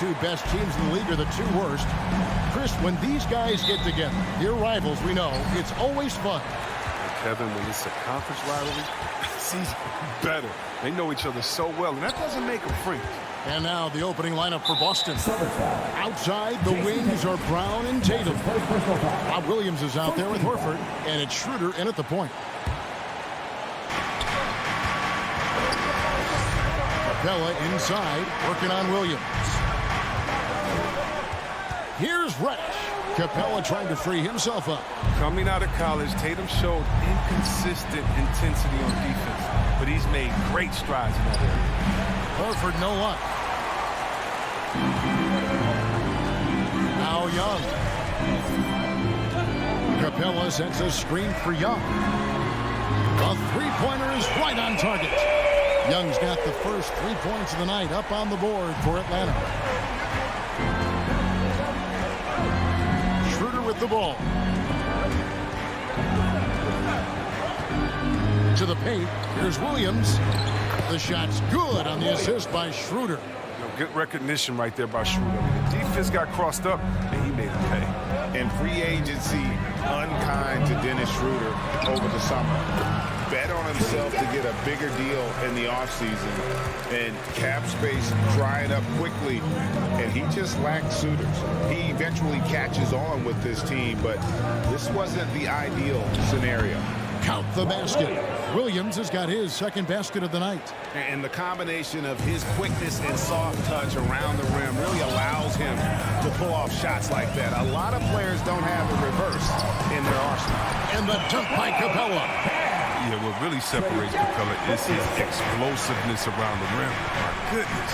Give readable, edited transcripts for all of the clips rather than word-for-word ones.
two best teams in the league are the two worst. Chris, when these guys get together, they're rivals, we know, it's always fun. Kevin, when it's a conference rivalry, it's even better. They know each other so well, and that doesn't make them friends. And now the opening lineup for Boston. Outside, the wings are Brown and Tatum. Bob Williams is out there with Horford, and it's Schroeder in at the point. Capella inside, working on Williams. Here's Reddish. Capella trying to free himself up. Coming out of college, Tatum showed inconsistent intensity on defense, but he's made great strides in that area. Horford, no luck. Now Young. Capella sets a screen for Young. The three-pointer is right on target. Young's got the first 3 points of the night up on the board for Atlanta. Schroeder with the ball. To the paint. Here's Williams. The shot's good on the assist by Schroeder. Good recognition right there by Schroeder. The defense got crossed up, and he made it pay. And free agency unkind to Dennis Schroeder over the summer. Bet on himself to get a bigger deal in the offseason. And cap space drying up quickly. And he just lacked suitors. He eventually catches on with this team, but this wasn't the ideal scenario. Count the basket. Williams has got his second basket of the night. And the combination of his quickness and soft touch around the rim really allows him to pull off shots like that. A lot of players don't have the reverse in their arsenal. And the dunk by Capella. Yeah, what really separates Capella is his explosiveness around the rim. My goodness.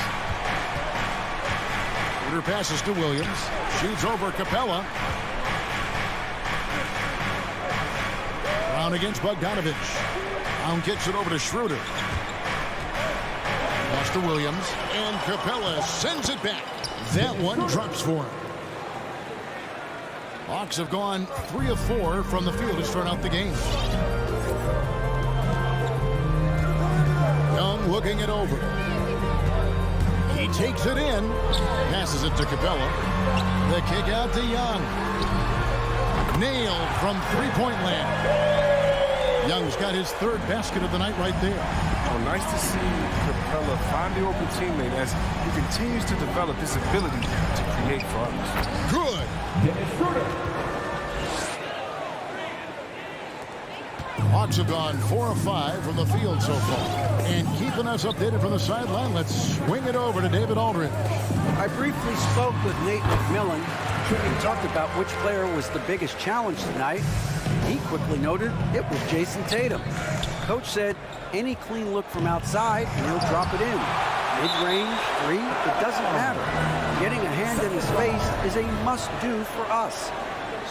Schroeder passes to Williams. Shoots over Capella. Brown against Bogdanovich. Brown kicks it over to Schroeder. Pass to Williams. And Capella sends it back. That one drops for him. Hawks have gone 3 of 4 from the field to start out the game. Young looking it over. He takes it in. Passes it to Capella. The kick out to Young. Nailed from three-point land. Young's got his third basket of the night right there. Oh, nice to see Capella find the open teammate as he continues to develop his ability to create for others. Good. Hawks have gone 4 of 5 from the field so far. And keeping us updated from the sideline, let's swing it over to David Aldridge. I briefly spoke with Nate McMillan. We talked about which player was the biggest challenge tonight. He quickly noted it was Jason Tatum. Coach said any clean look from outside and he'll drop it in. Mid-range, three, it doesn't matter. Getting a hand in his face is a must-do for us.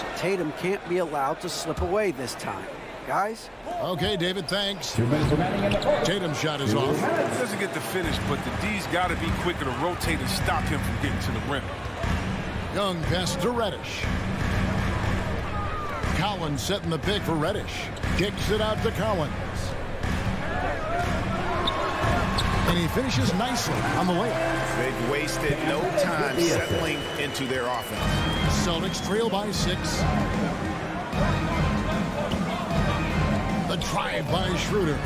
So Tatum can't be allowed to slip away this time. Guys? Okay, David, thanks. Tatum's shot is off. He doesn't get the finish, but the D's got to be quicker to rotate and stop him from getting to the rim. Young pass to Reddish. Collins setting the pick for Reddish. Kicks it out to Collins. And he finishes nicely on the layup. They've wasted no time settling into their offense. Celtics trail by 6. The drive by Schroeder.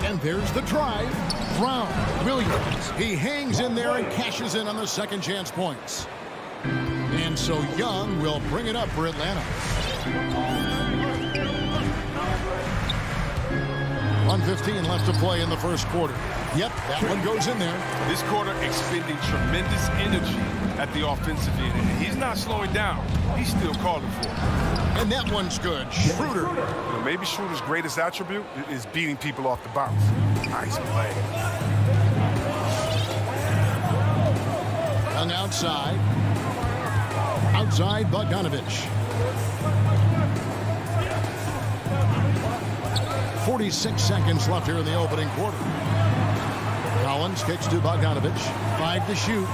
And there's the drive. Brown, Williams. He hangs in there and cashes in on the second chance points. And so Young will bring it up for Atlanta. 1:15 left to play in the first quarter. Yep, that one goes in there. This quarter expending tremendous energy at the offensive end. And he's not slowing down. He's still calling for it. And that one's good. Schroeder. Maybe Schroeder's greatest attribute is beating people off the bounce. Nice play. Young outside. Outside Bogdanovich. 46 seconds left here in the opening quarter. Collins kicks to Bogdanovich. 5 to shoot.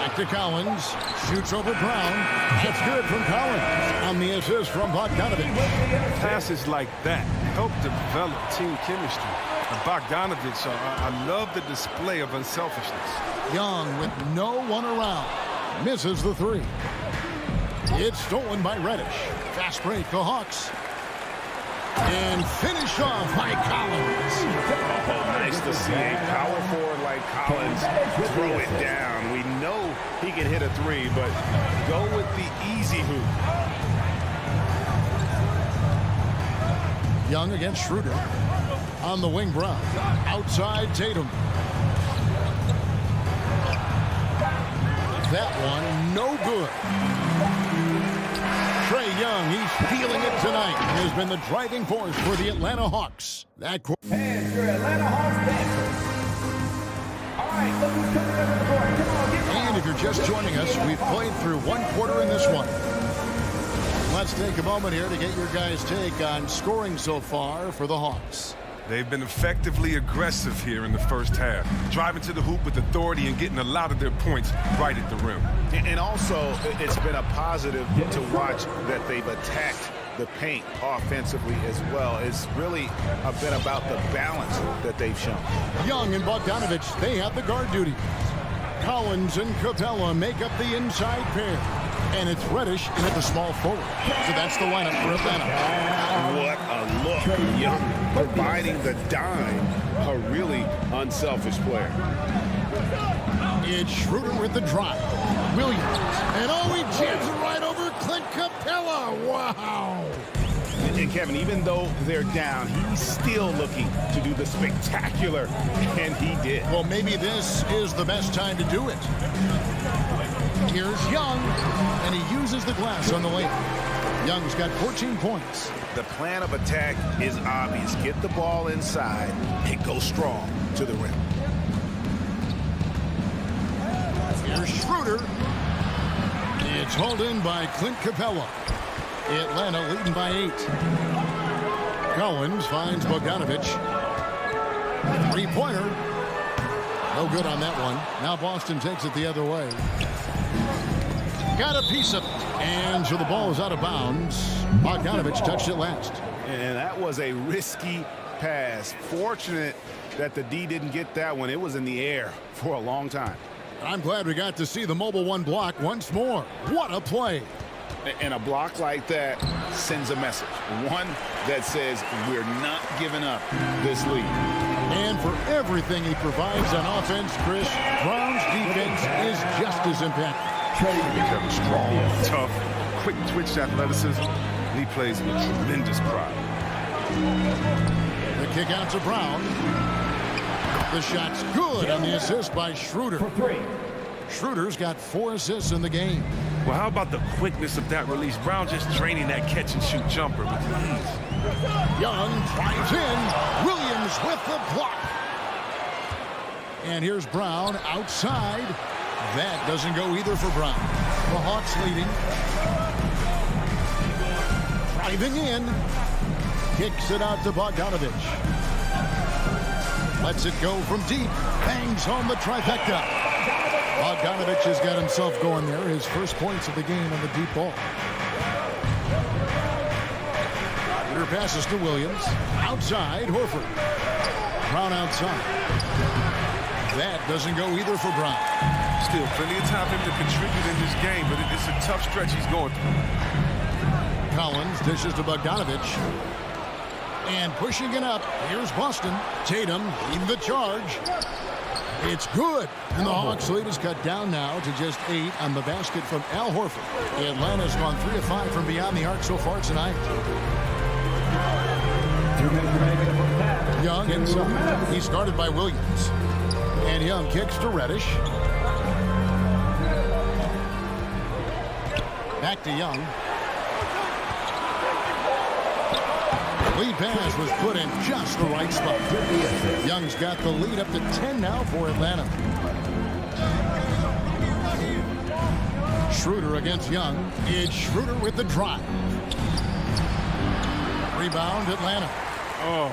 And to Collins. Shoots over Brown. That's good from Collins. On the assist from Bogdanovich. Passes like that help develop team chemistry. And Bogdanovich, I love the display of unselfishness. Young with no one around. Misses the three. It's stolen by Reddish. Fast break, the Hawks. And finish off by Collins. Oh, nice to see a power forward like Collins throw it down. We know he can hit a three, but go with the easy hoop. Young against Schroeder. On the wing, Brown. Outside, Tatum. That one, no good. Trae Young, he's feeling it tonight. He has been the driving force for the Atlanta Hawks. And your Atlanta Hawks Panthers. All right, look who's coming over the court. Come on, get And if you're just joining us, we've played through one quarter in this one. Let's take a moment here to get your guys' take on scoring so far for the Hawks. They've been effectively aggressive here in the first half, driving to the hoop with authority and getting a lot of their points right at the rim. And also, it's been a positive to watch that they've attacked the paint offensively as well. It's really been about the balance that they've shown. Young and Bogdanovich, they have the guard duty. Collins and Capella make up the inside pair. And it's Reddish in at the small forward. So that's the lineup for Atlanta. What a look. Young providing the dime. A really unselfish player. It's Schroeder with the drive. Williams. And he jams it right over Clint Capella. Wow. And Kevin, even though they're down, he's still looking to do the spectacular. And he did. Well, maybe this is the best time to do it. Here's Young, and he uses the glass on the lane. Young's got 14 points. The plan of attack is obvious. Get the ball inside and go strong to the rim. Here's Schroeder. It's hauled in by Clint Capella. Atlanta leading by 8. Collins finds Bogdanovich. Three-pointer. No good on that one. Now Boston takes it the other way. Got a piece of it. And so the ball is out of bounds. Bogdanovich touched it last. And that was a risky pass. Fortunate that the D didn't get that one. It was in the air for a long time. I'm glad we got to see the mobile one block once more. What a play. And a block like that sends a message. One that says we're not giving up this lead. And for everything he provides on offense, Chris, Brown's defense is just as impactful. Becoming strong, tough, quick twitch athleticism, and he plays with tremendous pride. The kick out to Brown. The shot's good on the assist by Schroeder. Schroeder's got 4 assists in the game. Well, how about the quickness of that release? Brown just draining that catch-and-shoot jumper with ease. Young drives in. Williams with the block. And here's Brown outside. That doesn't go either for Brown. The Hawks leading. Driving in. Kicks it out to Bogdanovich. Lets it go from deep. Bangs home the trifecta. Bogdanovich has got himself going there. His first points of the game on the deep ball. Peter passes to Williams. Outside, Horford. Brown outside. That doesn't go either for Brown. Still plenty of time for him to contribute in this game, but it's a tough stretch he's going through. Collins dishes to Bogdanovich. And pushing it up, here's Boston. Tatum leading the charge. It's good. And the Hawks lead is cut down now to just 8 on the basket from Al Horford. Atlanta's gone 3 of 5 from beyond the arc so far tonight. Young inside. He's guarded by Williams. And Young kicks to Reddish. Back to Young. Lead pass was put in just the right spot. Young's got the lead up to 10 now for Atlanta. Schroeder against Young. It's Schroeder with the drive. Rebound, Atlanta. Oh,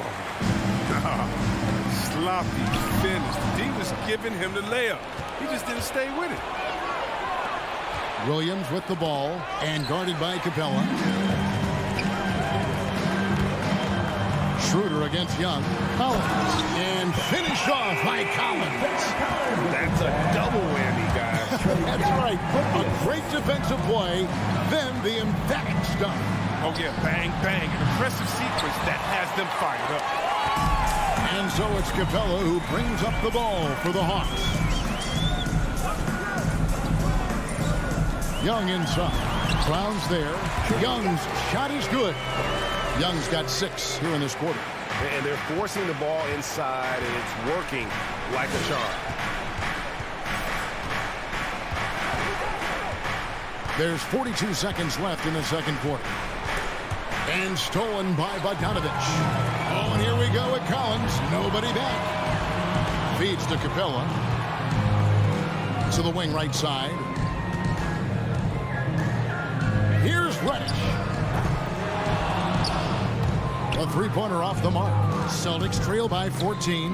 sloppy finish. D was giving him the layup. He just didn't stay with it. Williams with the ball and guarded by Capella. Schroeder against Young. Collins. And finished off by Collins. That's a double whammy, guys. That's right. A great defensive play, then the emphatic stuff. Oh, yeah, bang, bang. An impressive sequence that has them fired up. And so it's Capella who brings up the ball for the Hawks. Young inside. Brown's there. Young's shot is good. Young's got 6 here in this quarter. And they're forcing the ball inside, and it's working like a charm. There's 42 seconds left in the second quarter. And stolen by Bogdanovich. Oh, and here we go with Collins. Nobody back. Feeds to Capella. To the wing right side. Here's Reddish. A three-pointer off the mark. Celtics trail by 14.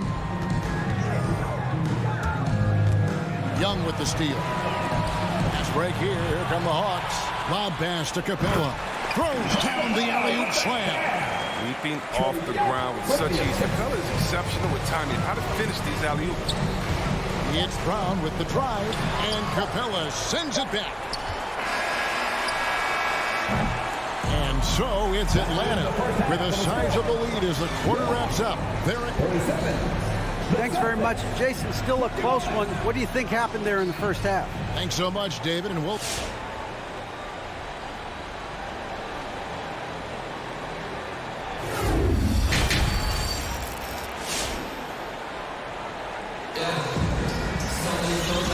Young with the steal. Pass break here. Here come the Hawks. Lob pass to Capella. Throws down the alley-oop slam. Leaping off the ground with such ease. Capella is exceptional with timing. How to finish these alley-oops. It's Brown with the drive, and Capella sends it back. And so it's Atlanta with a sizable lead as the quarter wraps up. They're at 47. Thanks very much, Jason. Still a close one. What do you think happened there in the first half? Thanks so much, David, and we'll...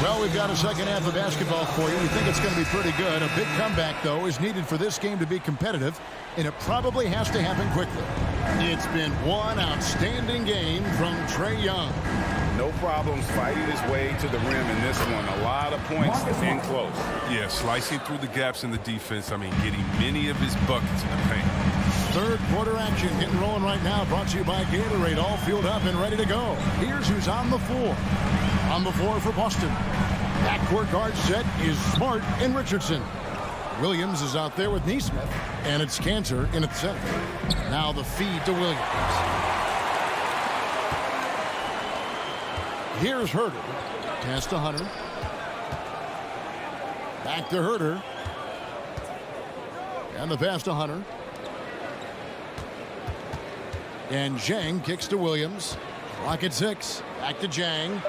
Well, we've got a second half of basketball for you. We think it's going to be pretty good. A big comeback, though, is needed for this game to be competitive, and it probably has to happen quickly. It's been one outstanding game from Trae Young. No problems fighting his way to the rim in this one. A lot of points in close. Yeah, slicing through the gaps in the defense. I mean, getting many of his buckets in the paint. Third quarter action getting rolling right now. Brought to you by Gatorade. All fueled up and ready to go. Here's who's on the floor. On the floor for Boston. Backcourt guard set is Smart and Richardson. Williams is out there with Neesmith. And it's Cantor in at center. Now the feed to Williams. Here's Herter. Pass to Hunter. Back to Herter. And the pass to Hunter. And Zhang kicks to Williams. Clock at 6. Back to Zhang.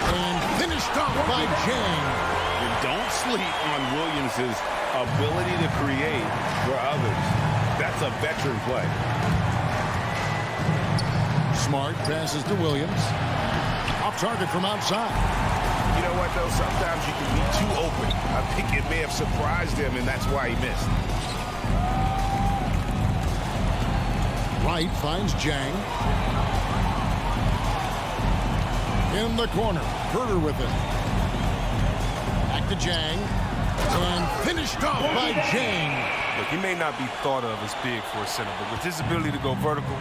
And finished off by Zhang. And don't sleep on Williams' ability to create for others. That's a veteran play. Smart passes to Williams. Off target from outside. You know what, though? Sometimes you can be too open. I think it may have surprised him, and that's why he missed. Wright finds Zhang. In the corner. Herter with it. Back to Zhang. And finished off by Zhang. Look, he may not be thought of as big for a center, but with his ability to go vertical,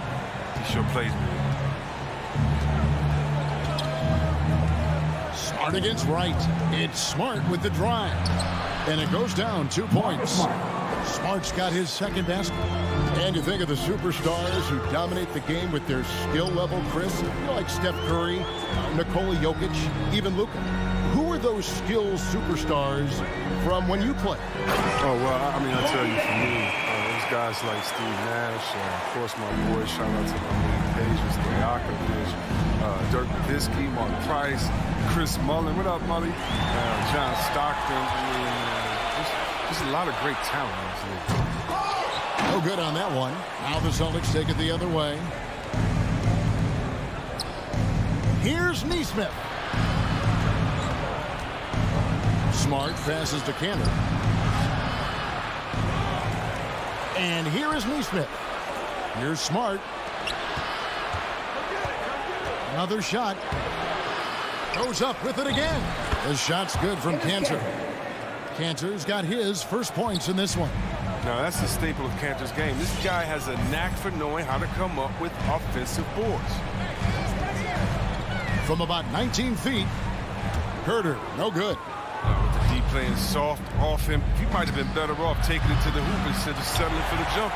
he sure plays with it. Smart against Wright. It's Smart with the drive. And it goes down 2 points. Smart's got his second basket. And you think of the superstars who dominate the game with their skill level, Chris, like Steph Curry, Nikola Jokic, even Luka. Who are those skills superstars from when you play? Oh, well, I mean, I tell you, for me, those guys like Steve Nash, of course, my boy, shout out to my man, Pages, Stojakovic, Dirk Nowitzki, Mark Price, Chris Mullin. What up, Mully? John Stockton. I mean, just a lot of great talent in this league. No good on that one. Now the Celtics take it the other way. Here's Neesmith. Smart passes to Cantor. And here is Neesmith. Here's Smart. Another shot. Goes up with it again. The shot's good from Cantor. Cantor's got his first points in this one. Now, that's the staple of Cantor's game. This guy has a knack for knowing how to come up with offensive boards. From about 19 feet, Herter, no good. With the D playing soft off him, he might have been better off taking it to the hoop instead of settling for the jump.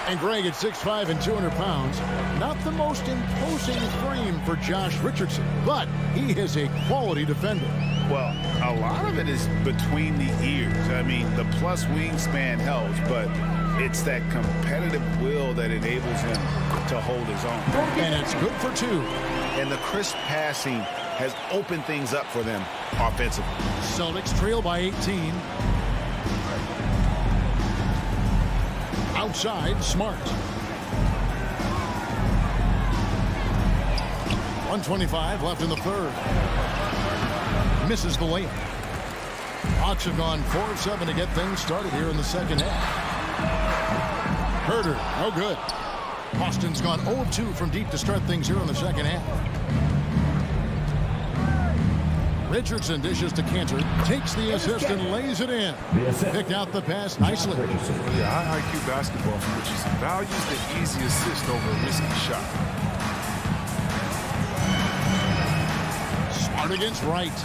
And Greg, at 6'5" and 200 pounds, not the most imposing frame for Josh Richardson, but he is a quality defender. Well, a lot of it is between the ears. I mean, the plus wingspan helps, but it's that competitive will that enables him to hold his own. And it's good for 2. And the crisp passing has opened things up for them offensively. Celtics trail by 18. Outside, Smart. 1:25 left in the third. Misses the layup. Hawks have gone 4 of 7 to get things started here in the second half. Herder, no good. Boston's gone 0 of 2 from deep to start things here in the second half. Richardson dishes to Cantor, takes the assist and lays it in. Picked out the pass nicely. Yeah, high IQ basketball from Richardson values the easy assist over a risky shot. Smart against Wright.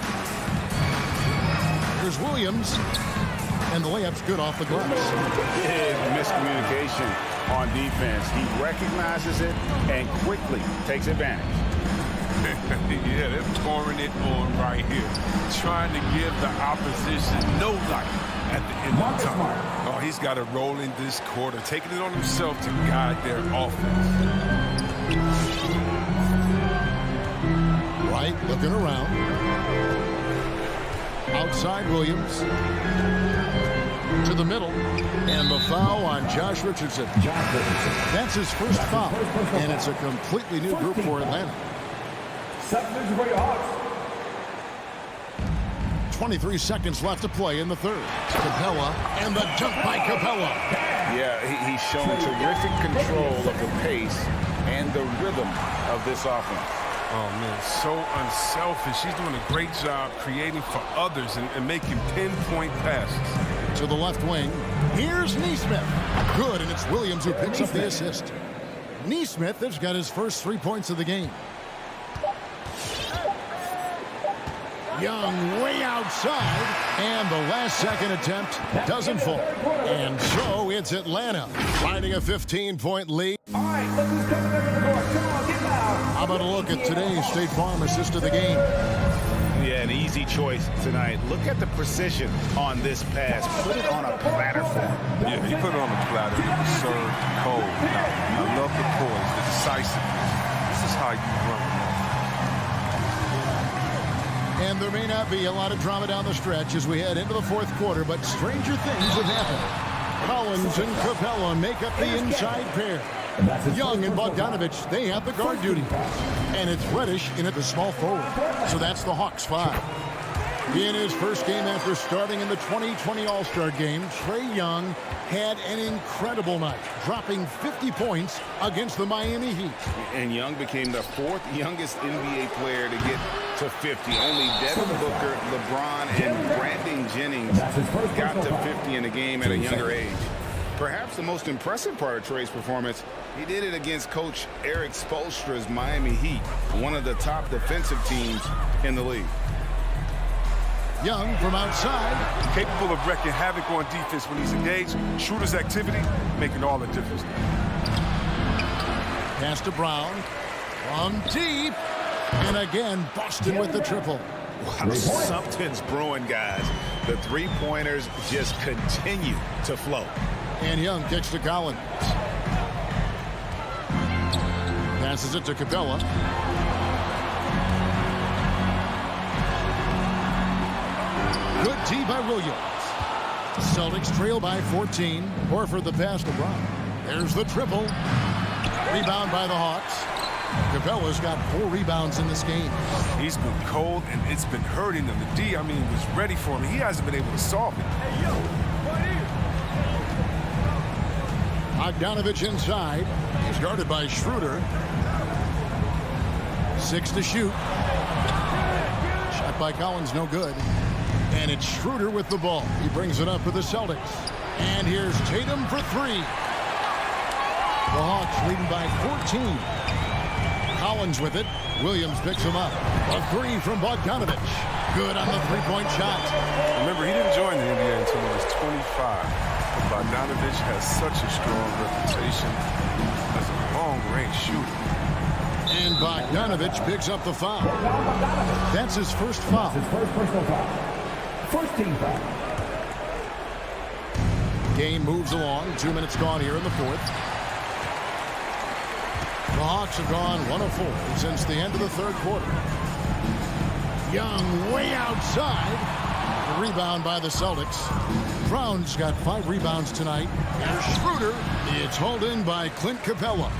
Here's Williams. And the layup's good off the glass. Big miscommunication on defense. He recognizes it and quickly takes advantage. Yeah, they're pouring it on right here. Trying to give the opposition no light at the end of the time. Oh, he's got to roll in this quarter, taking it on himself to guide their offense. Wright looking around. Outside Williams. To the middle. And the foul on Josh Richardson. That's his first foul. And it's a completely new group for Atlanta. 23 seconds left to play in the third. Capella and the jump by Capella. Yeah, he's shown terrific control of the pace and the rhythm of this offense. Oh, man, so unselfish. He's doing a great job creating for others and making pinpoint passes. To the left wing, here's Nesmith. Good, and it's Williams who picks up the assist. Nesmith has got his first 3 points of the game. Young way outside, and the last second attempt doesn't fall. And so it's Atlanta riding a 15-point lead. All right, look who's coming over the board. Come on, get loud. How about a look at today's State Farm assist of the game? Yeah, an easy choice tonight. Look at the precision on this pass. Put it on a platter for him. Yeah, he put it on the platter. It was served cold. Now, I love the poise, the decisiveness. This is how you run it. And there may not be a lot of drama down the stretch as we head into the fourth quarter, but stranger things have happened. Collins and Capella make up the inside pair. Young and Bogdanovich, they have the guard duty. And it's Reddish in at the small forward. So that's the Hawks 5. In his first game after starting in the 2020 All-Star Game, Trae Young had an incredible night, dropping 50 points against the Miami Heat. And Young became the 4th youngest NBA player to get to 50. Only Devin Booker, LeBron, and Brandon Jennings got to 50 in a game at a younger age. Perhaps the most impressive part of Trae's performance, he did it against Coach Eric Spoelstra's Miami Heat, one of the top defensive teams in the league. Young from outside. Capable of wreaking havoc on defense when he's engaged. Shooter's activity making all the difference. Pass to Brown. From deep. And again, Boston with the triple. Wow, something's brewing, guys. The three-pointers just continue to flow. And Young kicks to Collins. Passes it to Capella. Good tee by Williams. Celtics trail by 14. Horford the pass to Brown. There's the triple. Rebound by the Hawks. Capella's got 4 rebounds in this game. He's been cold, and it's been hurting him. The D, I mean, was ready for him. He hasn't been able to solve it. Bogdanovich inside. He's guarded by Schroeder. 6 to shoot. Shot by Collins, no good. And it's Schroeder with the ball. He brings it up for the Celtics. And here's Tatum for 3. The Hawks leading by 14. Collins with it. Williams picks him up. A 3 from Bogdanovich. Good on the three-point shot. Remember, he didn't join the NBA until he was 25. But Bogdanovich has such a strong reputation as a long-range shooter. And Bogdanovich picks up the foul. That's his first foul. His first personal foul. First team foul. Game moves along. 2 minutes gone here in the fourth. The Hawks have gone 1 of 4 since the end of the third quarter. Young way outside. The rebound by the Celtics. Brown's got 5 rebounds tonight. Here's Schroeder. It's hauled in by Clint Capella.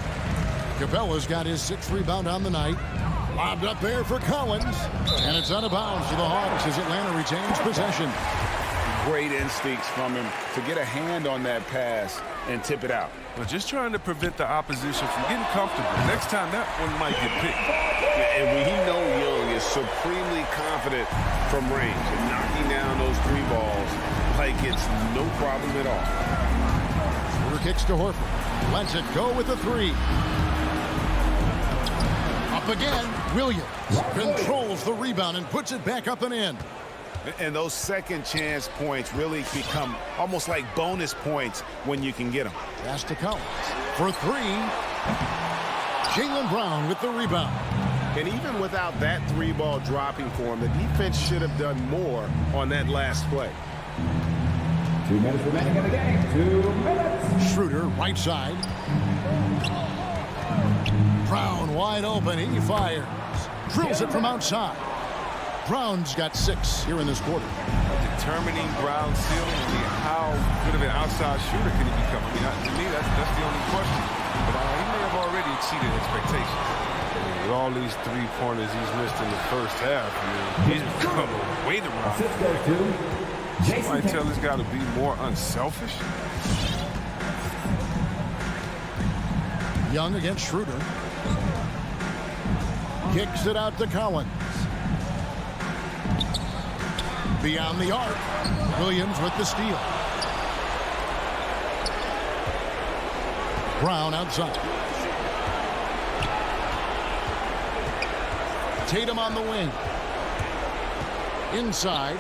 Capella's got his 6th rebound on the night. Lobbed up there for Collins. And it's out of bounds for the Hawks as Atlanta retains possession. Great instincts from him to get a hand on that pass and tip it out. But just trying to prevent the opposition from getting comfortable. Next time, that one might get picked. And we know Young is supremely confident from range and knocking down those 3 balls like it's no problem at all. Schroeder kicks to Horford. Lets it go with the 3. Up again. Williams controls the rebound and puts it back up and in. And those second chance points really become almost like bonus points when you can get them. Pass to Collins for 3. Jaylen Brown with the rebound. And even without that 3-ball dropping for him, the defense should have done more on that last play. 2 minutes remaining in the game. 2 minutes. Schroeder, right side. Brown wide open. He fires. Drills it from outside. Brown's got 6 here in this quarter. Determining Brown's ceiling, I mean, how good of an outside shooter can he become? I mean, to me, that's the only question. But he may have already exceeded expectations. I mean, with all these 3-pointers he's missed in the first half, I mean, he's become a weight around. Assist goes to Jason Might tell he's got to be more unselfish. Young against Schroeder. Kicks it out to Collins. Beyond the arc. Williams with the steal. Brown outside. Tatum on the wing. Inside.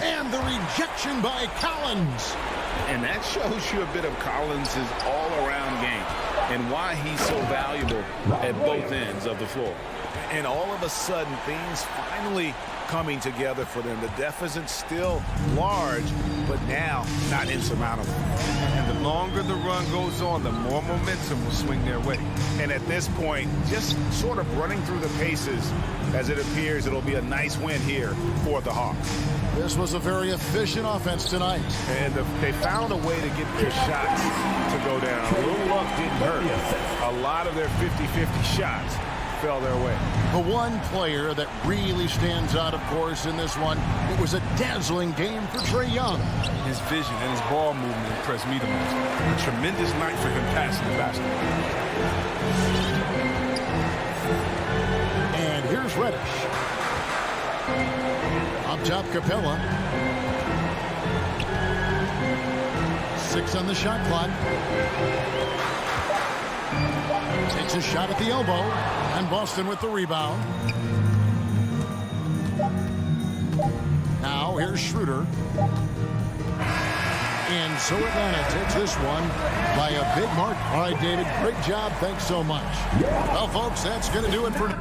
And the rejection by Collins. And that shows you a bit of Collins' all-around game and why he's so valuable at both ends of the floor. And all of a sudden, things finally coming together for them. The deficit's still large, but now not insurmountable. And the longer the run goes on, the more momentum will swing their way. And at this point, just sort of running through the paces, as it appears it'll be a nice win here for the Hawks. This was a very efficient offense tonight. And they found a way to get their shots to go down. A little luck didn't hurt. A lot of their 50-50 shots fell their way. The one player that really stands out, of course, in this one, it was a dazzling game for Trae Young. His vision and his ball movement impressed me the most. A tremendous night for him passing the basketball. And here's Reddish. Up top, Capella. 6 on the shot clock. Takes a shot at the elbow. And Boston with the rebound. Now here's Schroeder. And so Atlanta takes this one by a big mark. All right, David, great job. Thanks so much. Well, folks, that's going to do it for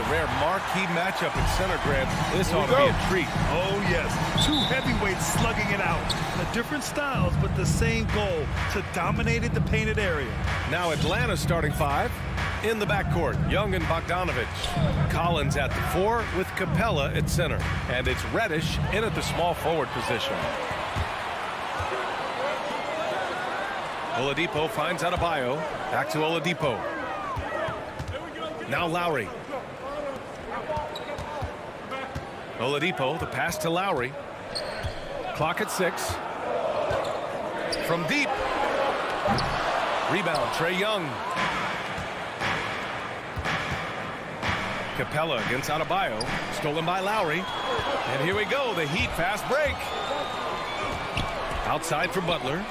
rare marquee matchup at center, Grant. This ought to be a treat. Oh, yes. Two heavyweights slugging it out. Different styles, but the same goal, to dominate the painted area. Now Atlanta's starting five. In the backcourt, Young and Bogdanovich. Collins at the 4 with Capella at center. And it's Reddish in at the small forward position. Oladipo finds Adebayo. Back to Oladipo. Now Lowry. Oladipo, the pass to Lowry. Clock at 6. From deep. Rebound, Trae Young. Capella against Adebayo. Stolen by Lowry. And here we go, the Heat fast break. Outside for Butler.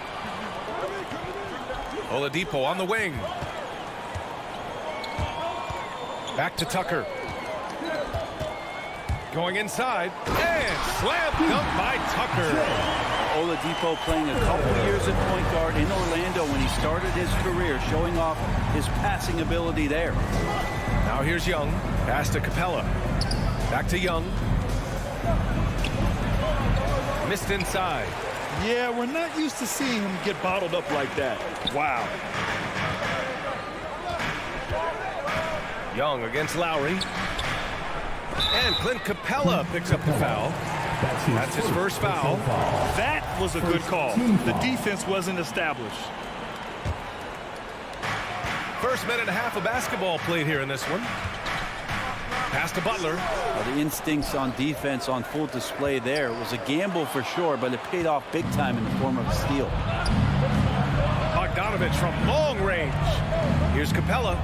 Oladipo on the wing. Back to Tucker. Going inside. And slam dunk by Tucker. Oladipo playing a couple years at point guard in Orlando when he started his career, showing off his passing ability there. Now here's Young. Pass to Capella. Back to Young. Missed inside. Yeah, we're not used to seeing him get bottled up like that. Wow. Young against Lowry. And Clint Capella picks up the foul. That's his first foul. That was a good call. The defense wasn't established. First minute and a half of basketball played here in this one. Pass to Butler. Well, the instincts on defense on full display there. It was a gamble for sure, but it paid off big time in the form of a steal. Bogdanovich from long range. Here's Capella.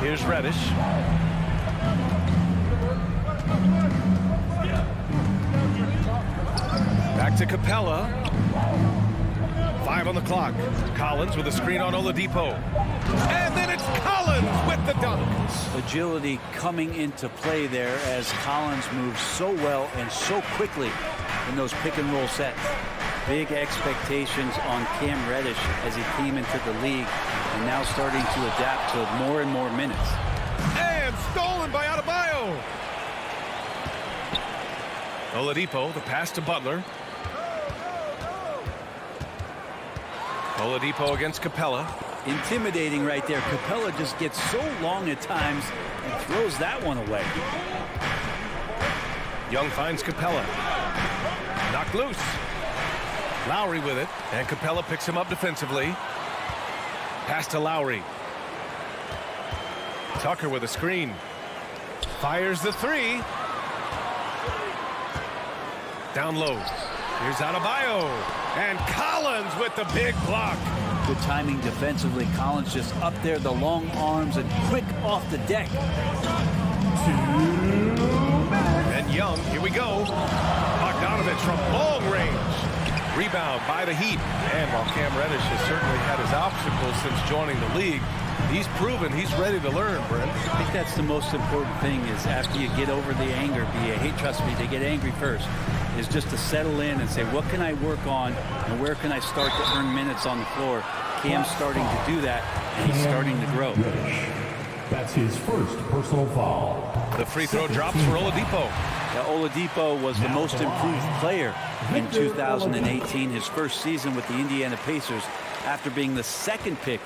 Here's Reddish. Back to Capella. 5 on the clock. Collins with a screen on Oladipo. And then it's Collins with the dunk. Agility coming into play there as Collins moves so well and so quickly in those pick and roll sets. Big expectations on Cam Reddish as he came into the league and now starting to adapt to more and more minutes. And stolen by Adebayo. Oladipo, the pass to Butler. Oladipo against Capella. Intimidating right there. Capella just gets so long at times and throws that one away. Young finds Capella. Knocked loose. Lowry with it, and Capella picks him up defensively. Pass to Lowry. Tucker with a screen. Fires the 3. Down low. Here's Adebayo. And Collins with the big block. Good timing defensively. Collins just up there, the long arms, and quick off the deck. And Young, here we go. Bogdanovich from long range. Rebound by the Heat. And while Cam Reddish has certainly had his obstacles since joining the league, he's proven he's ready to learn, Brent. I think that's the most important thing is after you get over the anger, trust me, they get angry first, is just to settle in and say, what can I work on and where can I start to earn minutes on the floor? Cam's starting to do that, and he's starting to grow. That's his first personal foul. The free throw drops for Oladipo. Yeah, Oladipo was the most improved player in 2018, his first season with the Indiana Pacers after being the second pick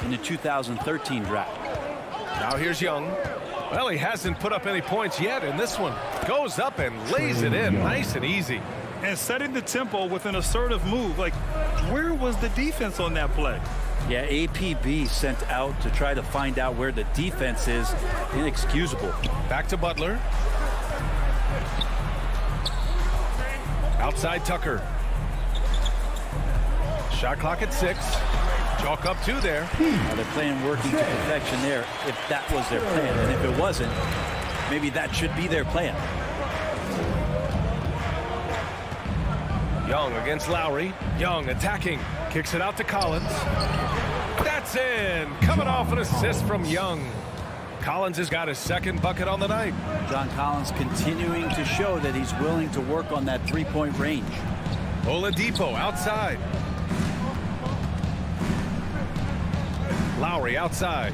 in the 2013 draft. Now here's Young. Well, he hasn't put up any points yet, and this one goes up and lays it in nice and easy. And setting the tempo with an assertive move. Like, where was the defense on that play? Yeah, APB sent out to try to find out where the defense is. Inexcusable. Back to Butler. Outside Tucker. Shot clock at 6. Chalk up 2 there. They're playing working to perfection there if that was their plan. And if it wasn't, maybe that should be their plan. Young against Lowry. Young attacking. Kicks it out to Collins. That's in. Coming off an assist from Young. Collins has got his second bucket on the night. John Collins continuing to show that he's willing to work on that three-point range. Oladipo outside. Lowry outside.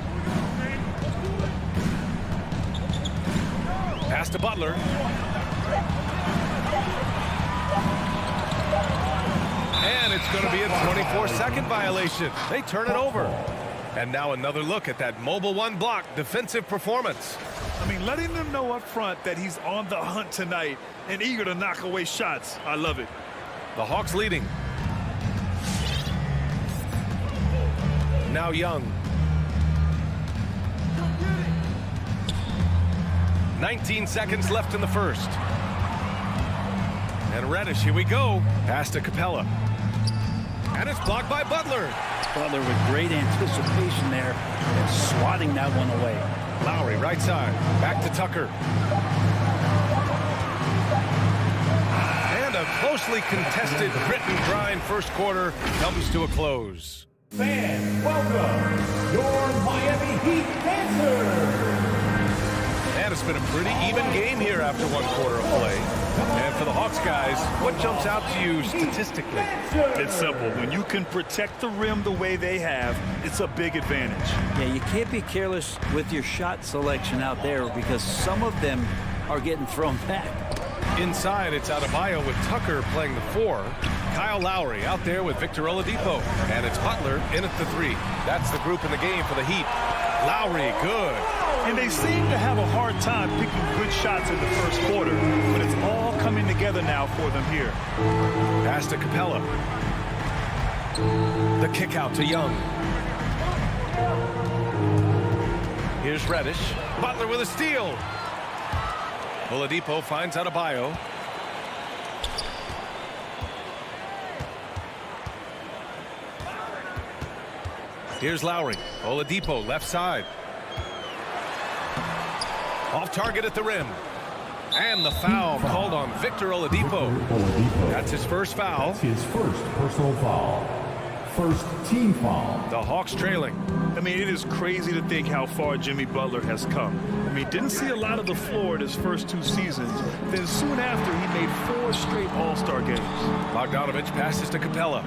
Pass to Butler. And it's going to be a 24-second violation. They turn it over. And now another look at that mobile one block defensive performance. I mean, letting them know up front that he's on the hunt tonight and eager to knock away shots. I love it. The Hawks leading. Now Young. 19 seconds left in the first. And Reddish, here we go. Pass to Capella. And it's blocked by Butler. Butler with great anticipation there and swatting that one away. Lowry, right side. Back to Tucker. And a closely contested grit and grind first quarter comes to a close. Fans, welcome your Miami Heat dancers. And it's been a pretty even game here after one quarter of play. And for the Hawks guys, what jumps out to you statistically? It's simple. When you can protect the rim the way they have, it's a big advantage. Yeah, you can't be careless with your shot selection out there because some of them are getting thrown back. Inside, it's Adebayo with Tucker playing the 4. Kyle Lowry out there with Victor Oladipo. And it's Butler in at the 3. That's the group in the game for the Heat. Lowry, good. And they seem to have a hard time picking good shots in the first quarter, but it's all coming together now for them here. Pass to Capella. The kick out to Young. Here's Reddish. Butler with a steal. Oladipo finds Adebayo. Here's Lowry. Oladipo left side. Off target at the rim. And the foul called on Victor Oladipo. That's his first foul. That's his first personal foul. First team foul. The Hawks trailing. I mean, it is crazy to think how far Jimmy Butler has come. I mean, didn't see a lot of the floor in his first 2 seasons. Then soon after, he made 4 straight All-Star games. Bogdanovich passes to Capella.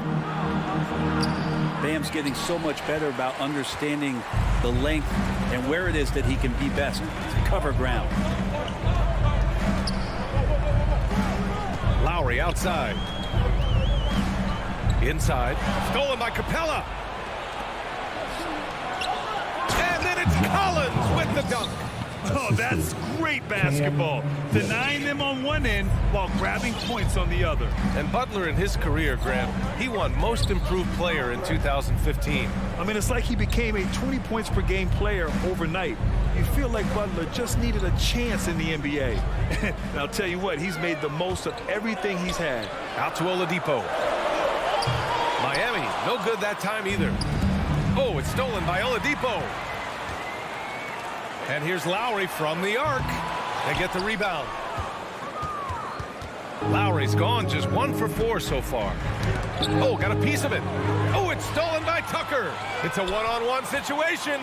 Bam's getting so much better about understanding the length and where it is that he can be best to cover ground. Lowry outside. Inside. Stolen by Capella. And then it's Collins with the dunk. Oh, that's great basketball. Denying them on one end while grabbing points on the other. And Butler in his career, Grant, he won Most Improved Player in 2015. I mean, it's like he became a 20 points per game player overnight. You feel like Butler just needed a chance in the NBA. And I'll tell you what, he's made the most of everything he's had. Out to Oladipo. Miami, no good that time either. Oh, it's stolen by Oladipo. And here's Lowry from the arc. They get the rebound. Lowry's gone just 1 for 4 so far. Oh, got a piece of it. Oh, it's stolen by Tucker. It's a one-on-one situation.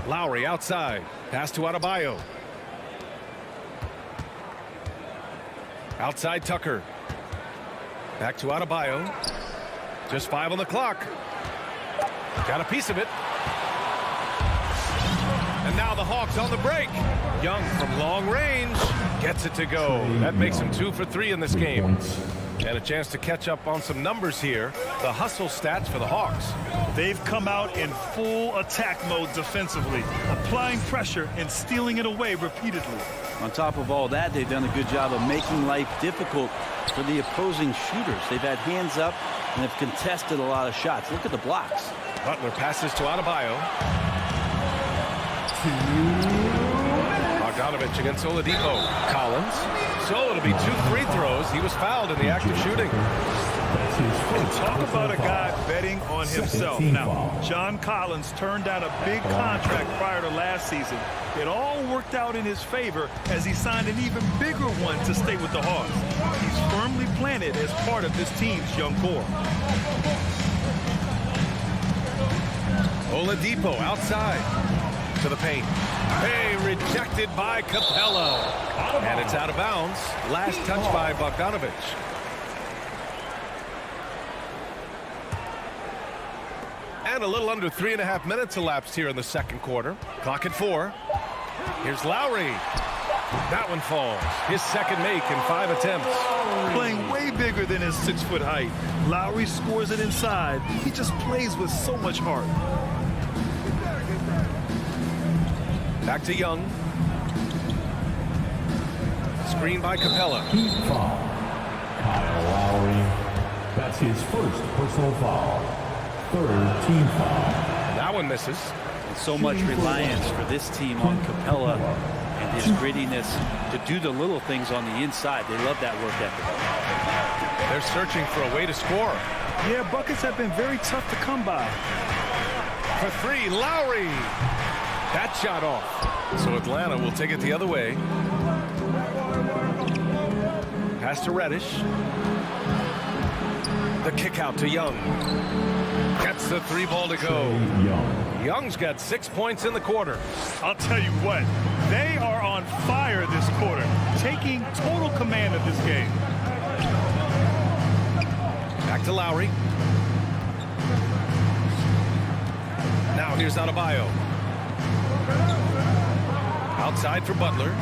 Lowry outside. Pass to Adebayo. Outside Tucker. Back to Adebayo. Just 5 on the clock. Got a piece of it. And now the Hawks on the break. Young from long range gets it to go. That makes him 2 for 3 in this game. And a chance to catch up on some numbers here. The hustle stats for the Hawks. They've come out in full attack mode defensively, applying pressure and stealing it away repeatedly. On top of all that, they've done a good job of making life difficult for the opposing shooters. They've had hands up and have contested a lot of shots. Look at the blocks. Butler passes to Adebayo. Bogdanovich against Oladipo. Collins. So it'll be 2 free throws. He was fouled in the act of shooting. And talk about a guy betting on himself. Now, John Collins turned down a big contract prior to last season. It all worked out in his favor as he signed an even bigger one to stay with the Hawks. He's firmly planted as part of this team's young core. Oladipo outside to the paint. Hey, rejected by Capella. And it's out of bounds. Last touch by Bogdanovich. And a little under 3.5 minutes elapsed here in the second quarter. Clock at 4. Here's Lowry. That one falls. His second make in 5 attempts. Playing way bigger than his 6-foot height. Lowry scores it inside. He just plays with so much heart. Back to Young. Screen by Capella. Team foul. Kyle Lowry. That's his first personal foul. Third team foul. That one misses. And so much reliance for this team on Capella and his grittiness to do the little things on the inside. They love that work ethic. They're searching for a way to score. Yeah, buckets have been very tough to come by. For 3, Lowry. That shot off. So Atlanta will take it the other way. Pass to Reddish. The kick out to Young. Gets the 3 ball to go. Young's got 6 points in the quarter. I'll tell you what, they are on fire this quarter, taking total command of this game. Back to Lowry. Now here's Adebayo. Outside for Butler.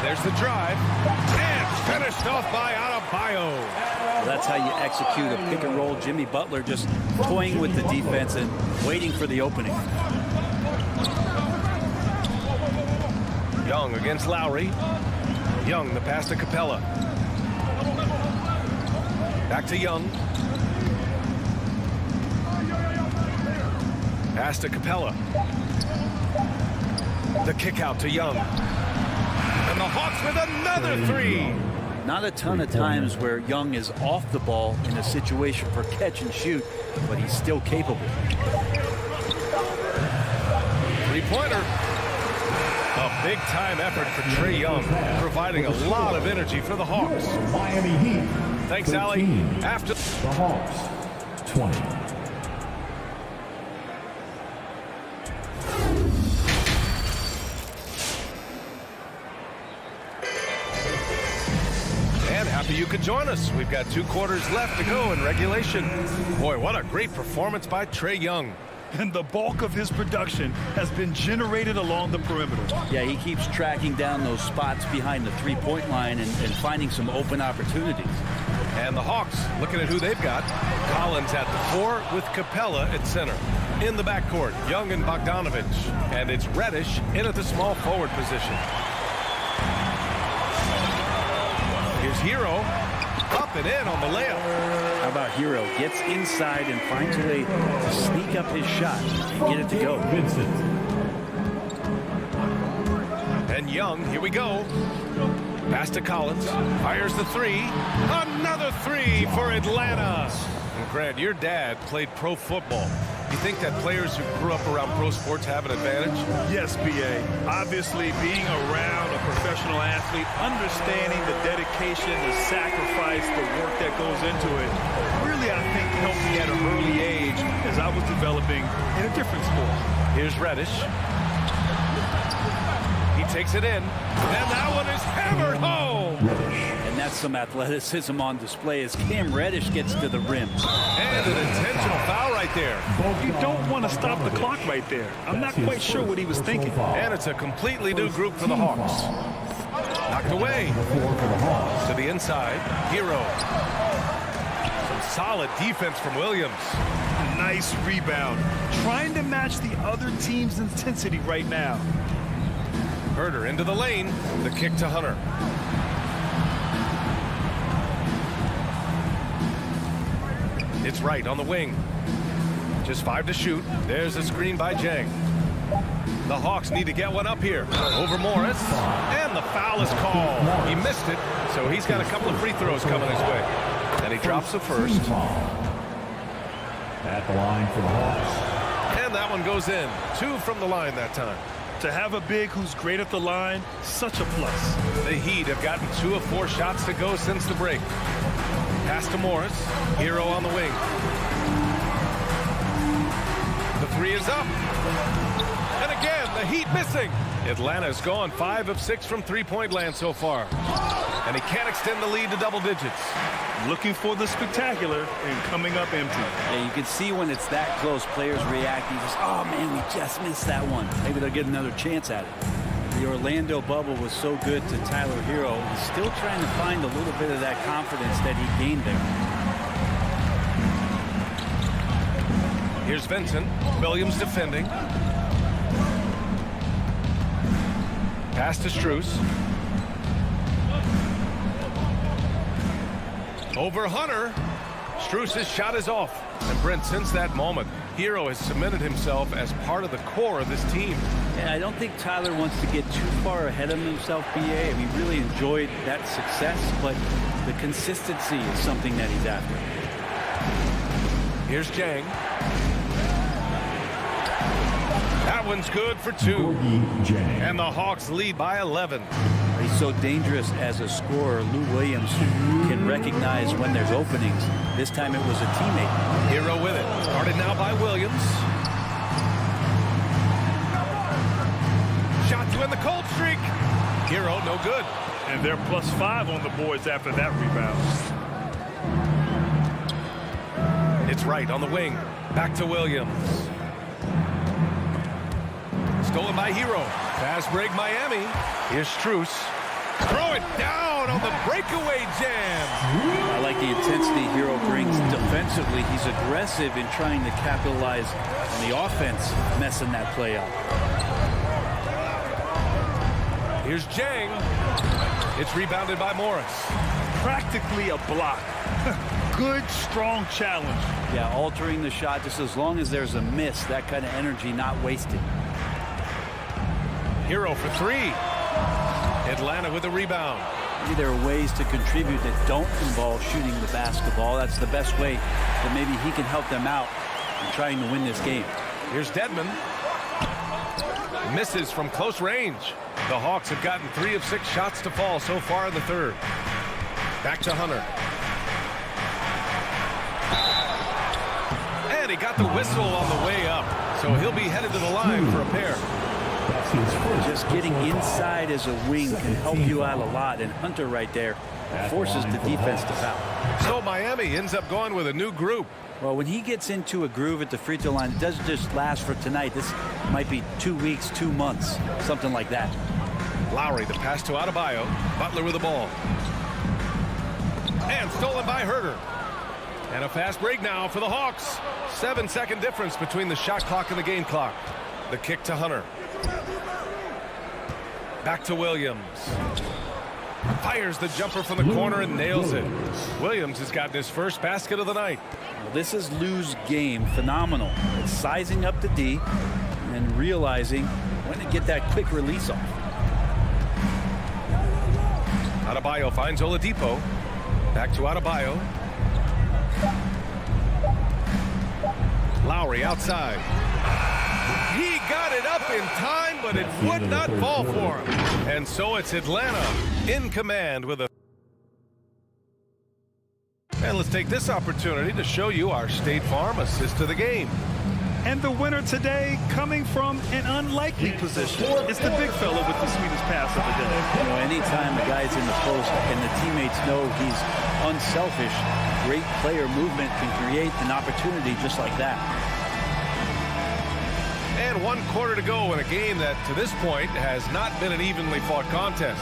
There's the drive. And finished off by Adebayo. Well, that's how you execute a pick and roll. Jimmy Butler just toying with the defense and waiting for the opening. Young against Lowry. Young, the pass to Capella. Back to Young. Pass to Capella. The kick out to Young. And the Hawks with another 3. Not a ton of times where Young is off the ball in a situation for catch and shoot, but he's still capable. 3-pointer. A big-time effort for Trae Young, providing a lot of energy for the Hawks. Miami Heat. Thanks, 13. Allie. After The Hawks, 20. happy you could join us. We've got 2 quarters left to go in regulation. Boy, what a great performance by Trae Young. And the bulk of his production has been generated along the perimeter. Yeah, he keeps tracking down those spots behind the three-point line and finding some open opportunities. And the Hawks, looking at who they've got. Collins at the 4 with Capella at center. In the backcourt, Young and Bogdanovich. And it's Reddish in at the small forward position. Here's Hero. Up and in on the layup. How about Hero? Gets inside and finds a way to sneak up his shot and get it to go. Vincent. And Young, here we go. Pass to Collins. Fires the 3. Another 3 for Atlanta. And Grant, your dad played pro football. You think that players who grew up around pro sports have an advantage? Yes, B.A. Obviously, being around a professional athlete, understanding the dedication, the sacrifice, the work that goes into it, really, I think, helped me at an early age as I was developing in a different sport. Here's Reddish. He takes it in. And that one is hammered home. And that's some athleticism on display as Cam Reddish gets to the rim. And an intentional foul right there. You don't want to stop the clock right there. I'm not quite sure what he was thinking. And it's a completely new group for the Hawks. Knocked away. To the inside. Hero. Some solid defense from Williams. Nice rebound. Trying to match the other team's intensity right now. Herder into the lane. The kick to Hunter. It's right on the wing. Just 5 to shoot. There's a screen by Jang. The Hawks need to get one up here. Over Morris. And the foul is called. He missed it, so he's got a couple of free throws coming his way. And he drops the first. At the line for the Hawks. And that one goes in. 2 from the line that time. To have a big who's great at the line, such a plus. The Heat have gotten 2 of 4 shots to go since the break. Pass to Morris. Hero on the wing. The 3 is up. And again, the Heat missing. Atlanta's gone 5 of 6 from three-point land so far. And he can't extend the lead to double digits. Looking for the spectacular and coming up empty. Yeah, you can see when it's that close, players react. You just, oh man, we just missed that one. Maybe they'll get another chance at it. The Orlando bubble was so good to Tyler Hero. He's still trying to find a little bit of that confidence that he gained there. Here's Vincent. Williams defending. Pass to Strus. Over Hunter. Strus' shot is off. And Brent, since that moment, Hero has cemented himself as part of the core of this team. And I don't think Tyler wants to get too far ahead of himself, BA. I mean, really enjoyed that success, but the consistency is something that he's after. Here's Jang. That one's good for 2. And the Hawks lead by 11. He's so dangerous as a scorer. Lou Williams can recognize when there's openings. This time it was a teammate. Hero with it. Started now by Williams. Shot to end the cold streak. Hero no good. And they're +5 on the boards after that rebound. It's right on the wing. Back to Williams. Stolen by Hero. Fast break Miami. Here's Strus. Throw it down on the breakaway jam. I like the intensity Hero brings defensively. He's aggressive in trying to capitalize on the offense, messing that play up. Here's Jang. It's rebounded by Morris. Practically a block. Good, strong challenge. Yeah, altering the shot just as long as there's a miss. That kind of energy not wasted. Hero for 3. Atlanta with a rebound. Maybe there are ways to contribute that don't involve shooting the basketball. That's the best way that maybe he can help them out in trying to win this game. Here's Dedmon. Misses from close range. The Hawks have gotten 3 of 6 shots to fall so far in the third. Back to Hunter. And he got the whistle on the way up. So he'll be headed to the line for a pair. Just getting inside as a wing can help you out a lot. And Hunter right there forces the defense to foul. So Miami ends up going with a new group. Well, when he gets into a groove at the free throw line, it doesn't just last for tonight. This might be 2 weeks, 2 months, something like that. Lowry, the pass to Adebayo. Butler with the ball. And stolen by Herter. And a fast break now for the Hawks. 7-second difference between the shot clock and the game clock. The kick to Hunter. Back to Williams. Fires the jumper from the corner and nails it. Williams has gotten his first basket of the night. Well, this is Lou's game. Phenomenal. It's sizing up the D and realizing when to get that quick release off. Adebayo finds Oladipo. Back to Adebayo. Lowry outside. He got it up in time, but it would not fall for him. And so it's Atlanta in command with a... And let's take this opportunity to show you our State Farm assist of the game. And the winner today coming from an unlikely position. It's the big fella with the sweetest pass of the day. You know, anytime the guy's in the post and the teammates know he's unselfish, great player movement can create an opportunity just like that. And 1 quarter to go in a game that, to this point, has not been an evenly fought contest.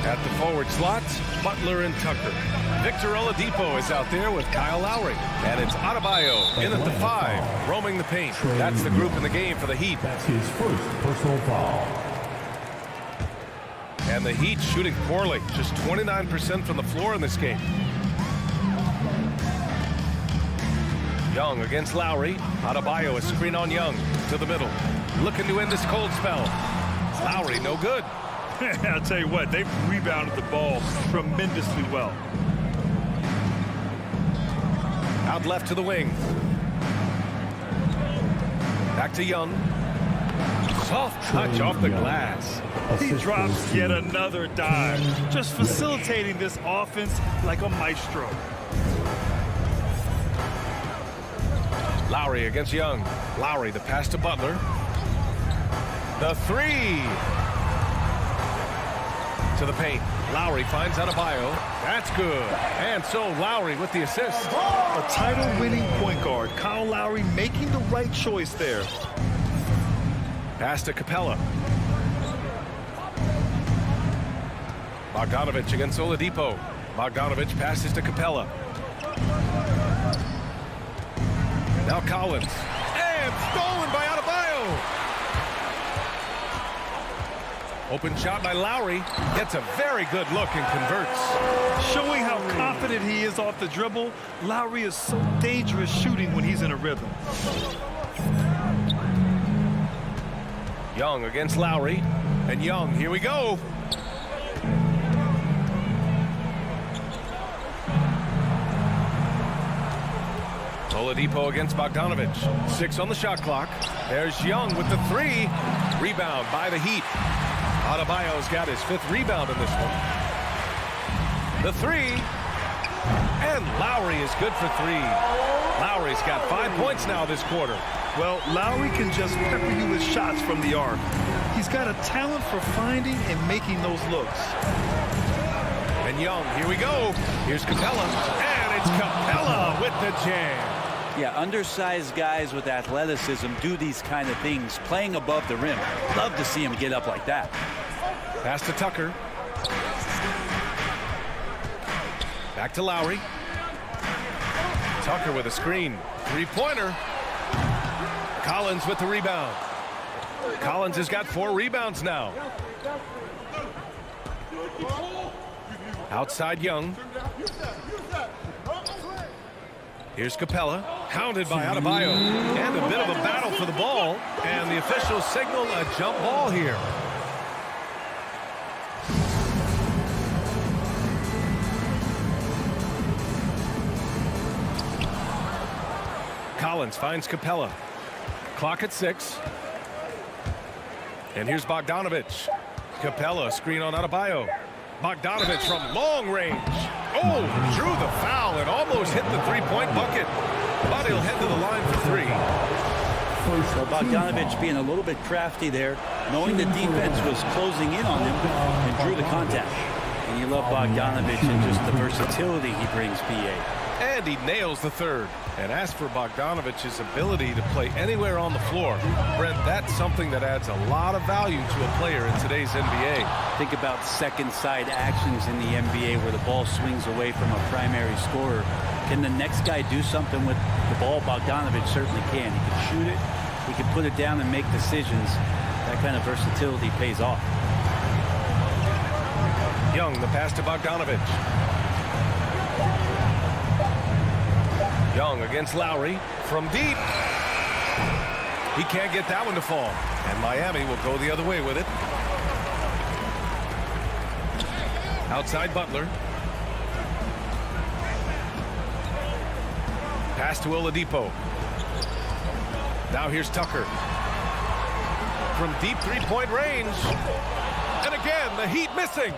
At the forward slots, Butler and Tucker. Victor Oladipo is out there with Kyle Lowry. And it's Adebayo in at the 5, roaming the paint. That's the group in the game for the Heat. That's his first personal foul. And the Heat shooting poorly, just 29% from the floor in this game. Young against Lowry. Adebayo, a screen on Young to the middle. Looking to end this cold spell. Lowry, no good. I'll tell you what, they've rebounded the ball tremendously well. Out left to the wing. Back to Young. Soft touch off the glass. He drops yet another dive, just facilitating this offense like a maestro. Lowry against Young. Lowry, the pass to Butler. The 3. To the paint. Lowry finds Adebayo. That's good. And so Lowry with the assist. A title-winning point guard. Kyle Lowry making the right choice there. Pass to Capella. Bogdanovich against Oladipo. Bogdanovich passes to Capella. Now Collins. And stolen by Adebayo. Open shot by Lowry. Gets a very good look and converts. Showing how confident he is off the dribble, Lowry is so dangerous shooting when he's in a rhythm. Young against Lowry. And Young, here we go. Oladipo against Bogdanovich. 6 on the shot clock. There's Young with the 3. Rebound by the Heat. Adebayo's got his 5th rebound in this one. The 3. And Lowry is good for 3. Lowry's got 5 points now this quarter. Well, Lowry can just pepper you with shots from the arc. He's got a talent for finding and making those looks. And Young, here we go. Here's Capella. And it's Capella with the jam. Yeah, undersized guys with athleticism do these kind of things, playing above the rim. Love to see him get up like that. Pass to Tucker. Back to Lowry. Tucker with a screen. 3-pointer. Collins with the rebound. Collins has got 4 rebounds now. Outside Young. Here's Capella, hounded by Adebayo. And a bit of a battle for the ball. And the officials signal a jump ball here. Collins finds Capella. Clock at 6. And here's Bogdanovich. Capella, screen on Adebayo. Bogdanovich from long range. Oh, drew the foul and almost hit the 3-point bucket. But he'll head to the line for 3. So Bogdanovich being a little bit crafty there, knowing the defense was closing in on him, and drew the contact. And you love Bogdanovich and just the versatility he brings, PA. And he nails the 3rd. And as for Bogdanovich's ability to play anywhere on the floor, Brent, that's something that adds a lot of value to a player in today's NBA. Think about second side actions in the NBA where the ball swings away from a primary scorer. Can the next guy do something with the ball? Bogdanovich certainly can. He can shoot it. He can put it down and make decisions. That kind of versatility pays off. Young, the pass to Bogdanovich. Young against Lowry from deep. He can't get that one to fall. And Miami will go the other way with it. Outside Butler. Pass to Oladipo. Now here's Tucker. From deep 3-point range. And again, the Heat missing.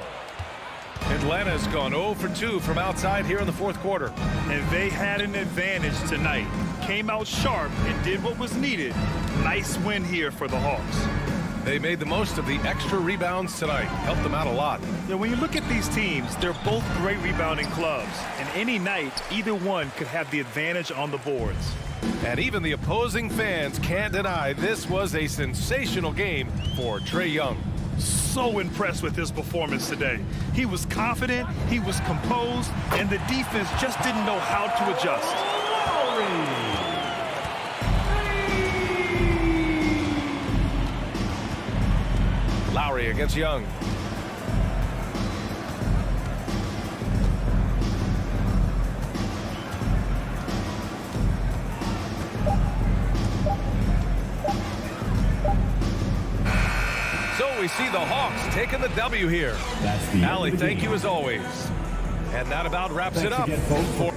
Atlanta's gone 0 for 2 from outside here in the 4th quarter. And they had an advantage tonight. Came out sharp and did what was needed. Nice win here for the Hawks. They made the most of the extra rebounds tonight. Helped them out a lot. Now, when you look at these teams, they're both great rebounding clubs. And any night, either one could have the advantage on the boards. And even the opposing fans can't deny this was a sensational game for Trae Young. So impressed with his performance today. He was confident, he was composed, and the defense just didn't know how to adjust. Lowry against Young. So we see the Hawks taking the W here. Allie, thank you as always. And that about wraps it up for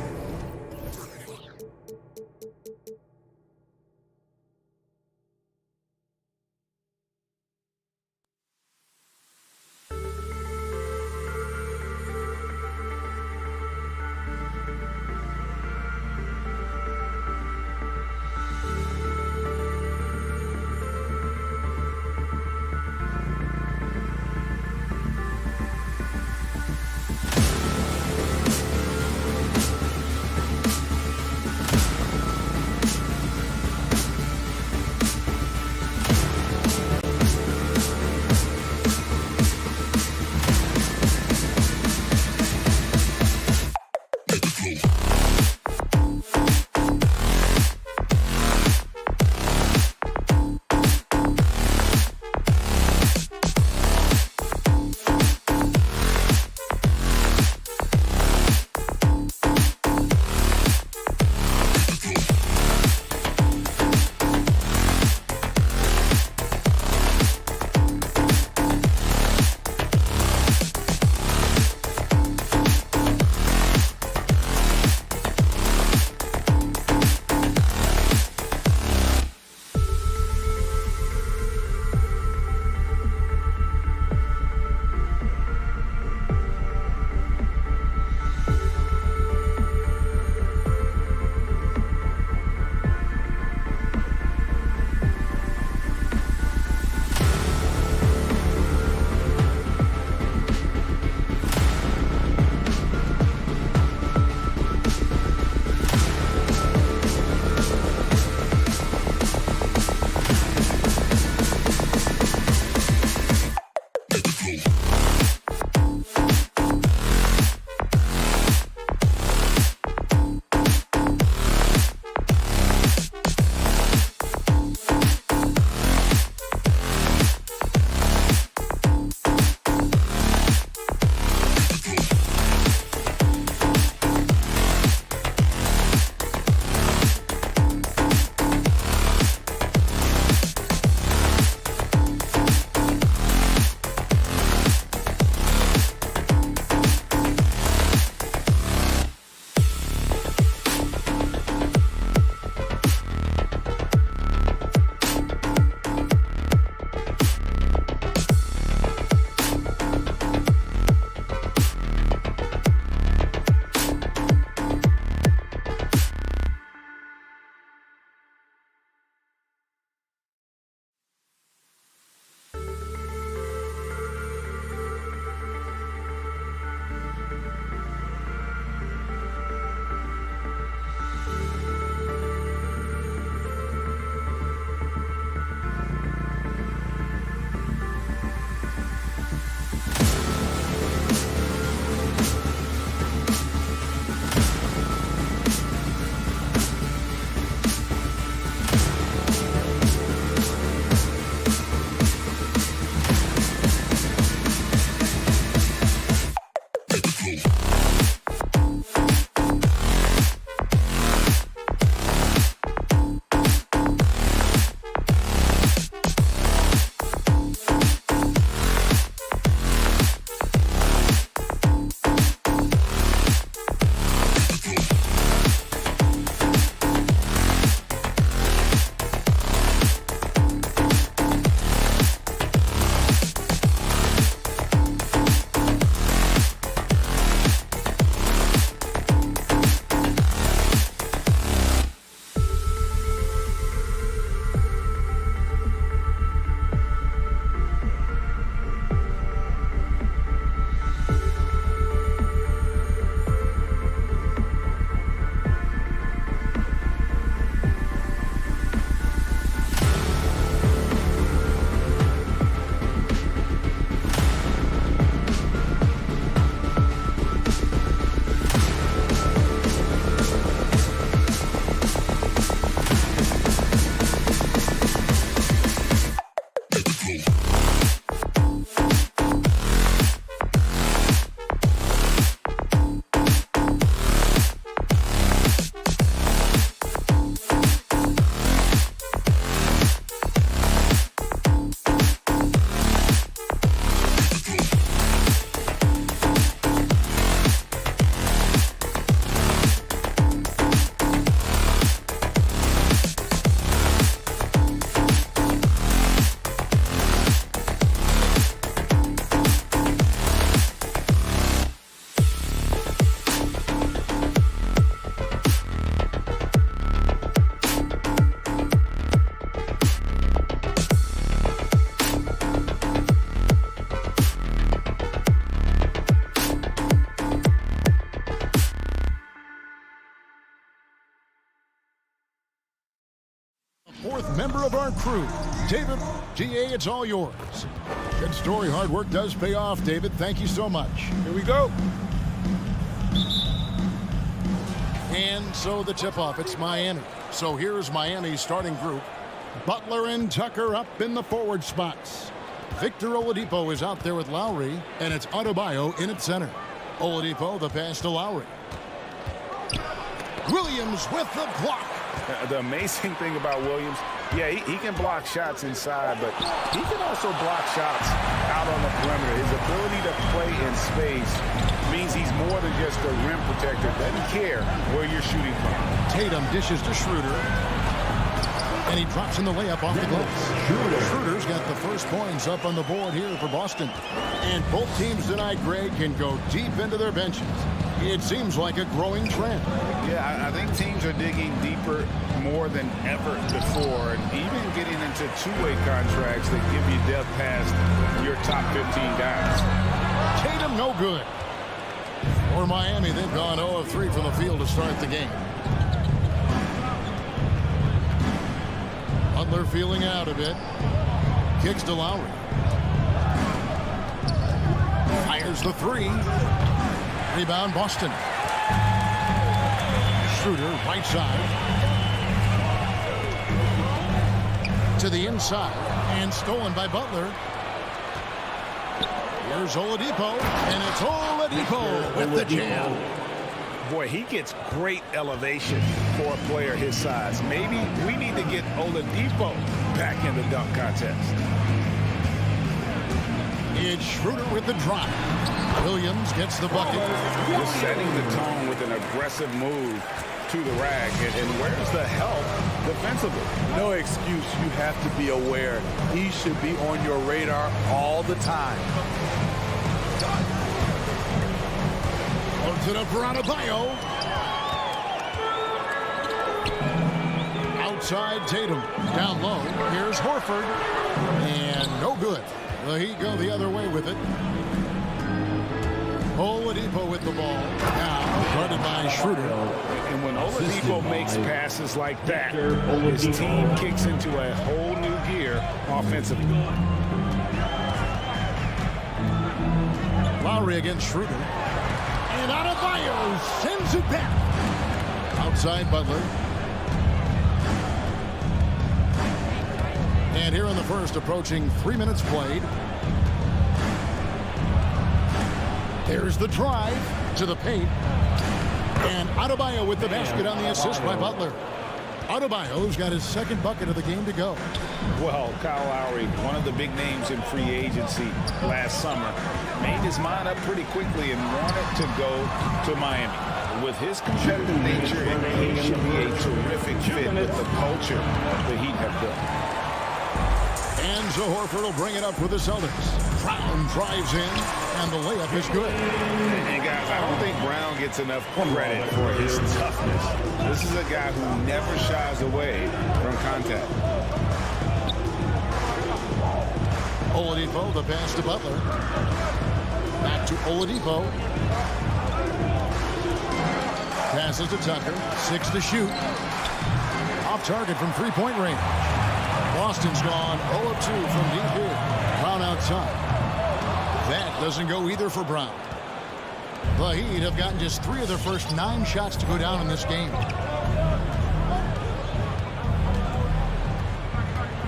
our crew. David, GA, it's all yours. Good story. Hard work does pay off, David. Thank you so much. Here we go. And so the tip-off, it's Miami. So here's Miami's starting group. Butler and Tucker up in the forward spots. Victor Oladipo is out there with Lowry, and it's Adebayo in at center. Oladipo, the pass to Lowry. Williams with the block. The amazing thing about Williams, yeah, he can block shots inside, but he can also block shots out on the perimeter. His ability to play in space means he's more than just a rim protector. Doesn't care where you're shooting from. Tatum dishes to Schroeder. And he drops in the layup off the glass. Schroeder's got the first points up on the board here for Boston. And both teams tonight, Greg, can go deep into their benches. It seems like a growing trend. Yeah, I think teams are digging deeper more than ever before, and even getting into two-way contracts that give you depth past your top 15 guys. Tatum no good. For Miami, they've gone 0 of 3 from the field to start the game. Butler feeling out a bit. Kicks to Lowry. Fires the three. Rebound, Boston. Schroeder, right side. To the inside. And stolen by Butler. Here's Oladipo. And it's Oladipo with the jam. Boy, he gets great elevation for a player his size. Maybe we need to get Oladipo back in the dunk contest. It's Schroeder with the drive. Williams gets the bucket. Just setting the tone with an aggressive move to the rack. And where's the help defensively? No excuse. You have to be aware. He should be on your radar all the time. Holds it up for Adebayo. Outside Tatum. Down low. Here's Horford. And no good. The Heat go the other way with it. Oladipo with the ball. Now guarded by Schroeder. And when Oladipo makes passes like that, his team kicks into a whole new gear offensively. Lowry against Schroeder. And Adebayo sends it back. Outside Butler. And here in the first, approaching 3 minutes played. There's the drive to the paint. And Adebayo with the basket on the assist by Butler. Adebayo's got his second bucket of the game to go. Well, Kyle Lowry, one of the big names in free agency last summer, made his mind up pretty quickly and wanted to go to Miami. With his competitive nature, he should be a terrific fit with the culture the Heat have built. And so Horford will bring it up with the Celtics. Brown drives in, and the layup is good. And guys, I don't think Brown gets enough credit for his toughness. This is a guy who never shies away from contact. Oladipo, the pass to Butler. Back to Oladipo. Passes to Tucker. 6 to shoot. Off target from three-point range. Boston's gone 0 of 2 from deep here. Brown outside. That doesn't go either for Brown. The Heat have gotten just 3 of their first 9 shots to go down in this game.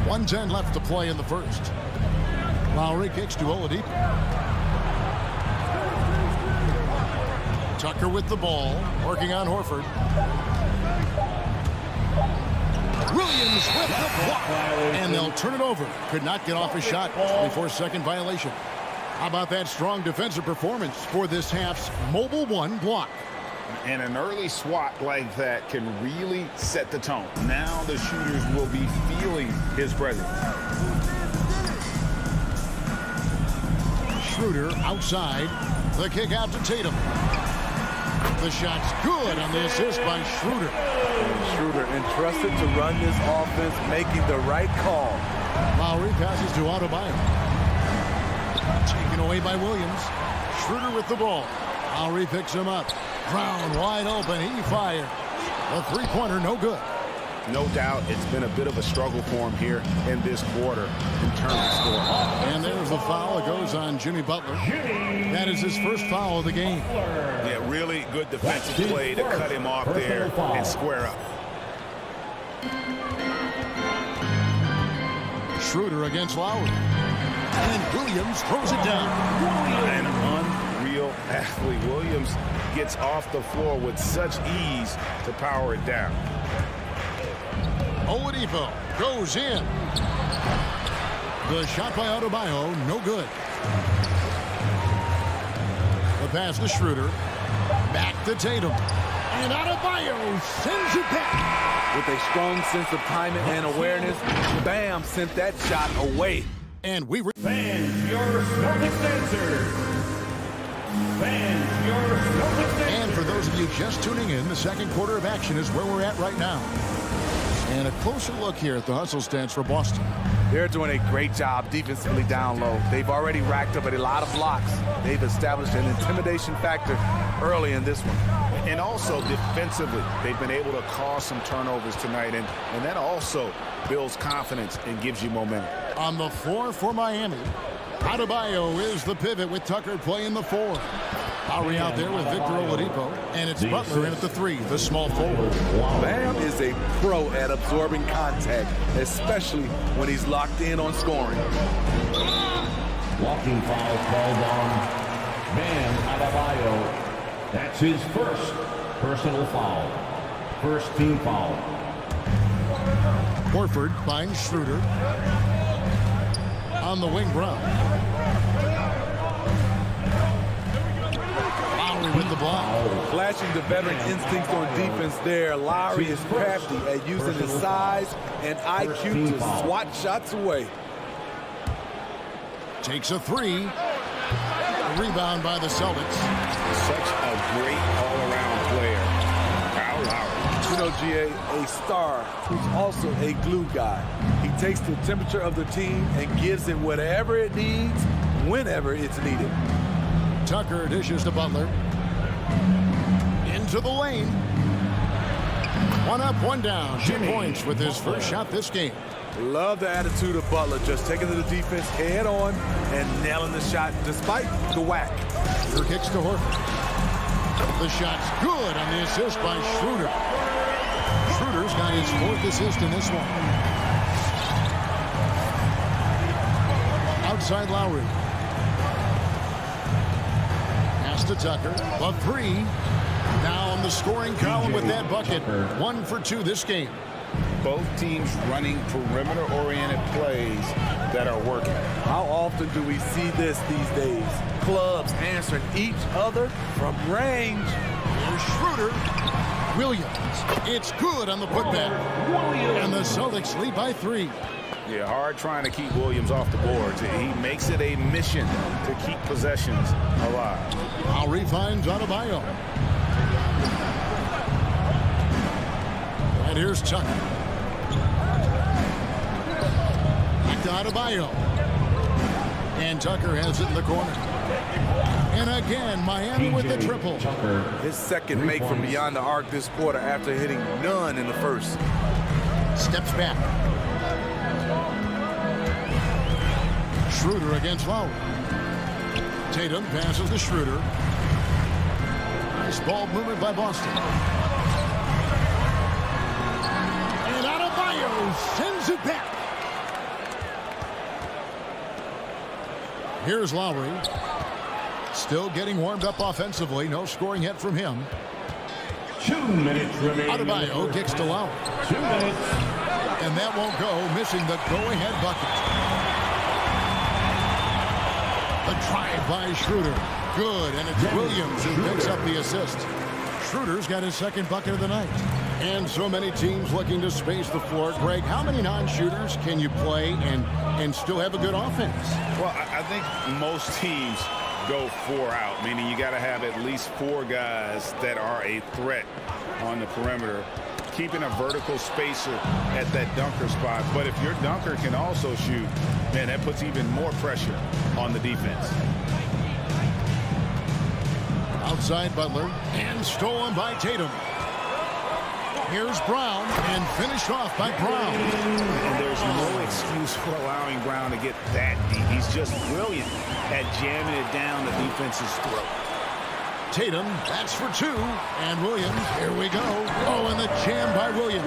1:10 left to play in the first. Lowry kicks to Oladipo. Tucker with the ball, working on Horford. Williams with the block, and they'll turn it over. Could not get off a shot before second violation. How about that strong defensive performance for this half's mobile one block? And an early swat like that can really set the tone. Now the shooters will be feeling his presence. Schroeder outside. The kick out to Tatum. The shot's good on the assist by Schroeder. Schroeder entrusted to run this offense, making the right call. Lowry passes to Adebayo. Taken away by Williams. Schroeder with the ball. Lowry picks him up. Brown wide open. He fires. The three-pointer no good. No doubt it's been a bit of a struggle for him here in this quarter in terms of scoring. And there's the foul. It goes on Jimmy Butler. That is his first foul of the game. Yeah, really good defensive play to cut him off there and square up. Schroeder against Lowry. And Williams throws it down. An unreal athlete. Williams gets off the floor with such ease to power it down. Oladipo goes in. The shot by Adebayo, no good. The pass to Schroeder. Back to Tatum. And Adebayo sends it back. With a strong sense of timing and awareness, Bam sent that shot away. And we Fans, your Celtics answer. Fans, your Celtics answer. And for those of you just tuning in, the second quarter of action is where we're at right now. And a closer look here at the hustle stats for Boston. They're doing a great job defensively down low. They've already racked up a lot of blocks. They've established an intimidation factor early in this one. And also defensively, they've been able to cause some turnovers tonight. And that also builds confidence and gives you momentum. On the floor for Miami, Adebayo is the pivot with Tucker playing the 4. Lowry out there with Victor Oladipo. And it's Butler in at the 3, the small forward. Bam is a pro at absorbing contact, especially when he's locked in on scoring. Walking foul called on Bam Adebayo. That's his first personal foul. First team foul. Horford finds Schroeder. On the wing, Brown. Lowry with the block. Flashing the veteran instinct on defense there. Lowry is crafty at using his size and IQ to swat shots away. Takes a 3. Rebound by the Celtics. Such a great all-around player. Kyle Lowry. You know, GA, a star who's also a glue guy. He takes the temperature of the team and gives it whatever it needs, whenever it's needed. Tucker dishes to Butler. Into the lane. 1 up, 1 down. 2 points with his first shot this game. Love the attitude of Butler, just taking to the defense head on and nailing the shot despite the whack. Schroeder kicks to Horford. The shot's good on the assist by Schroeder. Schroeder's got his 4th assist in this one. Outside Lowry. Pass to Tucker. A 3. Now on the scoring column with that bucket. 1 for 2 this game. Both teams running perimeter-oriented plays that are working. How often do we see this these days? Clubs answering each other from range. Here's Schroeder. Williams. It's good on the putback. And the Celtics lead by 3. Yeah, hard trying to keep Williams off the boards. He makes it a mission to keep possessions alive. Lowry finds Adebayo. And here's Tucker. Back to Adebayo. And Tucker has it in the corner. And again, Miami with the triple. His second make from beyond the arc this quarter after hitting none in the first. Steps back. Schroeder against Lowry. Tatum passes to Schroeder. Nice ball movement by Boston. And Adebayo sends it back. Here's Lowry. Still getting warmed up offensively. No scoring yet from him. 2 minutes remaining. Adebayo kicks to Lowry. 2 minutes. And that won't go, missing the go-ahead bucket. The drive by Schroeder. Good, and it's Williams who picks up the assist. Schroeder's got his second bucket of the night. And so many teams looking to space the floor. Greg, how many non-shooters can you play and still have a good offense? Well, I think most teams go 4 out, meaning you got to have at least 4 guys that are a threat on the perimeter, keeping a vertical spacer at that dunker spot. But if your dunker can also shoot, man, that puts even more pressure on the defense. Outside Butler, and stolen by Tatum. Here's Brown, and finished off by Brown. And there's no excuse for allowing Brown to get that deep. He's just brilliant at jamming it down the defense's throat. Tatum, that's for 2. And Williams, here we go. Oh, and the jam by Williams.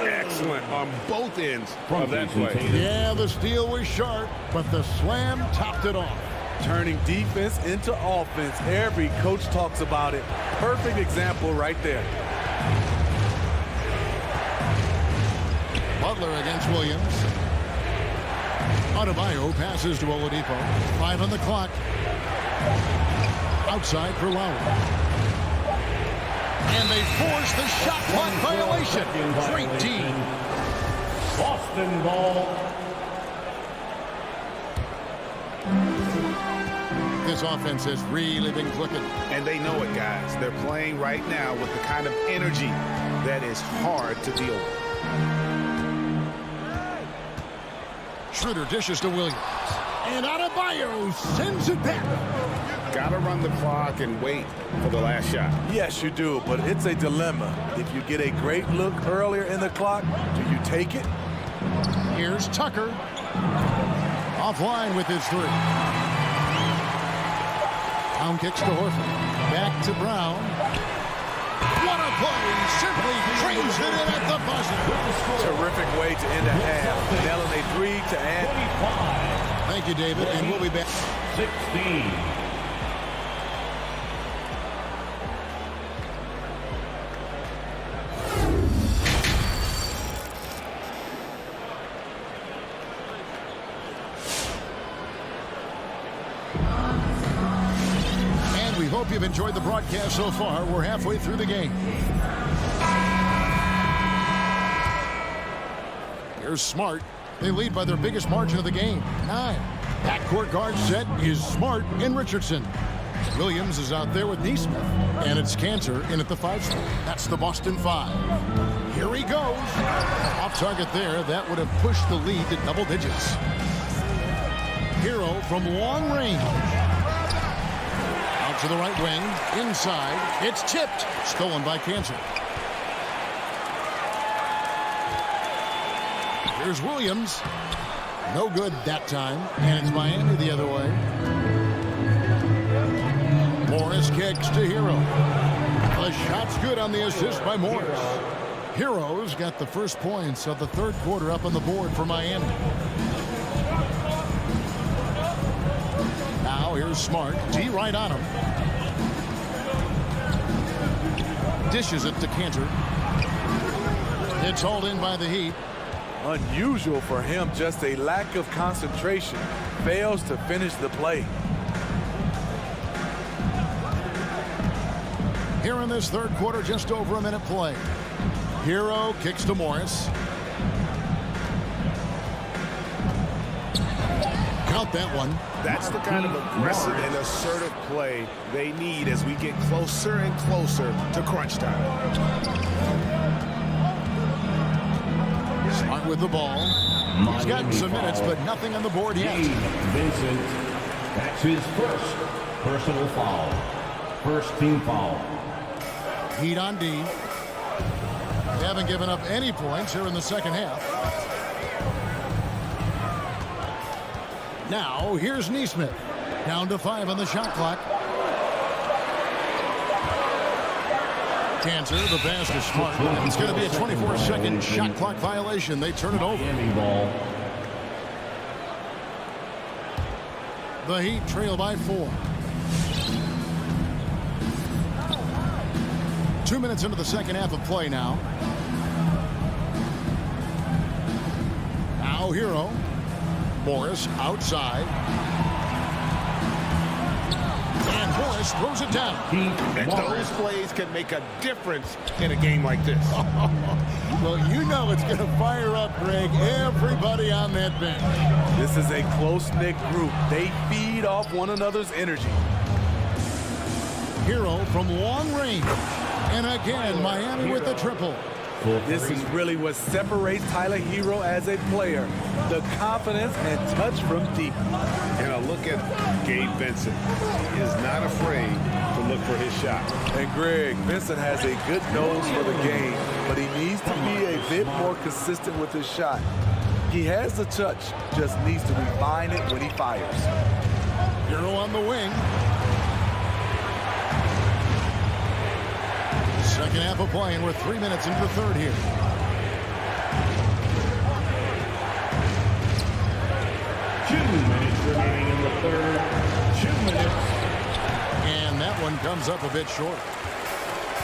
Excellent on both ends of that play. Yeah, the steal was sharp, but the slam topped it off. Turning defense into offense. Every coach talks about it. Perfect example right there. Butler against Williams. Adebayo passes to Oladipo. 5 on the clock. Outside for Lowry. And they force the shot clock violation. Great team. Boston ball. This offense has really been clicking. And they know it, guys. They're playing right now with the kind of energy that is hard to deal with. Schroeder dishes to Williams. And Adebayo sends it back. Got to run the clock and wait for the last shot. Yes, you do, but it's a dilemma. If you get a great look earlier in the clock, do you take it? Here's Tucker. Offline with his 3. Brown kicks to Horford. Back to Brown. What a play! Simply trains it in at the buzzer. Terrific way to end a half. Nailing a 3 to add. Thank you, David, and we'll be back. 16. We hope you've enjoyed the broadcast so far. We're halfway through the game. Here's Smart. They lead by their biggest margin of the game, 9. Backcourt guard set is Smart and Richardson. Williams is out there with Neesmith. And it's Cantor in at the 5 spot. That's the Boston 5. Here he goes. Off target there. That would have pushed the lead to double digits. Hero from long range. To the right wing, inside, it's tipped, stolen by Cantor. Here's Williams, no good that time, and it's Miami the other way. Morris kicks to Hero. The shot's good on the assist by Morris. Hero's got the first points of the 3rd quarter up on the board for Miami. Now here's Smart, D right on him. Dishes it to Cantor. It's hauled in by the Heat. Unusual for him, just a lack of concentration. Fails to finish the play. Here in this 3rd quarter, just over a minute play. Hero kicks to Morris. Count that one. That's the kind of aggressive and assertive play they need as we get closer and closer to crunch time. Smart with the ball. He's gotten some minutes, but nothing on the board yet. Vincent, that's his first personal foul. First team foul. Heat on D. They haven't given up any points here in the 2nd half. Now, here's Neesmith. Down to 5 on the shot clock. Cantor, the pass to Smart. It's going to be a 24-second shot clock violation. They turn it over. Ball. The Heat trail by 4. 2 minutes into the 2nd half of play now. Now Hero. Morris outside. And Morris throws it down. And those plays can make a difference in a game like this. Well, you know it's going to fire up, Greg, everybody on that bench. This is a close-knit group. They feed off one another's energy. Hero from long range. And again, Miami with the triple. This is really what separates Tyler Hero as a player. The confidence and touch from deep. And a look look at Gabe Vincent. He is not afraid to look for his shot. And Greg, Vincent has a good nose for the game, but he needs to be a bit more consistent with his shot. He has the touch, just needs to refine it when he fires. Hero on the wing. Second half of play, and we're 3 minutes into the third here. Remaining in the third, 2 minutes. And that one comes up a bit short.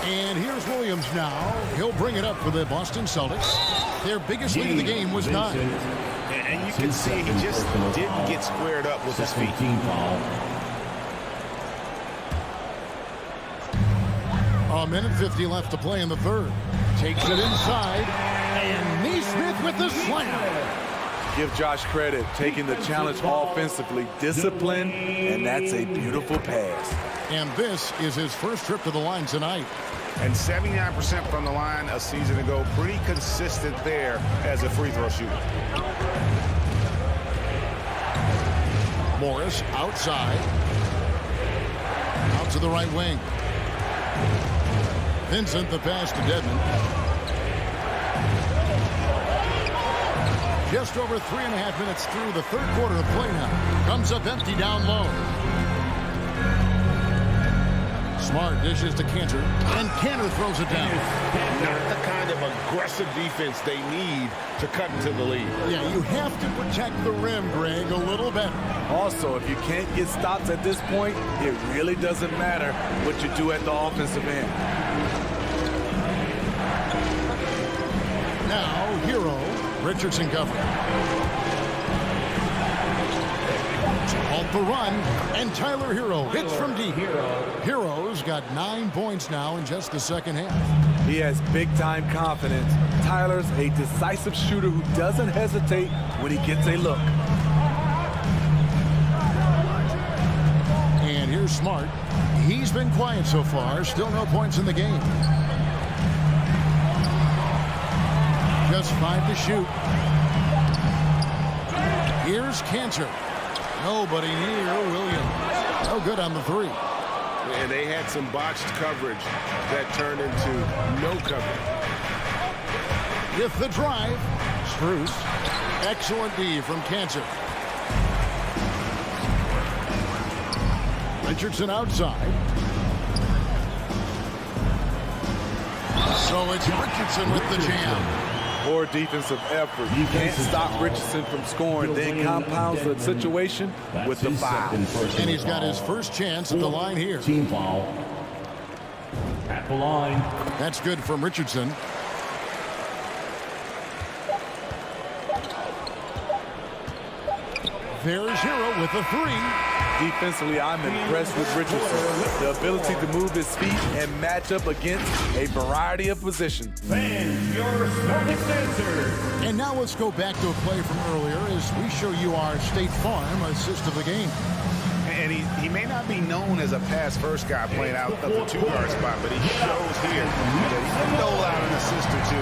And here's Williams now. He'll bring it up for the Boston Celtics. Their biggest lead of the game was 9. And you can see he just didn't get squared up with his feet. A minute 50 left to play in the third. Takes it inside. And Neesmith with the slam. Give Josh credit, taking the challenge offensively, disciplined, and that's a beautiful pass. And this is his first trip to the line tonight. And 79% from the line a season ago. Pretty consistent there as a free throw shooter. Morris outside. Out to the right wing. Vincent the pass to Dedmon. Just over 3.5 minutes through the third quarter of play now. Comes up empty down low. Smart dishes to Cantor, and Cantor throws it down. Not the kind of aggressive defense they need to cut into the lead. Yeah, you have to protect the rim, Greg, a little better. Also, if you can't get stops at this point, it really doesn't matter what you do at the offensive end. Now, Hero. Richardson covering. To halt the run, and Tyler Hero hits from deep. Hero's got 9 points now in just the second half. He has big-time confidence. Tyler's a decisive shooter who doesn't hesitate when he gets a look. And here's Smart. He's been quiet so far. Still no points in the game. Just 5 to shoot. Here's Cantor. Nobody near Williams. No good on the 3. And they had some botched coverage that turned into no coverage. With the drive, Strus. Excellent D from Cantor. Richardson outside. So it's Richardson with the jam. Poor defensive effort. You can't stop Richardson from scoring. Then compounds the situation with the foul. And he's got his first chance at the line here. Team foul at the line. That's good from Richardson. There's Hero with the 3. Defensively, I'm impressed with Richardson. The ability to move his feet and match up against a variety of positions. Fans, your Celtics answer. And now let's go back to a play from earlier as we show you our State Farm assist of the game. And he may not be known as a pass-first guy playing out of the 2-guard spot, but he shows here that he can dole out an assist or 2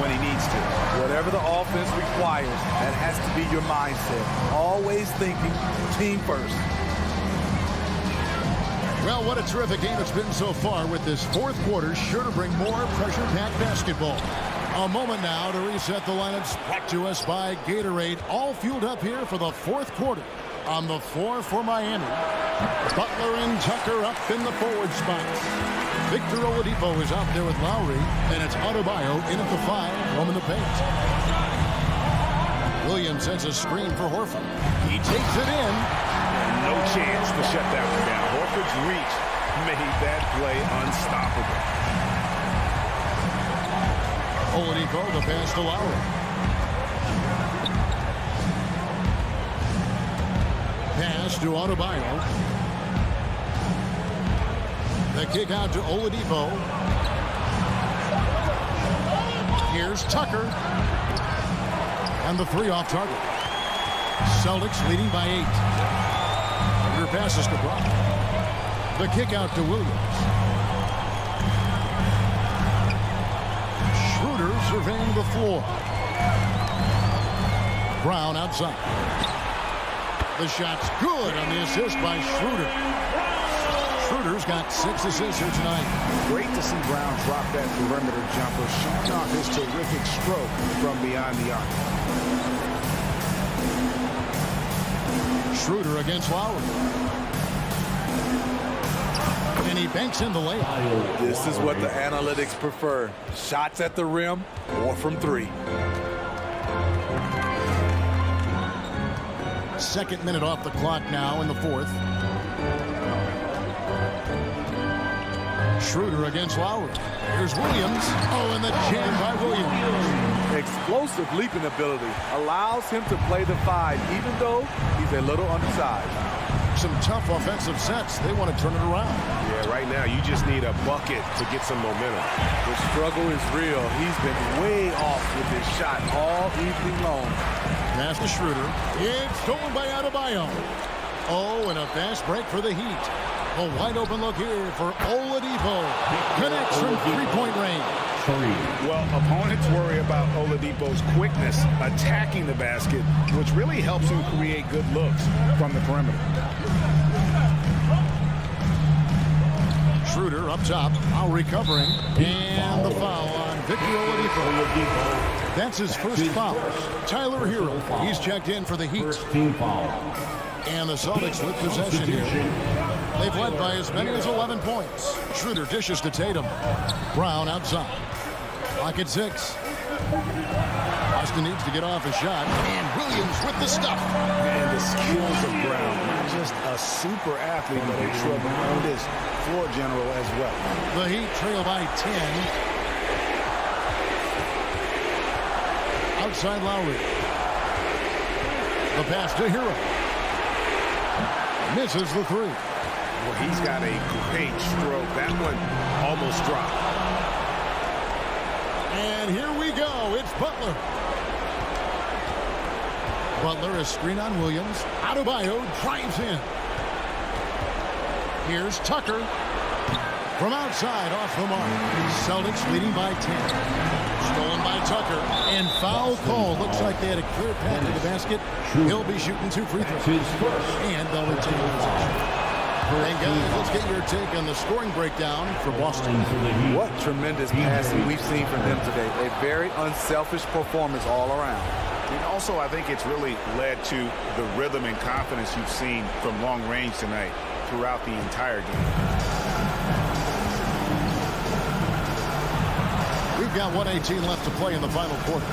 when he needs to. Whatever the offense requires, that has to be your mindset. Always thinking team first. Well, what a terrific game it's been so far, with this fourth quarter sure to bring more pressure-packed basketball. A moment now to reset the lineups, brought to us by Gatorade, all fueled up here for the fourth quarter. On the floor for Miami, Butler and Tucker up in the forward spots. Victor Oladipo is out there with Lowry, and it's Adebayo in at the 5, roaming the paint. Williams sends a screen for Horford. He takes it in. No chance to shut that one down. Horford's reach made that play unstoppable. Oladipo, the pass to Lowry. Pass to Adebayo. The kick out to Oladipo. Here's Tucker. And the 3 off target. Celtics leading by 8. Your passes to Brock. The kick out to Williams. Schroeder surveying the floor. Brown outside. The shot's good on the assist by Schroeder. Schroeder's got 6 assists here tonight. Great to see Brown drop that perimeter jumper, showing off his terrific stroke from beyond the arc. Schroeder against Lowry. And he banks in the layup. This is what the analytics prefer. Shots at the rim or from 3. Second minute off the clock now in the 4th. Schroeder against Lowry. Here's Williams. Oh, and the jam by Williams. Explosive leaping ability allows him to play the 5, even though he's a little undersized. Some tough offensive sets. They want to turn it around. Yeah, right now you just need a bucket to get some momentum. The struggle is real. He's been way off with his shot all evening long. Pass to Schroeder. It's stolen by Adebayo. Oh, and a fast break for the Heat. A wide open look here for Oladipo. Connects from three-point range. Well, opponents worry about Oladipo's quickness attacking the basket, which really helps him create good looks from the perimeter. Schroeder up top, now recovering, and the foul on Victor Oladipo. That's his first foul. Tyler Hero, he's checked in for the Heat. Team foul. And the Celtics with possession here. They've led by as many as 11 points. Schroeder dishes to Tatum. Brown outside. Clock at 6. Boston needs to get off a shot. And Williams with the stuff. And the skills of Brown. Not just a super athlete, but a tremendous floor general as well. The Heat trail by 10. Outside Lowry. The pass to Hero. Misses the 3. Well, he's got a great stroke. That one almost dropped. And here we go. It's Butler. Butler, a screen on Williams. Adebayo drives in. Here's Tucker. From outside, off the mark. Celtics leading by 10. Stolen by Tucker. And foul call. Looks like they had a clear path to the basket. He'll be shooting 2 free throws. And they'll retain possession. And guys, let's get your take on the scoring breakdown for Boston. What tremendous passing we've seen from them today. A very unselfish performance all around. And also, I think it's really led to the rhythm and confidence you've seen from long range tonight throughout the entire game. We've got 1:18 left to play in the final quarter.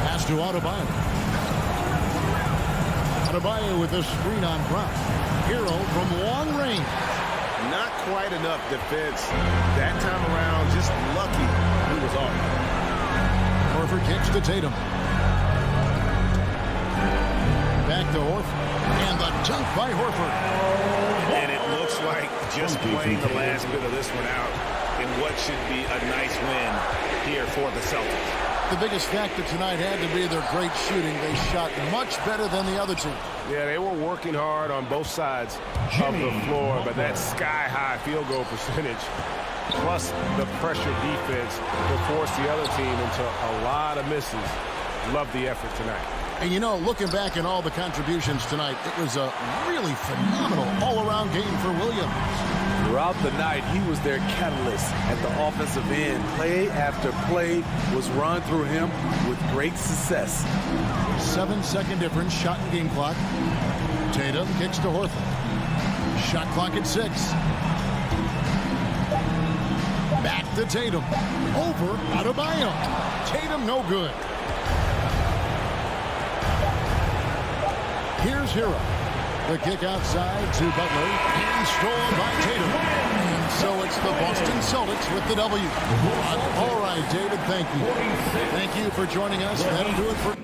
Pass to Adebayo. Adebayo with a screen on Brown. Hero from long range. Not quite enough defense that time around. Just lucky he was off. Horford kicks to Tatum. Back to Horford. And the dunk by Horford. And it looks like just playing the last bit of this one out in what should be a nice win here for the Celtics. The biggest factor tonight had to be their great shooting. They shot much better than the other team. Yeah, they were working hard on both sides of the floor, but that sky-high field goal percentage plus the pressure defense will force the other team into a lot of misses. Love the effort tonight. And you know, looking back at all the contributions tonight, it was a really phenomenal all-around game for Williams. Throughout the night, he was their catalyst at the offensive end. Play after play was run through him with great success. 7-second difference, shot and game clock. Tatum kicks to Horford. Shot clock at 6. Back to Tatum. Over Adebayo. Tatum no good. Here's Hero. The kick outside to Butler. And stolen by Tatum. And so it's the Boston Celtics with the W. All right, David, thank you. Thank you for joining us. That'll do it for...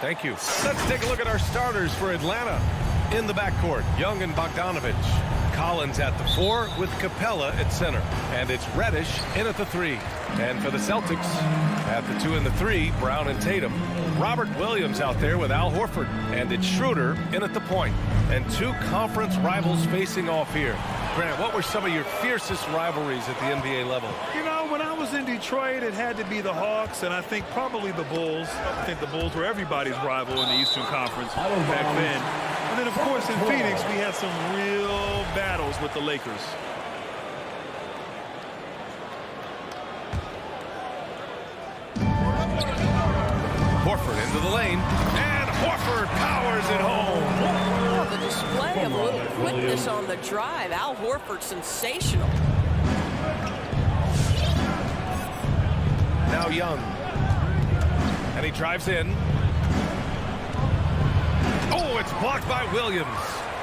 Thank you. Let's take a look at our starters for Atlanta. In the backcourt, Young and Bogdanovich. Collins at the 4 with Capella at center. And it's Reddish in at the 3. And for the Celtics, at the 2 and the 3, Brown and Tatum. Robert Williams out there with Al Horford. And it's Schroeder in at the point. And 2 conference rivals facing off here. Grant, what were some of your fiercest rivalries at the NBA level? You know, when I was in Detroit, it had to be the Hawks, and I think probably the Bulls. I think the Bulls were everybody's rival in the Eastern Conference back then. And then, of course, in Phoenix, we had some real battles with the Lakers. Horford into the lane, and Horford powers it home. Oh, the display of a little quickness on the drive. Al Horford, sensational. Now Young, and he drives in. Oh, it's blocked by Williams,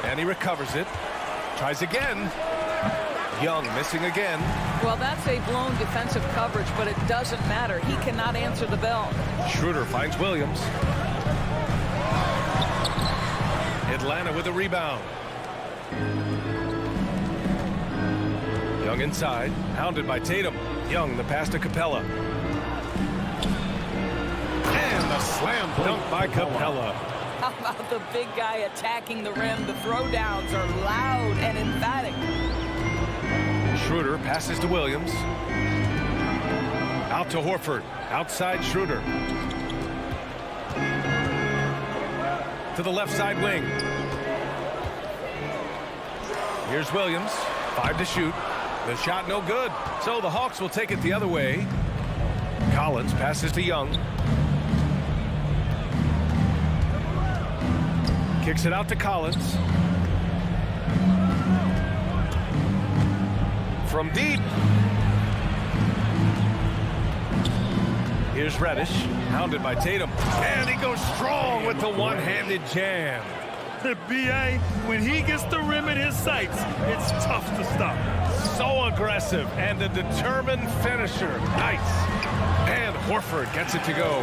and he recovers it. Tries again. Young missing again. Well, that's a blown defensive coverage, but it doesn't matter. He cannot answer the bell. Schroeder finds Williams. Atlanta with a rebound. Young inside, hounded by Tatum. Young, the pass to Capella. And the slam dunk by Capella. How about the big guy attacking the rim? The throwdowns are loud and emphatic. Schroeder passes to Williams. Out to Horford. Outside Schroeder. To the left side wing. Here's Williams. 5 to shoot. The shot no good. So the Hawks will take it the other way. Collins passes to Young. Kicks it out to Collins. From deep. Here's Reddish, hounded by Tatum. And he goes strong with the one-handed jam. The BA, when he gets the rim in his sights, it's tough to stop. So aggressive and a determined finisher. Nice. And Horford gets it to go.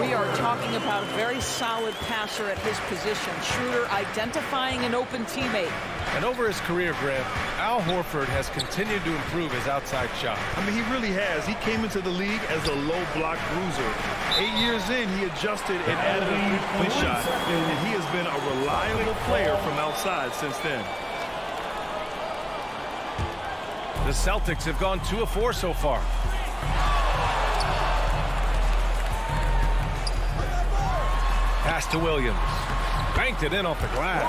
We are talking about a very solid passer at his position. Schroeder identifying an open teammate. And over his career, Grant, Al Horford has continued to improve his outside shot. I mean, he really has. He came into the league as a low block bruiser. 8 years in, he adjusted and added a three-point shot, and he has been a reliable player from outside since then. The Celtics have gone 2 of 4 so far. Pass to Williams. Banked it in off the glass.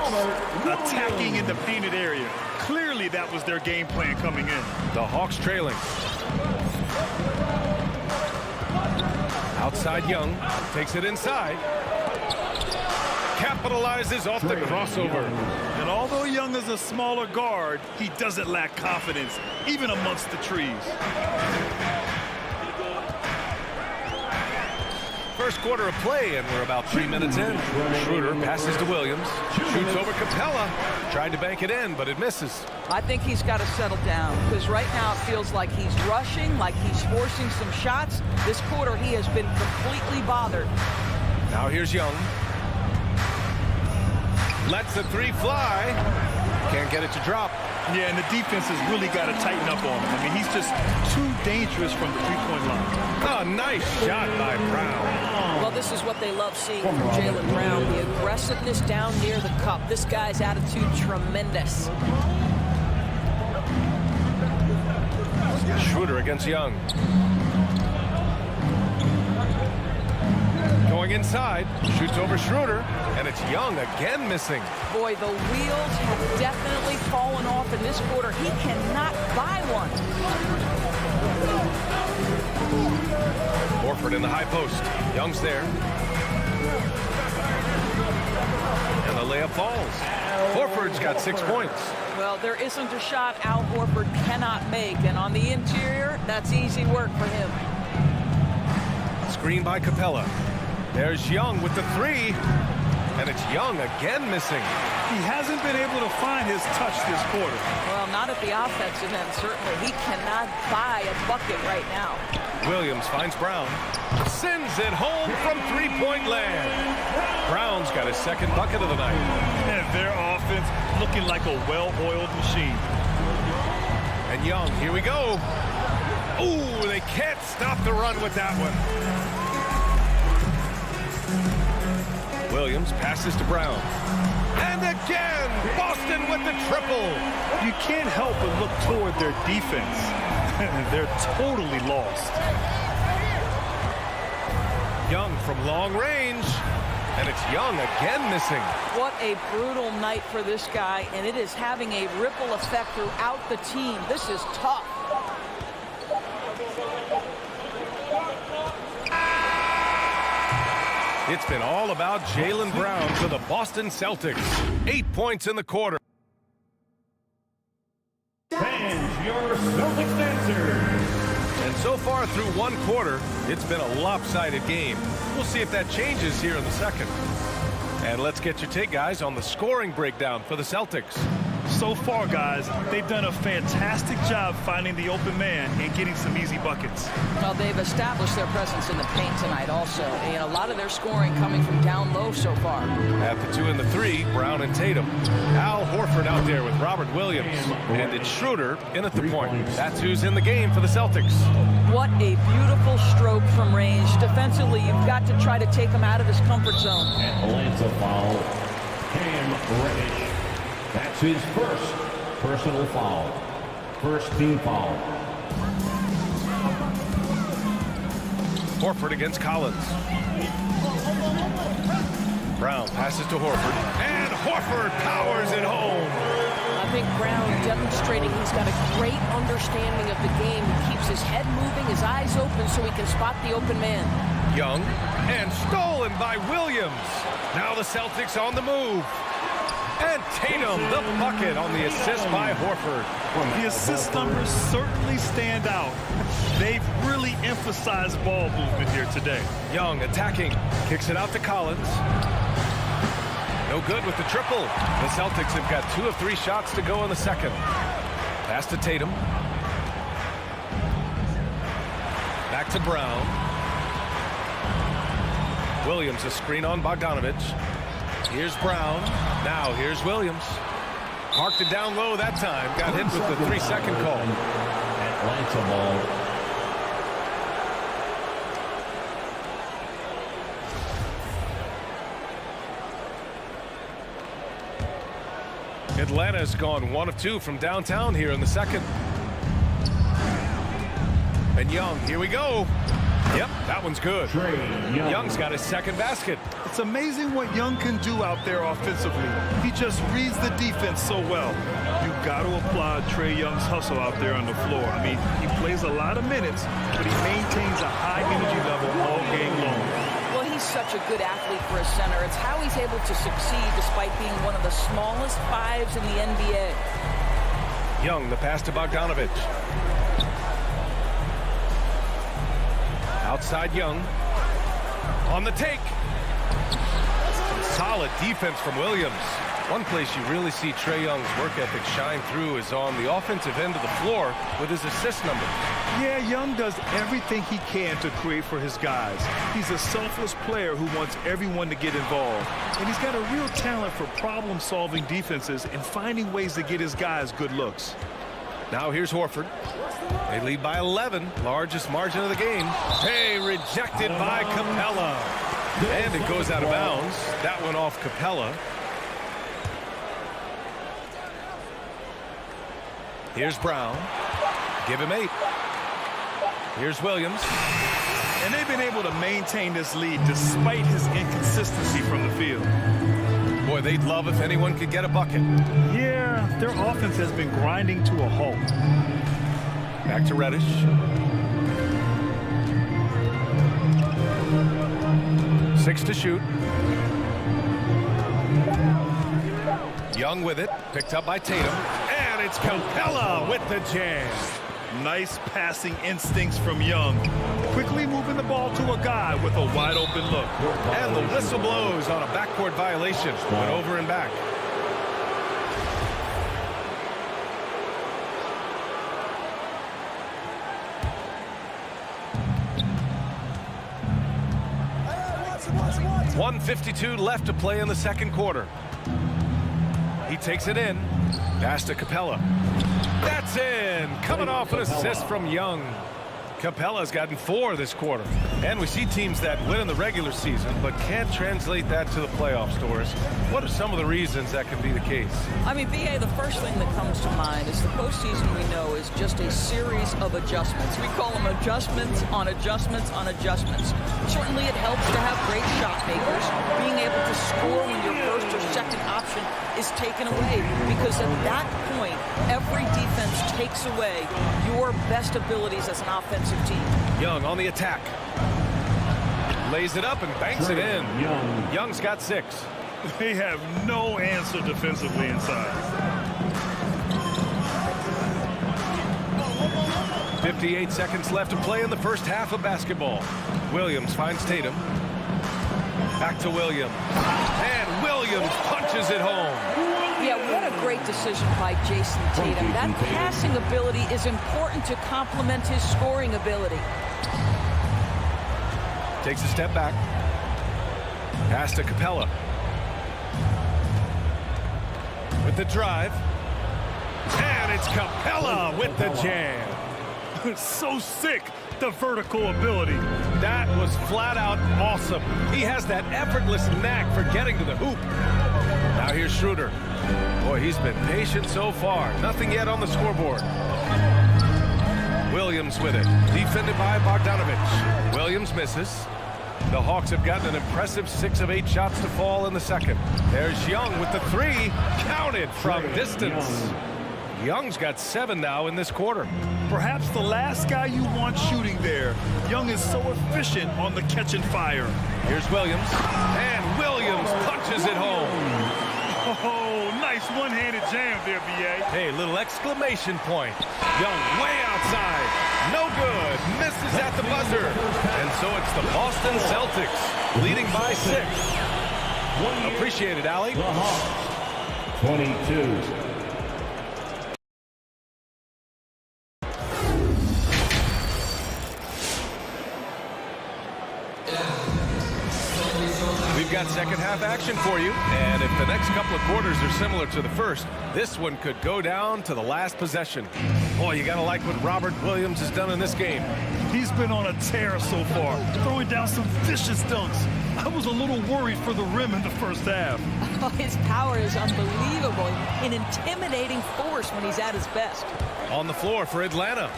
Attacking in the painted area. Clearly that was their game plan coming in. The Hawks trailing. Outside Young. Takes it inside. Capitalizes off the crossover. And although Young is a smaller guard, he doesn't lack confidence, even amongst the trees. First quarter of play, and we're about 3 minutes in. Schroeder passes to Williams. Shoots over Capella. Tried to bank it in, but it misses. I think he's got to settle down, because right now it feels like he's rushing, like he's forcing some shots. This quarter, he has been completely bothered. Now here's Young. Lets the 3 fly. Can't get it to drop. Yeah, and the defense has really got to tighten up on him. I mean, he's just too dangerous from the three-point line. Oh, nice shot by Brown. Well, this is what they love seeing from Jaylen Brown, the aggressiveness down near the cup. This guy's attitude, tremendous. Schroeder against Young. Going inside, shoots over Schroeder, and it's Young again missing. Boy, the wheels have definitely fallen off in this quarter. He cannot buy one. Horford in the high post. Young's there. And the layup falls. Horford's got 6 points. Well, there isn't a shot Al Horford cannot make, and on the interior, that's easy work for him. Screen by Capella. There's Young with the 3. And it's Young again missing. He hasn't been able to find his touch this quarter. Well, not at the offensive end, certainly. He cannot buy a bucket right now. Williams finds Brown. Sends it home from three-point land. Brown's got his second bucket of the night. And their offense looking like a well-oiled machine. And Young, here we go. Ooh, they can't stop the run with that one. Williams passes to Brown. And again, Boston with the triple. You can't help but look toward their defense. They're totally lost. Young from long range. And it's Young again missing. What a brutal night for this guy, and it is having a ripple effect throughout the team. This is tough. It's been all about Jaylen Brown for the Boston Celtics. 8 points in the quarter. Fans, your Celtics dancers. And so far through one quarter, it's been a lopsided game. We'll see if that changes here in the second. And let's get your take, guys, on the scoring breakdown for the Celtics. So far, guys, they've done a fantastic job finding the open man and getting some easy buckets. Well, they've established their presence in the paint tonight also, and a lot of their scoring coming from down low so far. At the 2 and the 3, Brown and Tatum. Al Horford out there with Robert Williams. And it's Schroeder in at the point. That's who's in the game for the Celtics. What a beautiful stroke from range. Defensively, you've got to try to take him out of his comfort zone. Atlanta foul. Cam Reddish. That's his first personal foul. First team foul. Horford against Collins. Brown passes to Horford. And Horford powers it home. I think Brown demonstrating he's got a great understanding of the game. He keeps his head moving, his eyes open so he can spot the open man. Young and stolen by Williams. Now the Celtics on the move. And Tatum, the bucket on the assist by Horford. The assist numbers certainly stand out. They've really emphasized ball movement here today. Young attacking. Kicks it out to Collins. No good with the triple. The Celtics have got 2 of 3 shots to go in the second. Pass to Tatum. Back to Brown. Williams a screen on Bogdanovich. Here's Brown. Now here's Williams. Parked it down low that time. Got hit with the 3-second call. Atlanta ball. Atlanta's gone 1 of 2 from downtown here in the second. And Young, here we go. Yep, that one's good. Young's got his second basket. It's amazing what Young can do out there offensively. He just reads the defense so well. You've got to applaud Trae Young's hustle out there on the floor. I mean, he plays a lot of minutes, but he maintains a high energy level all game long. Well, he's such a good athlete for a center. It's how he's able to succeed despite being one of the smallest 5s in the NBA. Young, the pass to Bogdanovich. Outside Young. On the take. Solid defense from Williams. One place you really see Trae Young's work ethic shine through is on the offensive end of the floor with his assist numbers. Yeah, Young does everything he can to create for his guys. He's a selfless player who wants everyone to get involved. And he's got a real talent for problem-solving defenses and finding ways to get his guys good looks. Now here's Horford. They lead by 11, largest margin of the game. Hey, rejected by Capella. And it goes out of bounds. That went off Capella. Here's Brown. Give him 8. Here's Williams. And they've been able to maintain this lead despite his inconsistency from the field. Boy, they'd love if anyone could get a bucket. Yeah, their offense has been grinding to a halt. Back to Reddish. Six to shoot. Young with it. Picked up by Tatum. And it's Capella with the jam. Nice passing instincts from Young. quickly moving the ball to a guy with a wide open look. And the whistle blows on a backcourt violation. Went over and back. .152 left to play in the second quarter. He takes it in. Pass to Capella. That's in. Coming off an assist from Young. Capella's gotten 4 this quarter. And we see teams that win in the regular season but can't translate that to the playoffs, Doris. What are some of the reasons that can be the case? I mean, BA, the first thing that comes to mind is the postseason, we know, is just a series of adjustments. We call them adjustments on adjustments on adjustments. Certainly it helps to have great shot makers. Being able to score when your first or second option is taken away, because at that point, every defense takes away your best abilities as an offensive team. Young on the attack. Lays it up and banks it in. Young's got 6. They have no answer defensively inside. 58 seconds left to play in the first half of basketball. Williams finds Tatum. Back to Williams. And Williams punches it home. Yeah, what a great decision by Jason Tatum. That passing ability is important to complement his scoring ability. Takes a step back. Pass to Capella. With the drive. And it's Capella with the jam. So sick, the vertical ability. That was flat out awesome. He has that effortless knack for getting to the hoop. Now here's Schroeder. Boy, he's been patient so far. Nothing yet on the scoreboard. Williams with it. Defended by Bogdanovich. Williams misses. The Hawks have gotten an impressive 6 of 8 shots to fall in the second. There's Young with the 3. Counted from distance. Young's got 7 now in this quarter. Perhaps the last guy you want shooting there. Young is so efficient on the catch and fire. Here's Williams. And Williams punches it home. Oh, nice one-handed jam there, B.A. Hey, little exclamation point. Young way outside. No good. Misses at the buzzer. And so it's the Boston Celtics leading by 6. Appreciate it, Allie. 22. We've got second half action for you, and if the next couple of quarters are similar to the first, this one could go down to the last possession. Boy, you gotta like what Robert Williams has done in this game. He's been on a tear so far, throwing down some vicious dunks. I was a little worried for the rim in the first half. Oh, his power is unbelievable, an intimidating force when he's at his best. On the floor for Atlanta,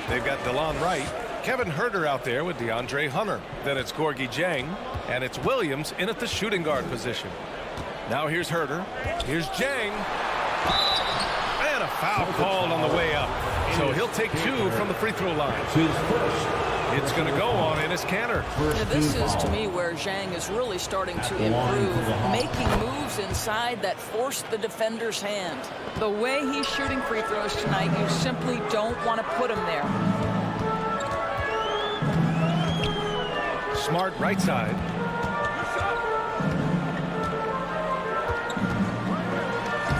they've got DeLon Wright, Kevin Huerter out there with DeAndre Hunter. Then it's Gorgie Jang, and it's Williams in at the shooting guard position. Now here's Huerter. Here's Jang. And a foul called on the way up. So he'll take 2 from the free throw line. It's going to go on Enes Kanter. Yeah, this is, to me, where Zhang is really starting to improve, making moves inside that force the defender's hand. The way he's shooting free throws tonight, you simply don't want to put him there. Smart right side.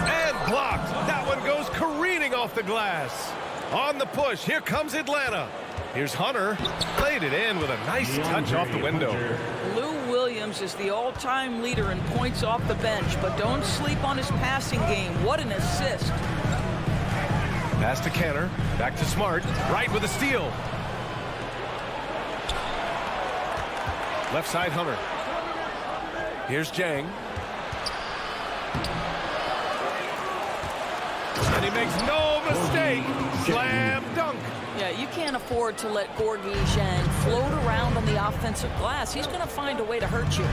And blocked. That one goes careening off the glass. On the push, here comes Atlanta. Here's Hunter. Played it in with a nice touch off the window. Lou Williams is the all-time leader in points off the bench, but don't sleep on his passing game. What an assist. Pass to Kanter. Back to Smart. Right with a steal. Left side, Hunter. Here's Jang. And he makes no mistake. Slam dunk. Yeah, you can't afford to let Gorgie Jang float around on the offensive glass. He's going to find a way to hurt you.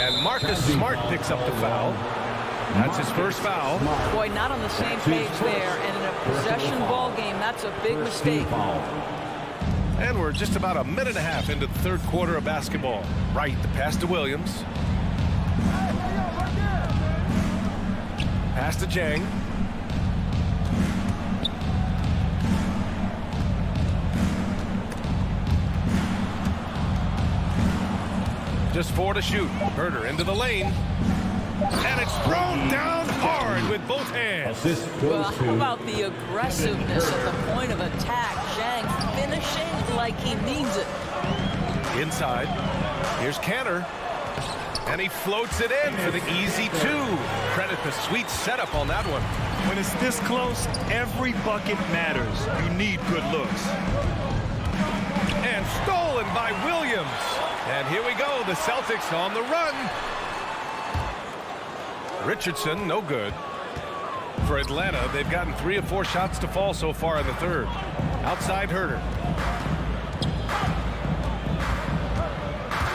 And Marcus Smart picks up the foul. That's his first foul. Boy, not on the same page there. And in a possession ball game, that's a big mistake. And we're just about a minute and a half into the third quarter of basketball. Right, the pass to Williams. Pass to Jang. Just 4 to shoot. Herder into the lane. And it's thrown down hard with both hands. Well, how about the aggressiveness at the point of attack? Zhang finishing like he means it. Inside. Here's Canner. And he floats it in for the easy 2. Credit the sweet setup on that one. When it's this close, every bucket matters. You need good looks. And stolen by Williams. And here we go. The Celtics on the run. Richardson, no good. For Atlanta, they've gotten 3 of 4 shots to fall so far in the third. Outside Herder.